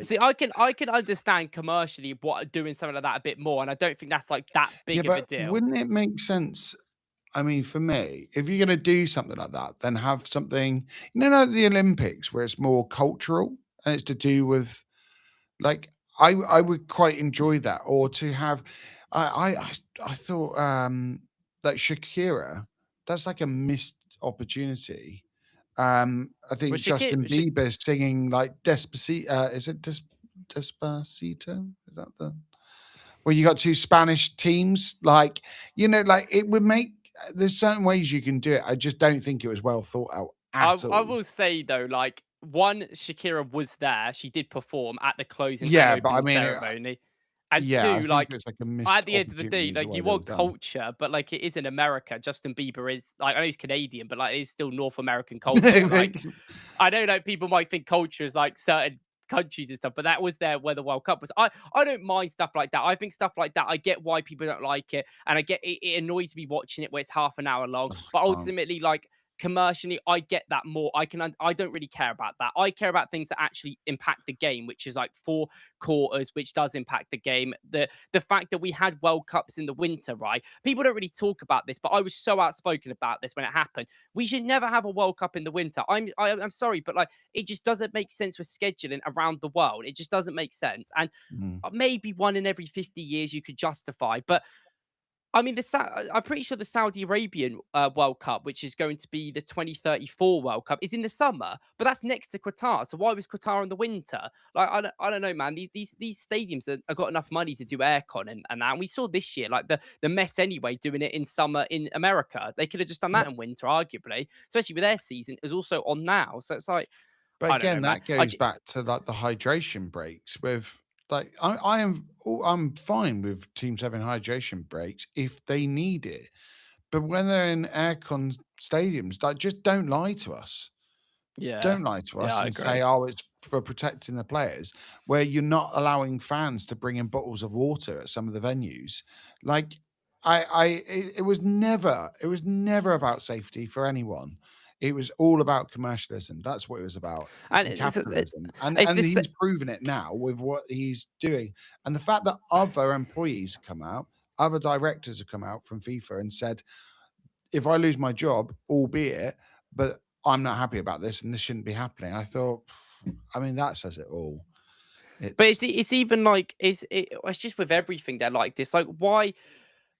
See, I can understand commercially what doing something like that a bit more, and I don't think that's like that big of a deal. Wouldn't it make sense? I mean, for me, if you're going to do something like that, then have something, like the Olympics, where it's more cultural and it's to do with, like, I would quite enjoy that, or to have, I thought that Shakira, that's like a missed opportunity. I Well, think Justin Bieber singing like Despacito. Is it Despacito? Is that the? Well, you got 2 Spanish teams, like, like it would make. There's certain ways you can do it. I just don't think it was well thought out at all. I will say though, like, one, Shakira was there. She did perform at the closing Yeah, and but I opening mean, ceremony. And yeah, I 2, think like, it's like a missed at the end of the day, opportunity the like, way you that was want done. culture, but like, it is in America. Justin Bieber is like, I know he's Canadian, but like, it's still North American culture. Like, I know like people might think culture is like certain countries and stuff, but that was there where the World Cup was. I don't mind stuff like that. I think stuff like that, I get why people don't like it, and I get it annoys me watching it where it's half an hour long. But ultimately, like, commercially, I get that more. I don't really care about that. I care about things that actually impact the game, which is like 4 quarters, which does impact the game. The fact that we had World Cups in the winter, right? People don't really talk about this, but I was so outspoken about this when it happened. We should never have a World Cup in the winter. I'm sorry, but like, it just doesn't make sense for scheduling around the world. It just doesn't make sense. And maybe one in every 50 years you could justify, but I mean, I'm pretty sure the Saudi Arabian World Cup, which is going to be the 2034 World Cup, is in the summer, but that's next to Qatar. So why was Qatar in the winter? Like, I don't know, man. These stadiums have got enough money to do aircon and that. And we saw this year, like the Mets anyway, doing it in summer in America. They could have just done that in winter, arguably, especially with their season is also on now. So it's like, But I don't again, know, man. that goes back to like the hydration breaks with like I'm fine with teams having hydration breaks if they need it. But when they're in aircon stadiums, like, just don't lie to us. Yeah, Don't lie to us I and say, agree. "Oh, it's for protecting the players," where you're not allowing fans to bring in bottles of water at some of the venues. Like, it was never about safety for anyone. It was all about commercialism. That's what it was about, And and capitalism. it's And this. he's proven it now with what he's doing. And the fact that other employees have come out, other directors have come out from FIFA and said, if I lose my job, albeit, but I'm not happy about this and this shouldn't be happening. I thought, I mean, that says it all. But It's it's even like it's just with everything they're like this. Like, why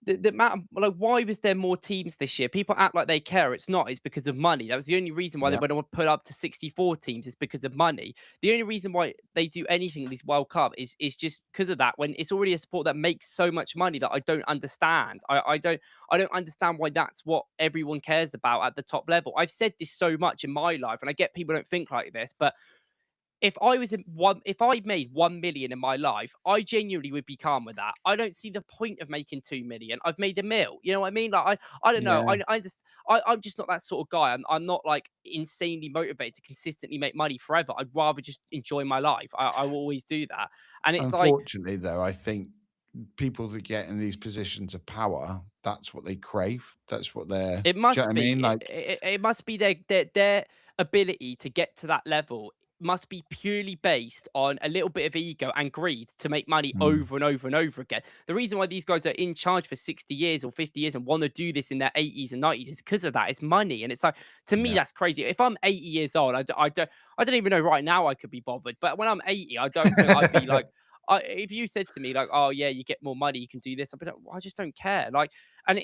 the amount of, like, why was there more teams this year? People act like they care. It's not. It's because of money. That was the only reason why they yeah, went to put up to 64 teams. Is because of money. The only reason why they do anything in this World Cup is just because of that. When it's already a sport that makes so much money that I don't understand. I don't understand why that's what everyone cares about at the top level. I've said this so much in my life, and I get people don't think like this, but if I made 1 million in my life, I genuinely would be calm with that. I don't see the point of making 2 million. I've made a mil. You know what I mean? Like, I don't know. yeah. I'm just not that sort of guy. I'm not like insanely motivated to consistently make money forever. I'd rather just enjoy my life. I will always do that. And it's like, Unfortunately, though, I think people that get in these positions of power, that's what they crave. That's what they're. it Do you know what must I be. mean? It, Like, it, it must be their ability to get to that level must be purely based on a little bit of ego and greed to make money mm, over and over and over again. The reason why these guys are in charge for 60 years or 50 years and want to do this in their 80s and 90s is because of that. It's money. And it's like, to me, yeah, that's crazy. If I'm 80 years old, I don't even know right now I could be bothered. But when I'm 80, I don't think I'd be like, if you said to me like, "Oh yeah, you get more money, you can do this," I'd be like, "Well, I just don't care." Like, and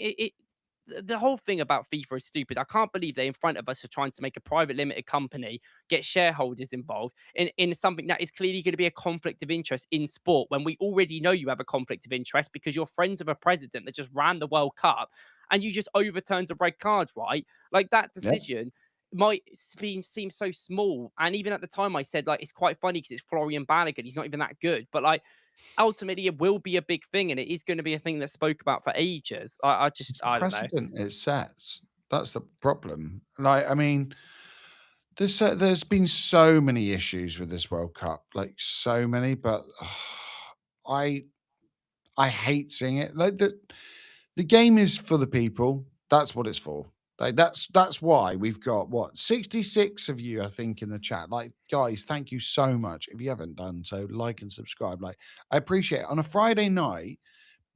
the whole thing about FIFA is stupid. I can't believe they in front of us are trying to make a private limited company, get shareholders involved in something that is clearly going to be a conflict of interest in sport when we already know you have a conflict of interest because you're friends of a president that just ran the World Cup and you just overturned a red card, right? Like, that yeah. decision might seem so small. And even at the time I said, like, it's quite funny because it's Florian Balogun. He's not even that good. But like, ultimately it will be a big thing and it is going to be a thing that's spoke about for ages. It's the I don't know. precedent it sets. That's the problem. Like, I mean, there's been so many issues with this World Cup, like so many, but I I hate seeing it. Like, the game is for the people. That's what it's for. Like, that's why we've got what, 66 of you, I think, in the chat. Like, guys, thank you so much. If you haven't done so, like and subscribe. Like, I appreciate it. On a Friday night,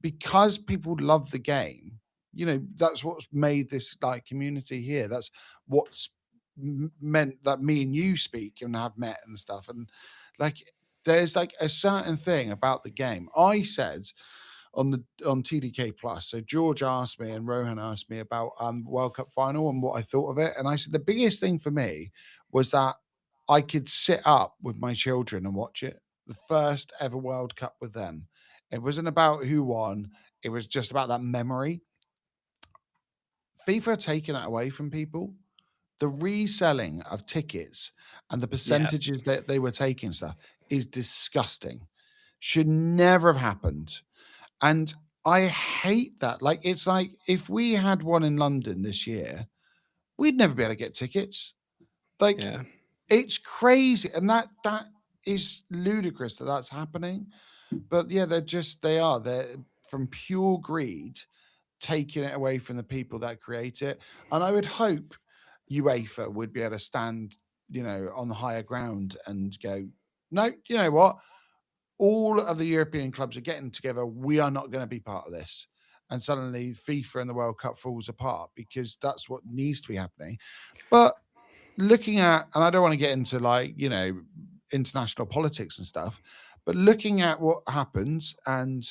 because people love the game, that's what's made this like community here. That's what's meant that me and you speak and have met and stuff. And like, there's like a certain thing about the game. I said on TDK Plus. So George asked me and Rohan asked me about World Cup final and what I thought of it. And I said the biggest thing for me was that I could sit up with my children and watch it. The first ever World Cup with them. It wasn't about who won. It was just about that memory. FIFA are taking it away from people. The reselling of tickets and the Yeah. percentages that they were taking stuff is disgusting. Should never have happened. And I hate that. Like, it's like if we had one in London this year, we'd never be able to get tickets. Like, Yeah. it's crazy. And that is ludicrous that that's happening. But yeah, they're from pure greed, taking it away from the people that create it. And I would hope UEFA would be able to stand, on the higher ground and go, no, you know what? All of the European clubs are getting together. We are not going to be part of this. And suddenly FIFA and the World Cup falls apart, because that's what needs to be happening. But looking at, and I don't want to get into international politics and stuff, but looking at what happens and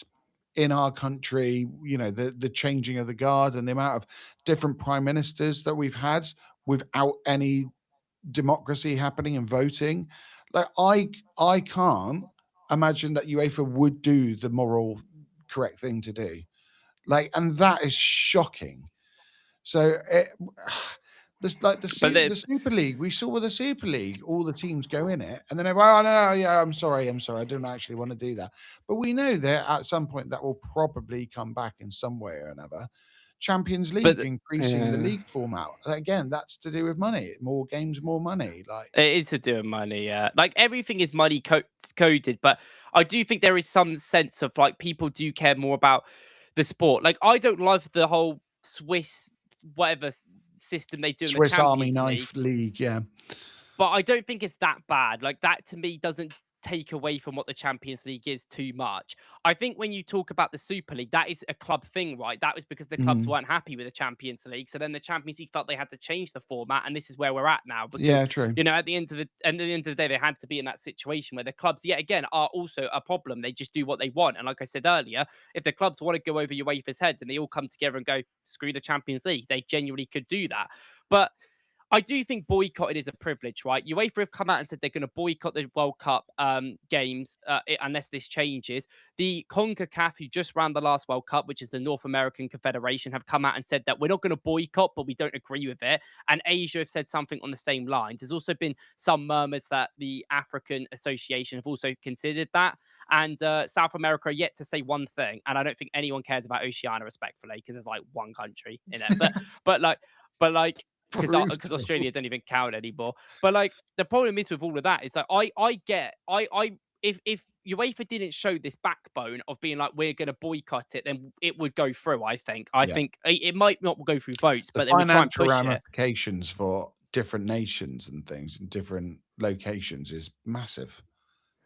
in our country, the changing of the guard and the amount of different prime ministers that we've had without any democracy happening and voting, like I can't imagine that UEFA would do the moral correct thing to do. And that is shocking. So this, like But the Super League, we saw with the Super League, all the teams go in it, and then everyone, oh, no, yeah, I'm sorry, I don't actually want to do that. But we know that at some point that will probably come back in some way or another. Champions League, increasing the league format. Again, that's to do with money. More games, more money. It is to do with money, yeah. Like everything is money coded, but I do think there is some sense of like people do care more about the sport. Like I don't love the whole Swiss whatever system they do in the Swiss Army Champions Knife League, yeah. but I don't think it's that bad. Like that to me doesn't take away from what the Champions League is too much. I think when you talk about the Super League, that is a club thing, right? That was because the clubs weren't happy with the Champions League. So then the Champions League felt they had to change the format, and this is where we're at now. Because Yeah, true. at the end of the day, they had to be in that situation where the clubs, yet again, are also a problem. They just do what they want. And like I said earlier, if the clubs want to go over UEFA's head and they all come together and go, screw the Champions League, they genuinely could do that. But I do think boycotting is a privilege, right? UEFA have come out and said they're going to boycott the World Cup games unless this changes. The CONCACAF, who just ran the last World Cup, which is the North American Confederation, have come out and said that we're not going to boycott, but we don't agree with it. And Asia have said something on the same lines. There's also been some murmurs that the African Association have also considered that. And South America are yet to say one thing. And I don't think anyone cares about Oceania, respectfully, because there's like one country in it. But like, because Australia don't even count anymore. But like the problem is with all of that is that if UEFA didn't show this backbone of being like we're going to boycott it, then it would go through. I think it might not go through votes, but then we try and push ramifications for different nations and things in different locations is massive.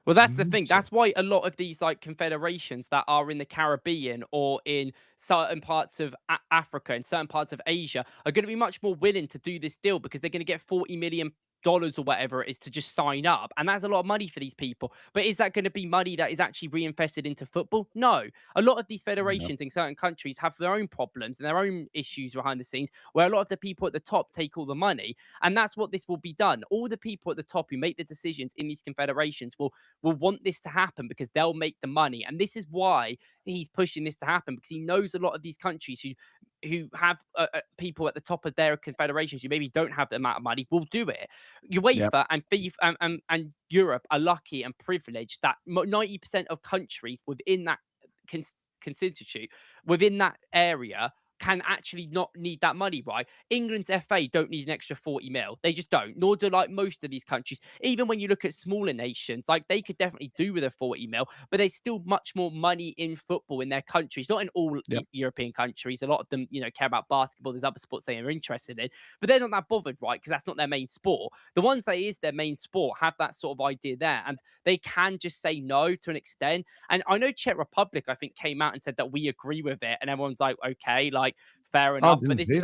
Well, that's the thing. That's why a lot of these like confederations that are in the Caribbean or in certain parts of Africa and certain parts of Asia are going to be much more willing to do this deal because they're going to get $40 million or whatever it is to just sign up. And that's a lot of money for these people. But is that going to be money that is actually reinvested into football? No. A lot of these federations in certain countries have their own problems and their own issues behind the scenes where a lot of the people at the top take all the money. And that's what this will be done. All the people at the top who make the decisions in these confederations will want this to happen because they'll make the money. And this is why he's pushing this to happen, because he knows a lot of these countries who have people at the top of their confederations who maybe don't have the amount of money will do it. UEFA and FIFA and Europe are lucky and privileged that 90% of countries within that constitute within that area can actually not need that money, right? England's FA don't need an extra 40 mil. They just don't, nor do like most of these countries. Even when you look at smaller nations, like they could definitely do with a 40 mil, but there's still much more money in football in their countries, not in all European countries. A lot of them, care about basketball. There's other sports they are interested in, but they're not that bothered, right? Because that's not their main sport. The ones that is their main sport have that sort of idea there, and they can just say no to an extent. And I know Czech Republic, I think, came out and said that we agree with it, and everyone's like, okay, like, fair enough. But this is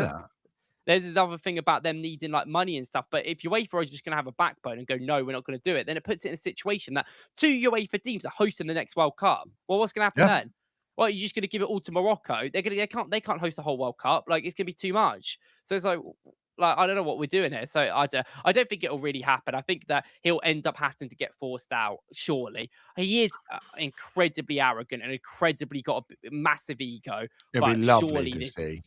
there's this other thing about them needing like money and stuff. But if UEFA is just going to have a backbone and go, no, we're not going to do it, then it puts it in a situation that two UEFA teams are hosting the next World Cup. Well, what's going to happen then? Well, you're just going to give it all to Morocco. They can't host the whole World Cup. Like it's going to be too much. So it's like I don't know what we're doing here. So I don't think it'll really happen. I think that he'll end up having to get forced out. Surely he is incredibly arrogant and incredibly got a massive ego. It'll be lovely to see.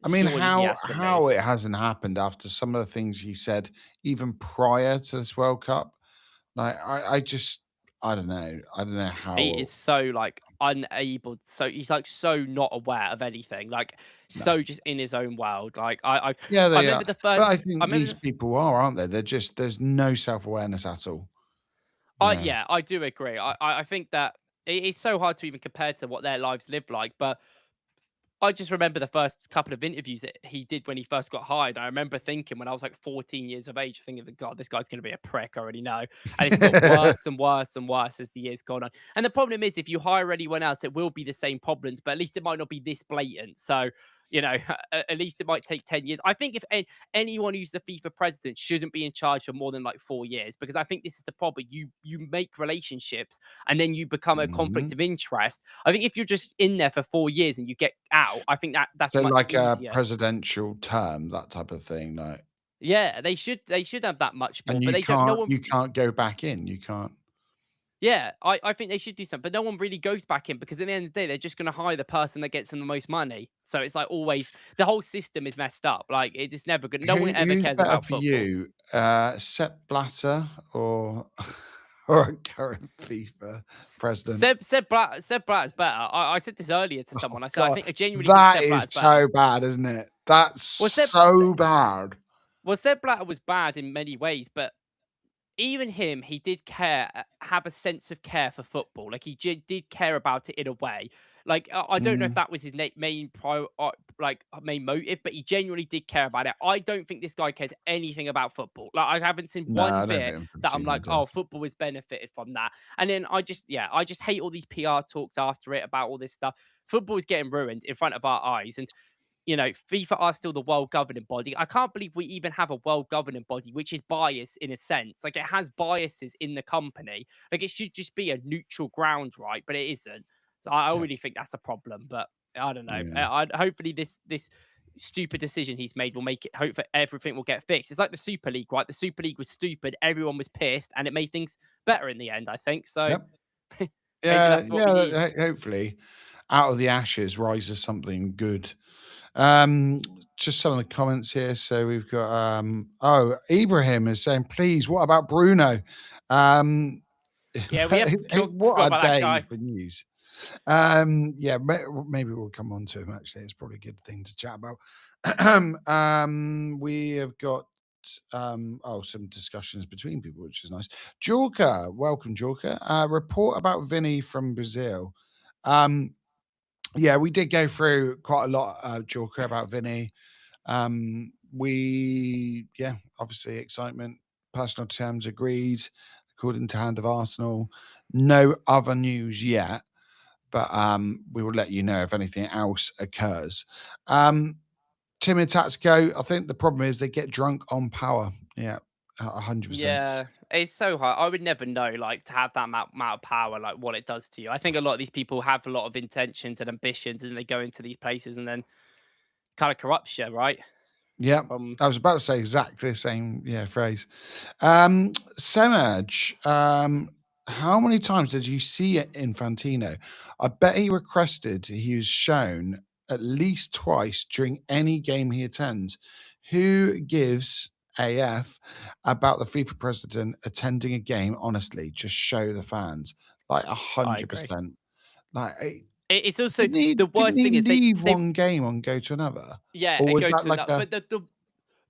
I mean, how it hasn't happened after some of the things he said even prior to this World Cup. Like I don't know. I don't know how he is so like unable. So he's like so not aware of anything. Like so just in his own world. Like I remember the first. But I think these people aren't they? They're just there's no self-awareness at all. Yeah, I do agree. I think that it's so hard to even compare to what their lives live like, but I just remember the first couple of interviews that he did when he first got hired. I remember thinking when I was like 14 years of age, thinking that God, this guy's going to be a prick. I already know, and it's got worse and worse and worse as the years gone on. And the problem is, if you hire anyone else, it will be the same problems, but at least it might not be this blatant. So, at least it might take 10 years. I think if anyone who's the FIFA president shouldn't be in charge for more than like 4 years, because I think this is the problem. You make relationships and then you become a conflict Mhm. of interest. I think if you're just in there for 4 years and you get out, I think that's So much like a easier. presidential term, that type of thing, like, Yeah, they should have that much more, and but you they don't. No can't one. you can't go back in. You can't. Yeah, I think they should do something, but no one really goes back in because at the end of the day, they're just going to hire the person that gets them the most money. So it's like always the whole system is messed up. Like it is never good. No one ever Who's cares better about for football. you, Sepp Blatter or or a current FIFA president? Seb Blatter's better. I said this earlier to Oh someone. I said I God, think I genuinely think that Seb is Blatter's better. so bad, isn't it? That's Well, so bad. Seb Blatter was bad in many ways, but even him, he did care, have a sense of care for football. Like he did care about it in a way. Like I don't know if Mm, that was his main main motive, but he genuinely did care about it. I don't think this guy cares anything about football. Like I haven't seen no, one I don't bit think that I'm Infantino like, oh, does. football has benefited from that. And then I just hate all these PR talks after it about all this stuff. Football is getting ruined in front of our eyes, and FIFA are still the world governing body. I can't believe we even have a world governing body, which is biased in a sense. Like it has biases in the company. Like it should just be a neutral ground, right? But it isn't. So I Yeah, really think that's a problem. But I don't know. yeah, Hopefully this stupid decision he's made will make it. Hope that everything will get fixed. It's like the Super League, right? The Super League was stupid. Everyone was pissed, and it made things better in the end. I think so. yep, Maybe yeah, that's what we yeah. need. Hopefully, out of the ashes rises something good. Um, just some of the comments here. So we've got Ibrahim is saying, please, what about Bruno? Um, Yeah, we have what forgot a about that day guy. for news. Yeah, maybe we'll come on to him. Actually, it's probably a good thing to chat about. We have got some discussions between people, which is nice. Jorka, welcome, Jorka. Report about Vini from Brazil. Um, yeah, we did go through quite a lot, Jorka, about Vini. Obviously excitement, personal terms agreed, according to Hand of Arsenal. No other news yet, but we will let you know if anything else occurs. Tim and Tatsuko, I think the problem is they get drunk on power. Yeah, 100%. Yeah, it's so hard. I would never know, like, to have that amount of power, like, what it does to you. I think a lot of these people have a lot of intentions and ambitions, and they go into these places and then kind of corrupts you, right? Yeah, From I was about to say exactly the same phrase. Semaj, how many times did you see Infantino? I bet he requested he was shown at least twice during any game he attends. Who gives AF about the FIFA president attending a game? Honestly, just show the fans. Like I agree. 100%. Like, It's also didn't he the didn't worst he thing is leave they one game and go to another? yeah, Or it was go that to like another. a But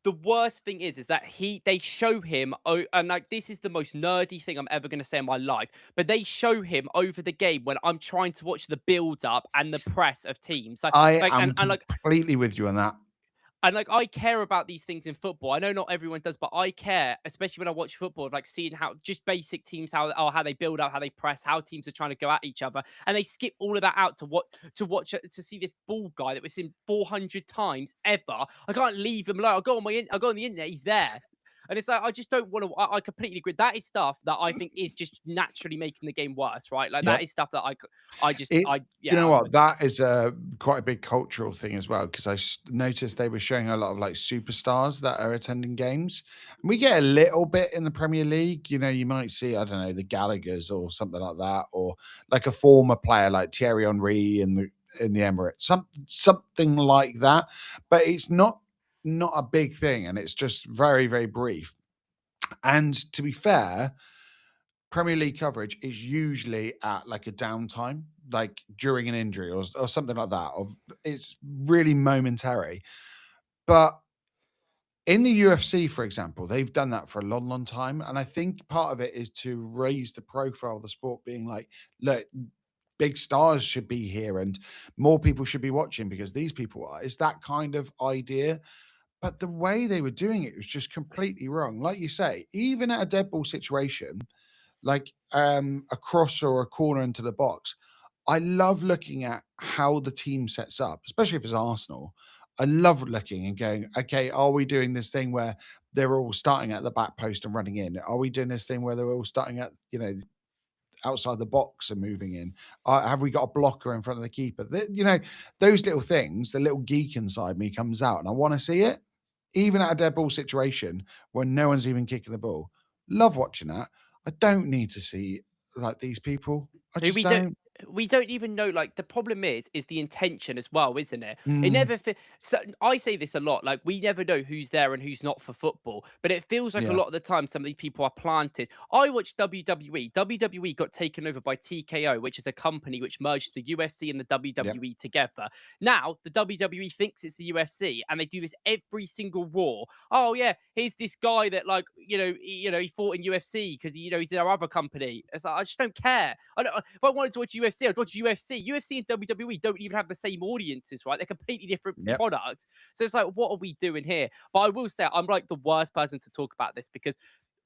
the worst thing is that they show him. Oh, and like this is the most nerdy thing I'm ever going to say in my life. But they show him over the game when I'm trying to watch the build up and the press of teams. Like I like am and like completely with you on that. And like I care about these things in football. I know not everyone does, but I care, especially when I watch football, like seeing how just basic teams, how they build up, how they press, how teams are trying to go at each other, and they skip all of that out to see this bald guy that we've seen 400 times ever. I can't leave him alone. I go on the internet. He's there. And it's like I just don't want to. I completely agree. That is stuff that I think is just naturally making the game worse, right? Like that Yep. is stuff that I just, It you know I'm what? with you. That is a quite a big cultural thing as well, because noticed they were showing a lot of like superstars that are attending games. We get a little bit in the Premier League. You know, you might see, I don't know, the Gallaghers or something like that, or like a former player like Thierry Henry in the Emirates, something like that. But it's not a big thing, and it's just very, very brief. And to be fair, Premier League coverage is usually at like a downtime, like during an injury or something like that. Of it's really momentary, but in the UFC, for example, they've done that for a long, long time. And I think part of it is to raise the profile of the sport, being like, look, big stars should be here and more people should be watching because these people are. It's that kind of idea. But the way they were doing it was just completely wrong. Like you say, even at a dead ball situation, like a cross or a corner into the box, I love looking at how the team sets up, especially if it's Arsenal. I love looking and going, okay, are we doing this thing where they're all starting at the back post and running in? Are we doing this thing where they're all starting at, outside the box and moving in? Have we got a blocker in front of the keeper? Those little things, the little geek inside me comes out and I want to see it, even at a dead ball situation when no one's even kicking the ball. Love watching that. I don't need to see like these people. I Who just we don't don't. we don't even know. Like, the problem is the intention as well, isn't it? It Mm, never so I say this a lot, like, we never know who's there and who's not for football, but it feels like a yeah. lot of the time some of these people are planted. I watched WWE. WWE got taken over by TKO, which is a company which merged the UFC and the Yeah. WWE together. Now the WWE thinks it's the UFC, and they do this every single Raw. Oh yeah, here's this guy that, like, he fought in UFC because he's in our other company. It's like, I just don't care. If I wanted to watch UFC, I'd watch UFC. UFC and WWE don't even have the same audiences, right? They're completely different Yep. products. So it's like, what are we doing here? But I will say, I'm like the worst person to talk about this because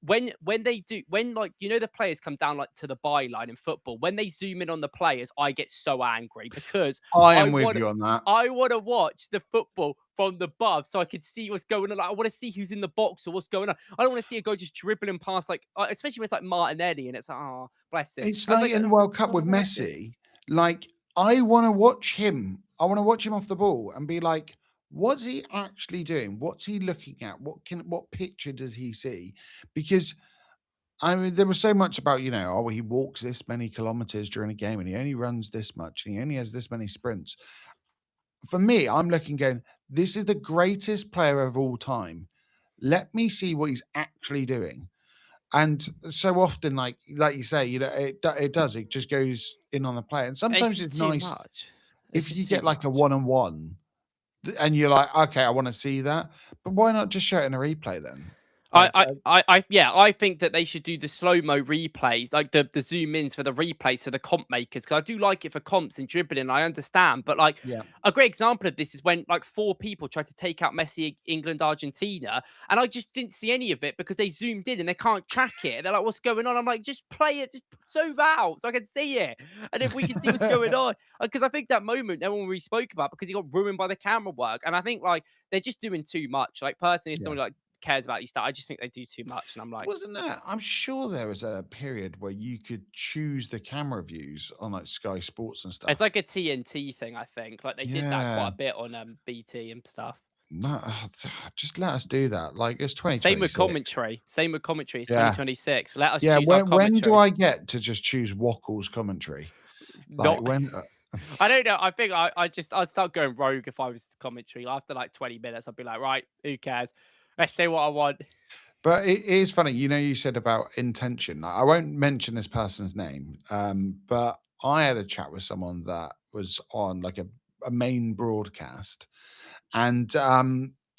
when they do, when, like, the players come down like to the byline in football, when they zoom in on the players, I get so angry because I I am with want you on that. I want to watch the football from the above so I can see what's going on. Like, I want to see who's in the box or what's going on. I don't want to see a guy just dribbling past, like, especially when it's like Martinelli and it's like, oh, bless him. It's I was like like, in the World Cup I with want to watch it. Messi. Like, I want to watch him. I want to watch him off the ball and be like, what's he actually doing? What's he looking at? What picture does he see? Because I mean, there was so much about, oh, he walks this many kilometers during a game and he only runs this much and he only has this many sprints. For me, I'm looking going, this is the greatest player of all time. Let me see what he's actually doing. And so often, like you say, it does. It just goes in on the player. And It's sometimes just it's too nice much. It's if you just too get like a much. one-on-one and you're like, okay, I want to see that. But why not just show it in a replay then? Like, Yeah, I think that they should do the slow mo replays, like the zoom ins for the replays for the comp makers. Because I do like it for comps and dribbling, I understand. But like, yeah, a great example of this is when like four people tried to take out Messi, England, Argentina, and I just didn't see any of it because they zoomed in and they can't track it. They're like, "What's going on?" I'm like, "Just play it, just zoom out so I can see it, and if we can see what's going on." Because I think that moment everyone really spoke about because he got ruined by the camera work, and I think like they're just doing too much. Like, personally, as yeah. someone like cares about these stuff, I just think they do too much, and I'm like, Wasn't there? I'm sure there was a period where you could choose the camera views on like Sky Sports and it's stuff. like a TNT thing. I think like they did that quite Yeah. a bit on BT and stuff. No, just let us do that. Like it's Same with 2026. commentary. Same with commentary. It's Yeah. 2026. Let us Yeah. choose our When do commentary. I get to just choose Wackle's commentary? Like Not. when I don't know. I think I'd start going rogue if I was commentary. After like 20 minutes, I'd be like, right, who cares? Let's say what I want. But it is funny, you said about intention. I won't mention this person's name, but I had a chat with someone that was on like a main broadcast, and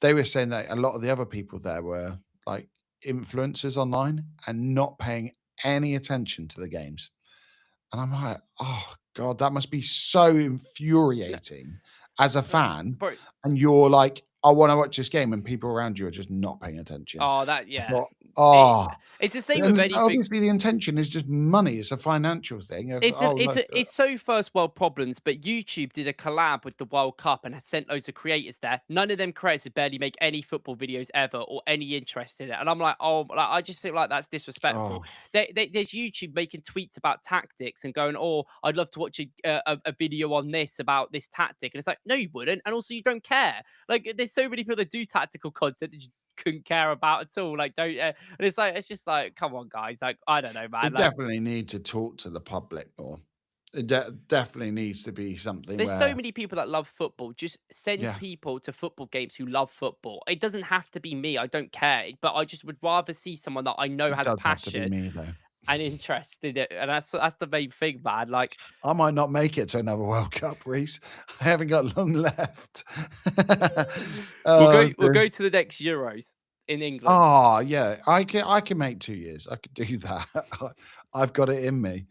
they were saying that a lot of the other people there were like influencers online and not paying any attention to the games. And I'm like, oh God, that must be so No, infuriating as a fan. bro. And you're like, I want to watch this game, and people around you are just not paying attention. Oh, that I yeah. thought, It, oh, it's the same with and anything. obviously the intention is just money. It's a financial thing of, It's oh, a, it's look, a, it's so first world problems, but YouTube did a collab with the World Cup and had sent loads of creators there. None of them creators would barely make any football videos ever or any interest in it. And I'm like, oh, like, I just think like that's oh, disrespectful. There's YouTube making tweets about tactics and going, oh, I'd love to watch a video on this about this tactic. And it's like, no, you wouldn't. And also, you don't care. Like, there's so many people that do tactical content that you couldn't care about at all. Like, don't. And it's like, it's just like, come on, guys. Like, I don't know, they man. Like, definitely need to talk to the public more. It definitely needs to be something there's so where, many people that love football. Just send yeah, people to football games who love football. It doesn't have to be me. I don't care. But I just would rather see someone that I know it has does have to be passion. me though. and interest in it, and that's the main thing, man. Like, I might not make it to another World Cup, Reese. I haven't got long left. we'll Dear. go to the next Euros in England. Oh yeah, I can make 2 years. I could do that. I've got it in me.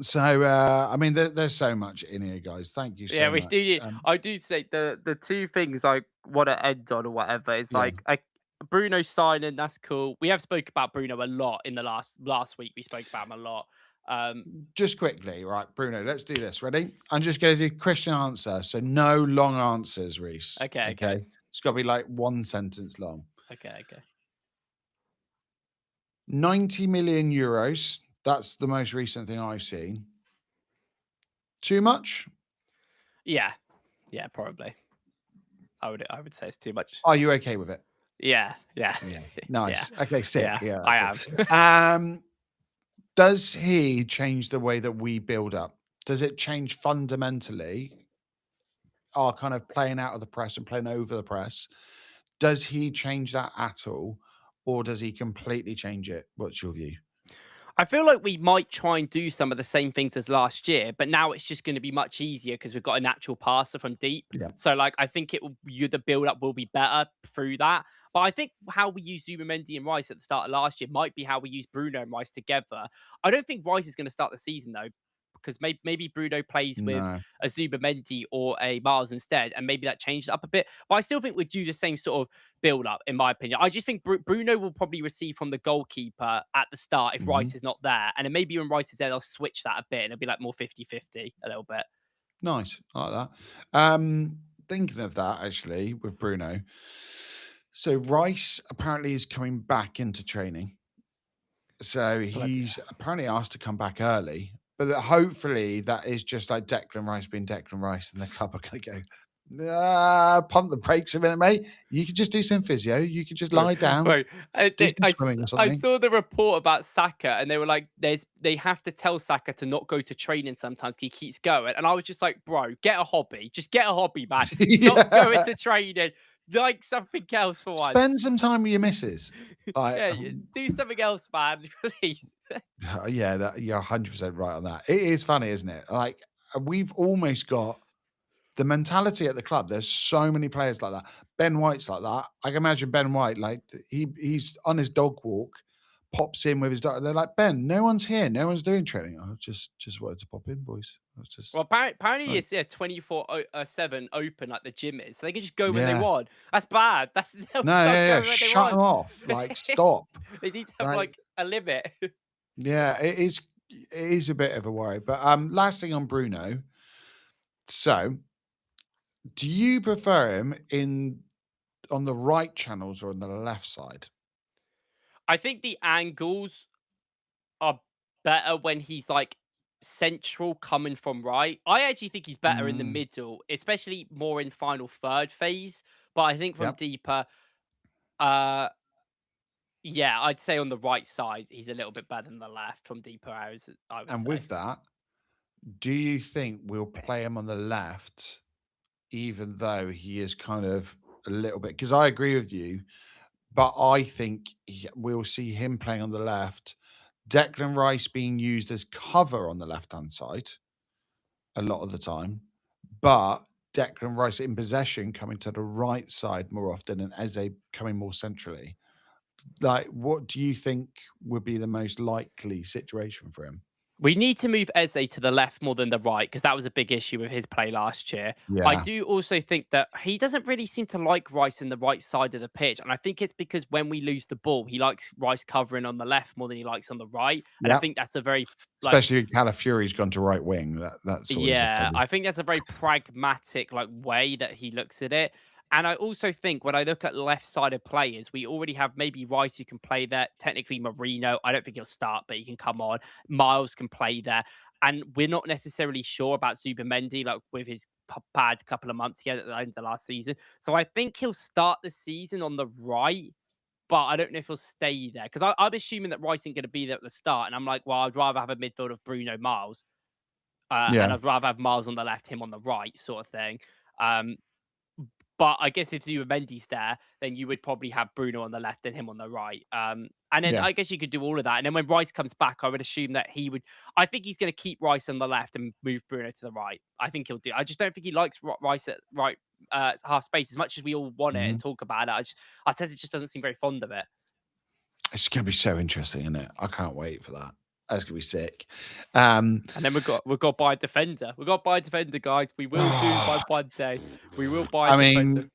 So I mean, there's so much in here, guys. Thank you Yeah, so we much. do. I do say the two things I want to end on or whatever is Yeah. like Bruno signing. That's cool. We have spoke about Bruno a lot in the last week. We spoke about him a lot. Just quickly, right, Bruno, let's do this. Ready? I'm just going to do question answer. So no long answers, Reese. Okay. It's got to be like 1 sentence long. Okay. 90 million euros. That's the most recent thing I've seen. Too much? Yeah, probably. I would say it's too much. Are you okay with it? Yeah. Nice. Yeah. Okay, sick. Yeah, I cool. am. Does he change the way that we build up? Does it change fundamentally our kind of playing out of the press and playing over the press? Does he change that at all? Or does he completely change it? What's your view? I feel like we might try and do some of the same things as last year, but now it's just going to be much easier because we've got a natural passer from deep. Yeah. So, like, I think the build up will be better through that. But I think how we use Zubimendi and Rice at the start of last year might be how we use Bruno and Rice together. I don't think Rice is going to start the season though, because maybe Bruno plays with No. a Zubimendi or a Miles instead, and maybe that changed it up a bit. But I still think we'd do the same sort of build up, in my opinion. I just think Bruno will probably receive from the goalkeeper at the start if Rice is not there. And then maybe when Rice is there, they'll switch that a bit and it'll be like more 50-50 a little bit. Nice. I like that. Thinking of that actually with Bruno. So Rice apparently is coming back into training. So he's apparently asked to come back early, but hopefully that is just like Declan Rice being Declan Rice, and the club are going to go, pump the brakes a minute, mate. You could just do some physio. You could just lie down, do some swimming or something. I saw the report about Saka, and they were like, they have to tell Saka to not go to training sometimes. He keeps going, and I was just like, bro, get a hobby. Just get a hobby, man. Stop going to training. Like something else for once. Spend some time with your missus. Do something else, man. Please. Yeah, you're 100% right on that. It is funny, isn't it? Like, we've almost got the mentality at the club. There's so many players like that. Ben White's like that. I can imagine Ben White, like he's on his dog walk, pops in with his dog. They're like, Ben, no one's here. No one's doing training. I just wanted to pop in, boys. Well, apparently it's 24/7 open, like the gym is, so they can just go when they want. That's bad. Shut them off. Like, stop. They need to have like a limit. Yeah, it is a bit of a worry. But last thing on Bruno. So, do you prefer him on the right channels or on the left side? I think the angles are better when he's like central coming from right. I actually think he's better in the middle, especially more in final third phase. But I think from deeper, yeah, I'd say on the right side, he's a little bit better than the left from deeper areas. And with that, do you think we'll play him on the left, even though he is kind of a little bit? Because I agree with you, but I think we'll see him playing on the left. Declan Rice being used as cover on the left-hand side a lot of the time, but Declan Rice in possession coming to the right side more often and Eze coming more centrally. Like, what do you think would be the most likely situation for him? We need to move Eze to the left more than the right because that was a big issue with his play last year. Yeah. I do also think that he doesn't really seem to like Rice in the right side of the pitch. And I think it's because when we lose the ball, he likes Rice covering on the left more than he likes on the right. And I think that's a very... Especially Calafiori's gone to right wing. That's I think that's a very pragmatic way that he looks at it. And I also think when I look at left-sided players, we already have maybe Rice who can play there. Technically, Marino, I don't think he'll start, but he can come on. Miles can play there. And we're not necessarily sure about Zubimendi, with his bad couple of months he had at the end of last season. So I think he'll start the season on the right, but I don't know if he'll stay there. Because I'm assuming that Rice isn't going to be there at the start. And I'm like, well, I'd rather have a midfield of Bruno Miles. And I'd rather have Miles on the left, him on the right sort of thing. But I guess if Zubimendi's there, then you would probably have Bruno on the left and him on the right. And then Yeah. I guess you could do all of that. And then when Rice comes back, I would assume that he would. I think he's going to keep Rice on the left and move Bruno to the right. I think he'll do. I just don't think he likes Rice at right half space as much as we all want it and talk about it. Arteta just doesn't seem very fond of it. It's going to be so interesting, isn't it? I can't wait for that. That's going to be sick. And then we've got to buy a defender. We've got to buy a defender, guys. We will do by one day. We will buy a defender.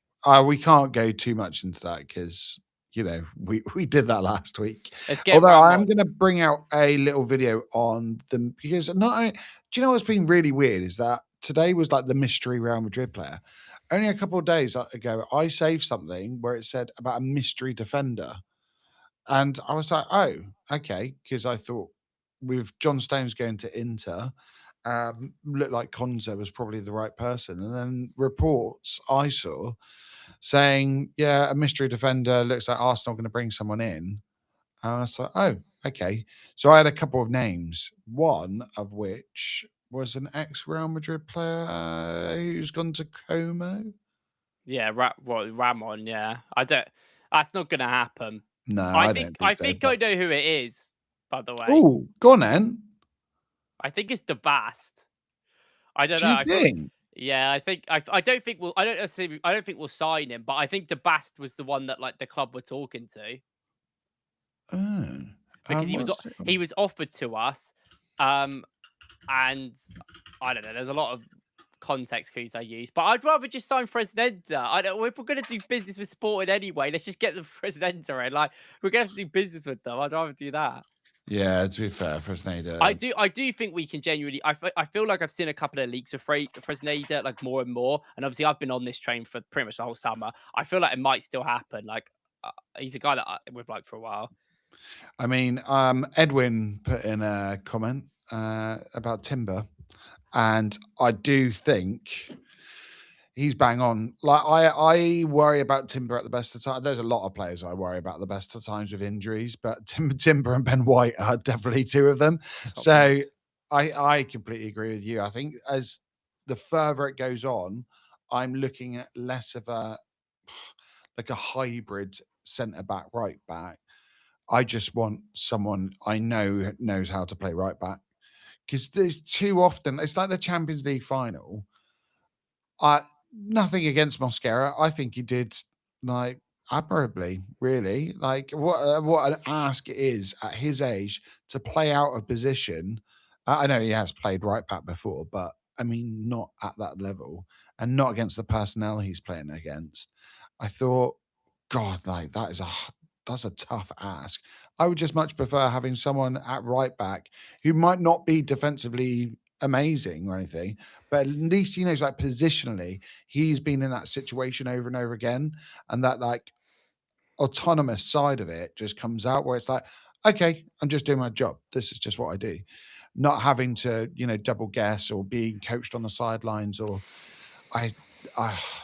We can't go too much into that because, you know, we did that last week. Although I am going to bring out a little video on them because do you know what's been really weird is that today was like the mystery Real Madrid player. Only a couple of days ago, I saved something where it said about a mystery defender. And I was like, oh, okay, because I thought with John Stones going to Inter, looked like Konza was probably the right person. And then reports I saw saying, yeah, a mystery defender looks like Arsenal going to bring someone in. And I was like, oh, okay. So I had a couple of names, one of which was an ex-Real Madrid player who's gone to Como. Yeah, Ramon, yeah. That's not going to happen. No, I think I know who it is, by the way. Oh, go on then. I think it's the Bast. I don't Do know. You think? Yeah, I don't think we'll sign him, but I think the Bast was the one that like the club were talking to. Oh. Because he was offered to us. And I don't know, there's a lot of context clues I use, but I'd rather just sign Fresneda. If we're going to do business with Sporting anyway, let's just get the Fresneda in. Like, we're going to have to do business with them. I'd rather do that. Yeah, to be fair, Fresneda. I do think we can genuinely. I feel like I've seen a couple of leaks of Fresneda, like more and more. And obviously, I've been on this train for pretty much the whole summer. I feel like it might still happen. Like, he's a guy that we've liked for a while. I mean, Edwin put in a comment about Timber, and I do think he's bang on. Like I worry about Timber at the best of times. There's a lot of players I worry about the best of times with injuries, but Timber and Ben White are definitely two of them. So I completely agree with you. I think as the further it goes on, I'm looking at less of a hybrid centre back, right back. I just want someone I know knows how to play right back because there's too often. It's like the Champions League final. Nothing against Mosquera. I think he did like admirably, really. Like what an ask it is at his age to play out of position. I know he has played right back before, but I mean not at that level and not against the personnel he's playing against. I thought, God, like that's a tough ask. I would just much prefer having someone at right back who might not be defensively amazing or anything, but at least he knows like positionally he's been in that situation over and over again, and that like autonomous side of it just comes out where it's like, okay, I'm just doing my job. This is just what I do. Not having to, double guess or being coached on the sidelines or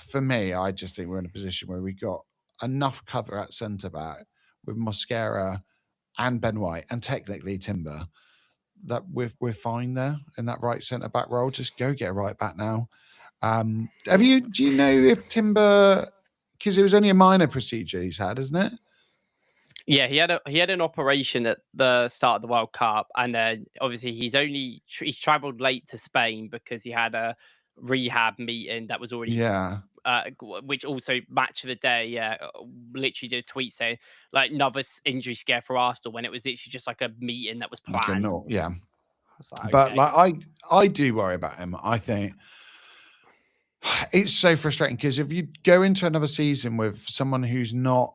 for me, I just think we're in a position where we got enough cover at centre back with Mosquera and Ben White and technically Timber that we're fine there in that right centre back role. Just go get a right back now. Do you know if Timber, because it was only a minor procedure he's had, isn't it? Yeah, he had an operation at the start of the World Cup, and obviously he's travelled late to Spain because he had a rehab meeting that was already which also match of the day. Yeah, literally did a tweet saying like another injury scare for Arsenal when it was literally just like a meeting that was planned. Yeah, like, but okay. like I do worry about him. I think it's so frustrating because if you go into another season with someone who's not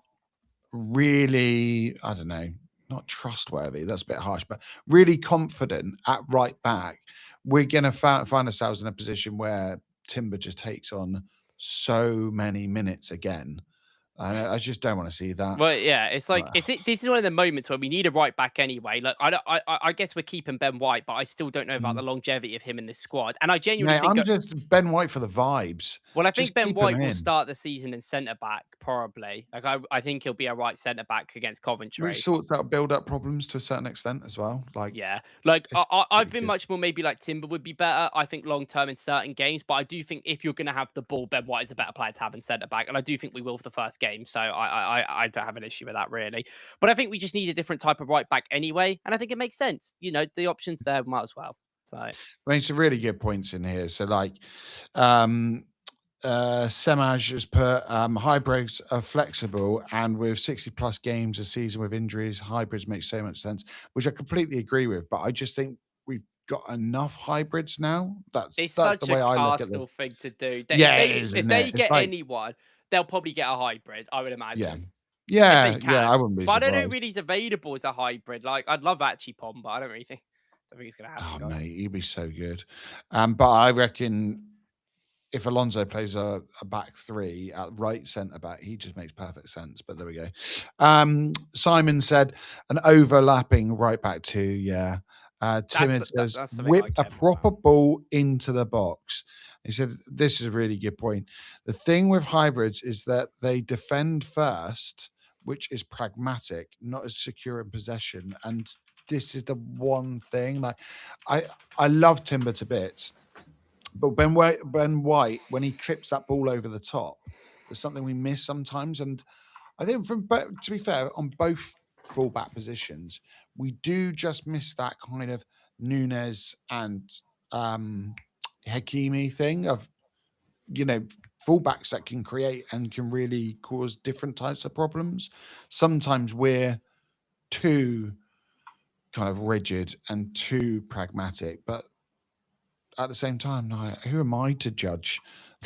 really, I don't know, not trustworthy, that's a bit harsh, but really confident at right back, we're going to find ourselves in a position where Timber just takes on so many minutes again. I just don't want to see that. Well, yeah, it's like this is one of the moments where we need a right back anyway. Like, I guess we're keeping Ben White, but I still don't know about the longevity of him in this squad. And I genuinely Mate, think, I'm just Ben White for the vibes. well, I think Just Ben keep White him will in. start the season in centre back probably. Like, I think he'll be a right centre back against Coventry. Which sorts out build-up problems to a certain extent as well. Like, Yeah, like it's I've pretty been good. much more maybe like Timber would be better. I think long term in certain games, but I do think if you're going to have the ball, Ben White is a better player to have in centre back, and I do think we will for the first game. So I don't have an issue with that really. But I think we just need a different type of right back anyway, and I think it makes sense. You know, the options there might as well. So I mean, some really good points in here. So, like, Semaj has put hybrids are flexible, and with 60 plus games a season with injuries, hybrids make so much sense, which I completely agree with. But I just think we've got enough hybrids now. That's it's the such a way I look at them. Arsenal thing to do. Yeah, it is, If isn't they it? It's get like, anyone, they'll probably get a hybrid. I would yeah, imagine. If they yeah, can. I wouldn't be But I don't know surprised. really he's available as a hybrid. Like, I'd love Achipom, but I don't really think it's gonna happen, Oh, guys. mate, he'd be so good. But I reckon if Alonso plays a back three at right centre back, he just makes perfect sense. But there we go. Simon said an overlapping right back two. Yeah. Timid says That's something whip I a care more proper about. ball into the box. He said this is a really good point. The thing with hybrids is that they defend first, which is pragmatic, not as secure in possession. And this is the one thing. Like, I love Timber to bits, but Ben White, when he clips that ball over the top, there's something we miss sometimes. And I think, to be fair, on both fullback positions, we do just miss that kind of Nunes and Hakimi thing of, fullbacks that can create and can really cause different types of problems. Sometimes we're too kind of rigid and too pragmatic, but at the same time, no, who am I to judge?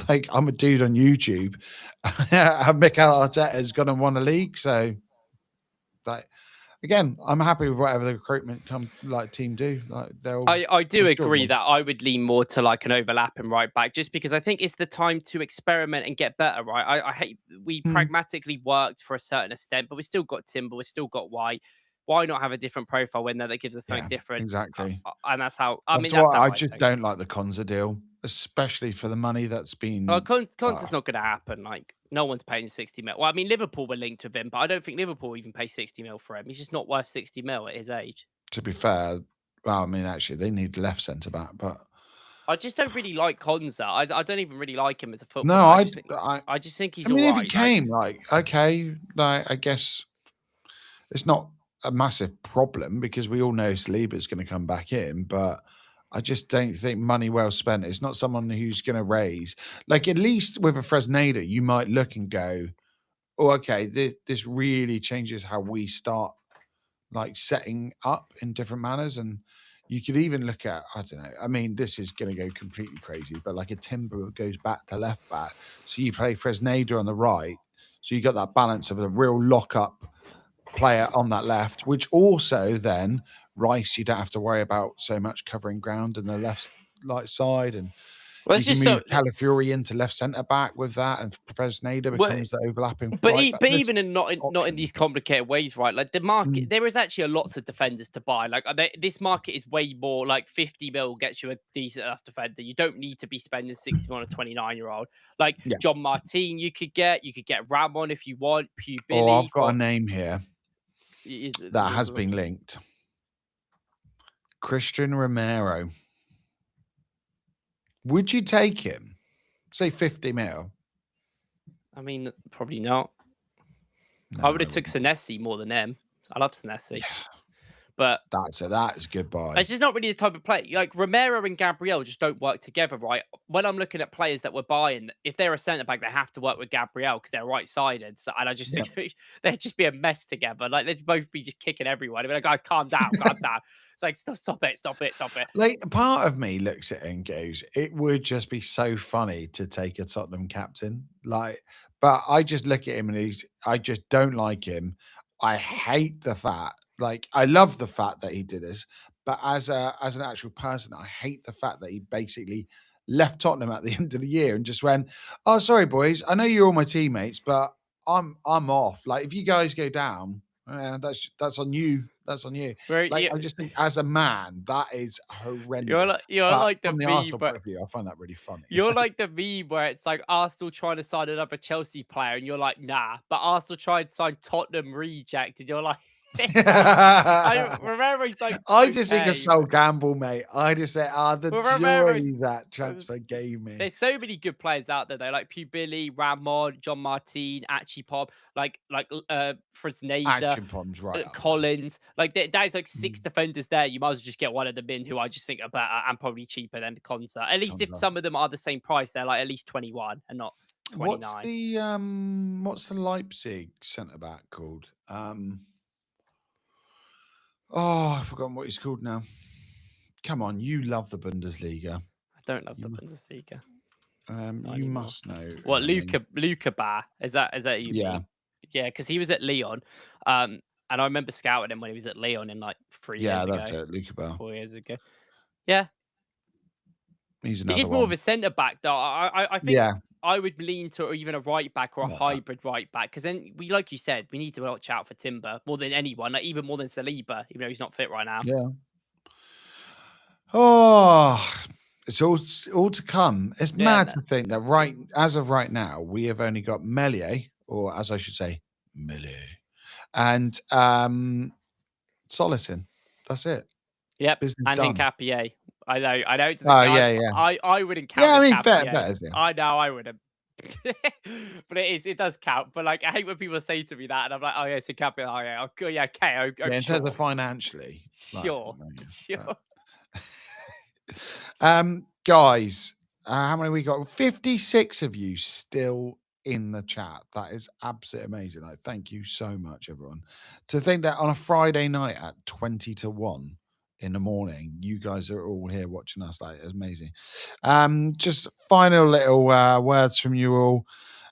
Like, I'm a dude on YouTube. Mikel Arteta's going to win a league, so like, again, I'm happy with whatever the recruitment team do. Like, I do I'm agree sure that I would lean more to like an overlapping right back, just because I think it's the time to experiment and get better, right? I hate we Hmm. pragmatically worked for a certain extent, but we still got Timber, we still got White. Why not have a different profile in there that gives us something Yeah, different? exactly. And that's how I mean That's that's why how I I just think. don't like the Konza deal, especially for the money that's been. Cons is not going to happen. Like, no one's paying 60 mil. Well, I mean, Liverpool were linked with him, but I don't think Liverpool even pay 60 mil for him. He's just not worth 60 mil at his age. To be fair, well, I mean, actually, they need left centre back, but I just don't really like Konza. I don't even really like him as a footballer. no, I just think I he's all mean, if he right. Like, came, okay, I guess it's not a massive problem because we all know Saliba's going to come back in, but I just don't think money well spent. It's not someone who's going to raise. Like, at least with a Fresneda, you might look and go, "Oh, okay, this really changes how we start like setting up in different manners." And you could even look at, I don't know. I mean, this is going to go completely crazy, but like a Timber goes back to left back, so you play Fresneda on the right, so you got that balance of a real lock up player on that left, which also then Rice, you don't have to worry about so much covering ground in the left side, and well, you it's can just move so. Calafiori into left centre back with that, and Fresneda Well, becomes the overlapping but right back. There's even in not in options. these complicated ways, right? Like the market, Mm, there is actually a lots of defenders to buy. Like this market is way more like 50 mil gets you a decent enough defender. You don't need to be spending 60 on a 29-year-old. Like yeah. John Martin, you could get Ramon if you want. Pew Oh, Billy I've got a name here that has been linked. Christian Romero. Would you take him? Say 50 mil. I mean, probably not. No, I would have took Senesi more than him. I love Senesi. Yeah. But That's a good buy. it's just not really the type of play. Like Romero and Gabriel just don't work together, right? When I'm looking at players that we're buying, if they're a centre back, they have to work with Gabriel because they're right sided. So, and I just think they'd just be a mess together. Like they'd both be just kicking everyone. I mean, like, guys, calm down, calm down. It's like stop it. Like, part of me looks at it and goes, it would just be so funny to take a Tottenham captain. Like, but I just look at him and I just don't like him. I hate the fact, like, I love the fact that he did this, but as an actual person, I hate the fact that he basically left Tottenham at the end of the year and just went, "Oh, sorry, boys. I know you're all my teammates, but I'm off. Like, if you guys go down, that's on you. That's on you. Like, I just think as a man, that is horrendous. you're But like the from the meme, Arsenal point of view, I find that really funny. you're like the meme where it's like Arsenal trying to sign another Chelsea player, and you're like, nah. But Arsenal tried to sign Tottenham reject, and you're like, I remember he's like, I just think of okay, Sol Gamble, mate. I just say, the but remember, joy that transfer gave me. there's so many good players out there though, like Pubili, Ramon, John Martin, Achipop, like Fresneda, Action Pom's right up there. Collins. Like that is like 6 defenders there. You might as well just get one of them in who I just think are better and probably cheaper than the Konsa. At least if some of them are the same price, they're like at least 21 and not 29. What's the Leipzig centre back called? Oh, I've forgotten what he's called now. Come on, you love the Bundesliga. I don't love the Bundesliga. You must know. What, Luca Bar? Is that you? Yeah. Yeah, because he was at Lyon. And I remember scouting him when he was at Lyon in like 3 years ago. Yeah, that's it, Luca Bar. 4 years ago. Yeah. He's another just more of a centre back, though. I think I would lean to even a right back or a hybrid right back, because then like you said, we need to watch out for Timber more than anyone, like even more than Saliba, even though he's not fit right now. Yeah. Oh, it's all to come. It's mad to think that as of right now, we have only got Meslier, or as I should say, Meslier, and Solicin. That's it. Yep. Business and done. Hincapié. I know. It doesn't I wouldn't count. Yeah, I mean, fair. I know I wouldn't. But it does count. But like, I hate when people say to me that, and I'm like, oh yeah, it's Hincapié. Oh yeah, okay. In terms of financially, sure. Guys, how many we got? 56 of you still in the chat. That is absolutely amazing. Like, thank you so much, everyone. To think that on a Friday night at 20-1 in the morning, you guys are all here watching us. Like, it's amazing. Just final little words from you all.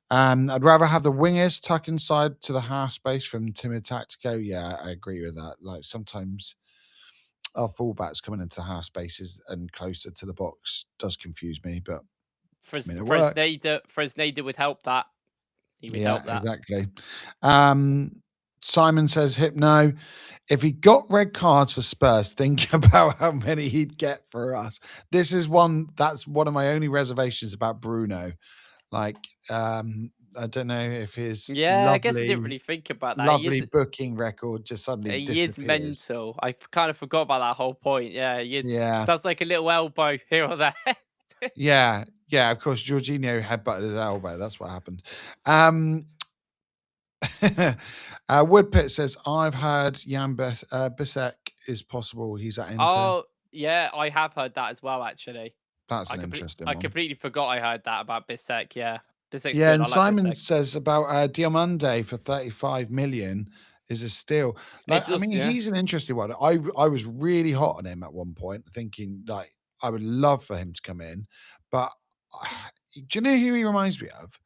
I'd rather have the wingers tuck inside to the half space from Timid Tactico. Yeah, I agree with that. Like, sometimes our fullbacks coming into half spaces and closer to the box does confuse me, but Fresneda would help that. He would help that. Exactly. Simon says, Hypno, if he got red cards for Spurs, think about how many he'd get for us. That's one of my only reservations about Bruno. Like, I don't know if his I guess I didn't really think about that. Lovely booking record just suddenly he is mental. I kind of forgot about that whole point. Yeah, he is. Yeah. Does like a little elbow here or there. Yeah, of course, Jorginho headbutted his elbow. That's what happened. Woodpit says, I've heard Jan Bissek is possible. He's at Inter. Oh, yeah, I have heard that as well, actually. That's an interesting one. I completely forgot I heard that about Bissek, yeah. Bissek's good. And like Simon Bissek. says about Diomande for 35 million is a steal. Like, he's an interesting one. I was really hot on him at one point, thinking like I would love for him to come in. But do you know who he reminds me of?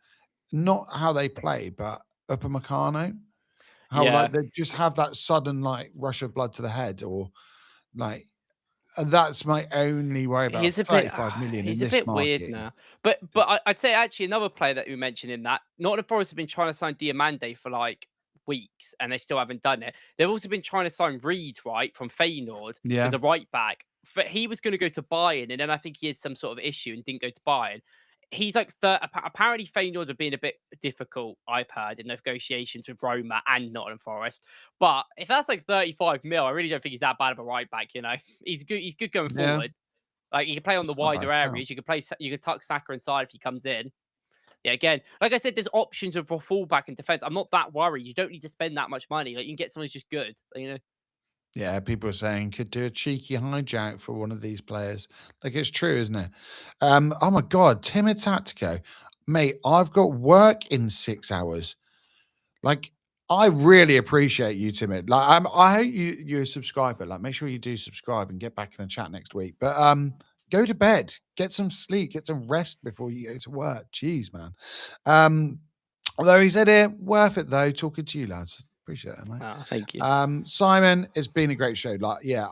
Not how they play, but Upamecano. How like they just have that sudden like rush of blood to the head, or like that's my only worry about. 35 million. He's in a this bit market. weird now. But I'd say actually another player that you mentioned in that, Nottingham Forest have been trying to sign Diomande for like weeks and they still haven't done it. They've also been trying to sign Reed, right, from Feyenoord as a right back. He was going to go to Bayern, and then I think he had some sort of issue and didn't go to Bayern. He's like apparently Feyenoord have been a bit difficult, I've heard, in negotiations with Roma and Nottingham Forest. But if that's like 35 mil, I really don't think he's that bad of a right back. You know, he's good. He's good going forward. Like, he can play on the wider areas. You can tuck Saka inside if he comes in. Yeah, again, like I said, there's options for fullback and defense. I'm not that worried. You don't need to spend that much money. Like, you can get someone who's just good. You know. Yeah, people are saying could do a cheeky hijack for one of these players. Like, it's true, isn't it? Oh my God, Timid Tactico, mate, I've got work in 6 hours. Like, I really appreciate you, Timid. Like, I hope you're a subscriber. Like, make sure you do subscribe and get back in the chat next week. But go to bed, get some sleep, get some rest before you go to work. Jeez, man. Although he said it, worth it though. Talking to you, lads. Appreciate that, mate. Oh, thank you. Simon, it's been a great show. Like, yeah,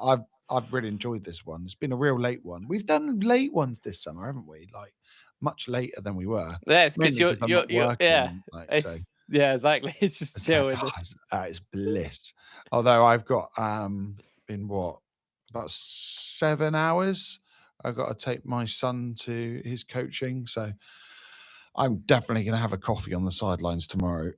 I've really enjoyed this one. It's been a real late one. We've done late ones this summer, haven't we? Like, much later than we were. Yeah, it's because you're like, so. Yeah, exactly. It's just chill. It's bliss. Although I've got in what about 7 hours, I've got to take my son to his coaching, so I'm definitely going to have a coffee on the sidelines tomorrow.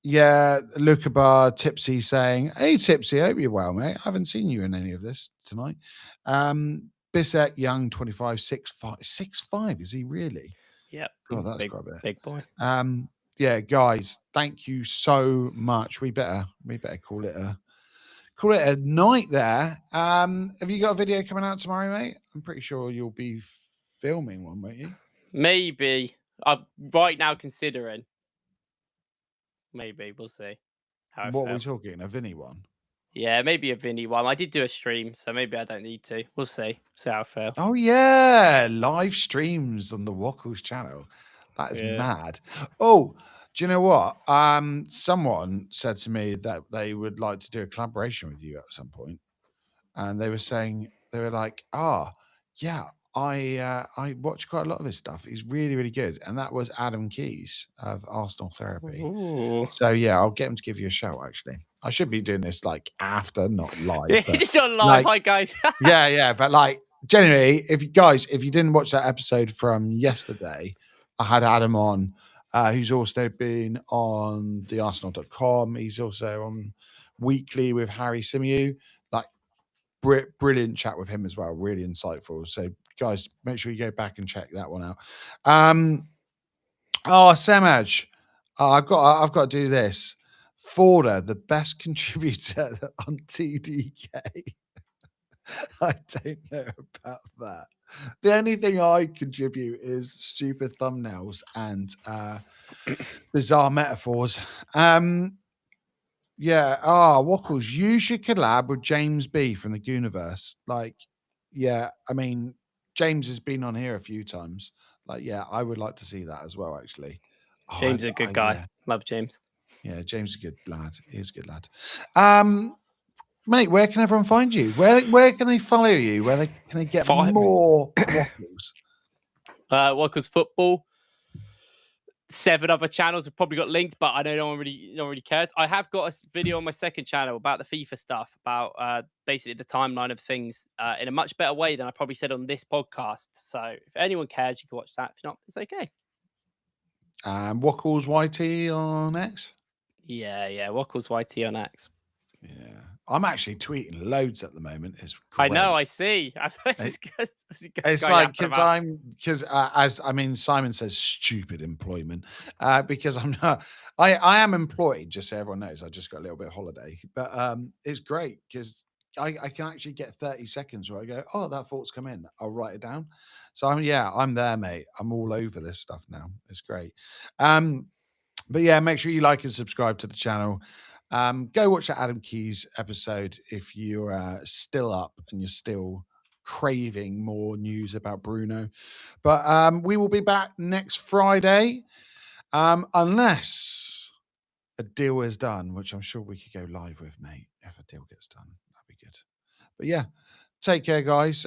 Yeah, Luca Bar Tipsy saying, "Hey Tipsy, I hope you're well, mate. I haven't seen you in any of this tonight." Bissett Young 25 6'5". Is he really? Yep. God, that's quite a bit. Big boy. Yeah, guys, thank you so much. We better call it a night there. Have you got a video coming out tomorrow, mate? I'm pretty sure you'll be filming one, won't you? Maybe. I'm right now considering. Maybe we'll see. What are we talking? A Vinny one? Yeah, maybe a Vini one. I did do a stream, so maybe I don't need to. We'll see. See how I feel. Oh yeah, live streams on the Wokkles channel. That is mad. Oh, do you know what? Someone said to me that they would like to do a collaboration with you at some point, and they were like, yeah, I watch quite a lot of his stuff. He's really, really good. And that was Adam Keys of Arsenal Therapy. Ooh. So yeah, I'll get him to give you a shout. Actually, I should be doing this like after, not live. It's not live. Hi guys. yeah, but like generally, if you didn't watch that episode from yesterday, I had Adam on, who's also been on the Arsenal.com. He's also on Weekly with Harry Symeou. Like brilliant chat with him as well, really insightful. So guys, make sure you go back and check that one out. Samaj, I've got to do this. Forder, the best contributor on TDK. I don't know about that. The only thing I contribute is stupid thumbnails and bizarre metaphors. Yeah. Wokkles, you should collab with James B from the Gooniverse. Like, yeah, I mean, James has been on here a few times. Like, yeah, I would like to see that as well, actually. James is a good guy. Yeah. Love James. Yeah, James is a good lad. He is a good lad. Mate, where can everyone find you? Where can they follow you? Where can they get more Wokkles? Wokkles Football. 7 other channels have probably got linked, but I know no one really cares. I have got a video on my second channel about the FIFA stuff, about basically the timeline of things in a much better way than I probably said on this podcast. So if anyone cares, you can watch that. If not, it's okay. Wokkles YT on X? Yeah, Wokkles YT on X. Yeah, I'm actually tweeting loads at the moment. It's great. I know, I see. It's like because Simon says stupid employment because I'm not. I am employed. Just so everyone knows, I just got a little bit of holiday, but it's great because I can actually get 30 seconds where I go, oh, that thought's come in. I'll write it down. So I'm there, mate. I'm all over this stuff now. It's great. But yeah, make sure you like and subscribe to the channel. Go watch that Adam Keys episode if you're still up and you're still craving more news about Bruno. But we will be back next Friday, unless a deal is done, which I'm sure we could go live with, mate. If a deal gets done, that'd be good. But yeah, take care, guys.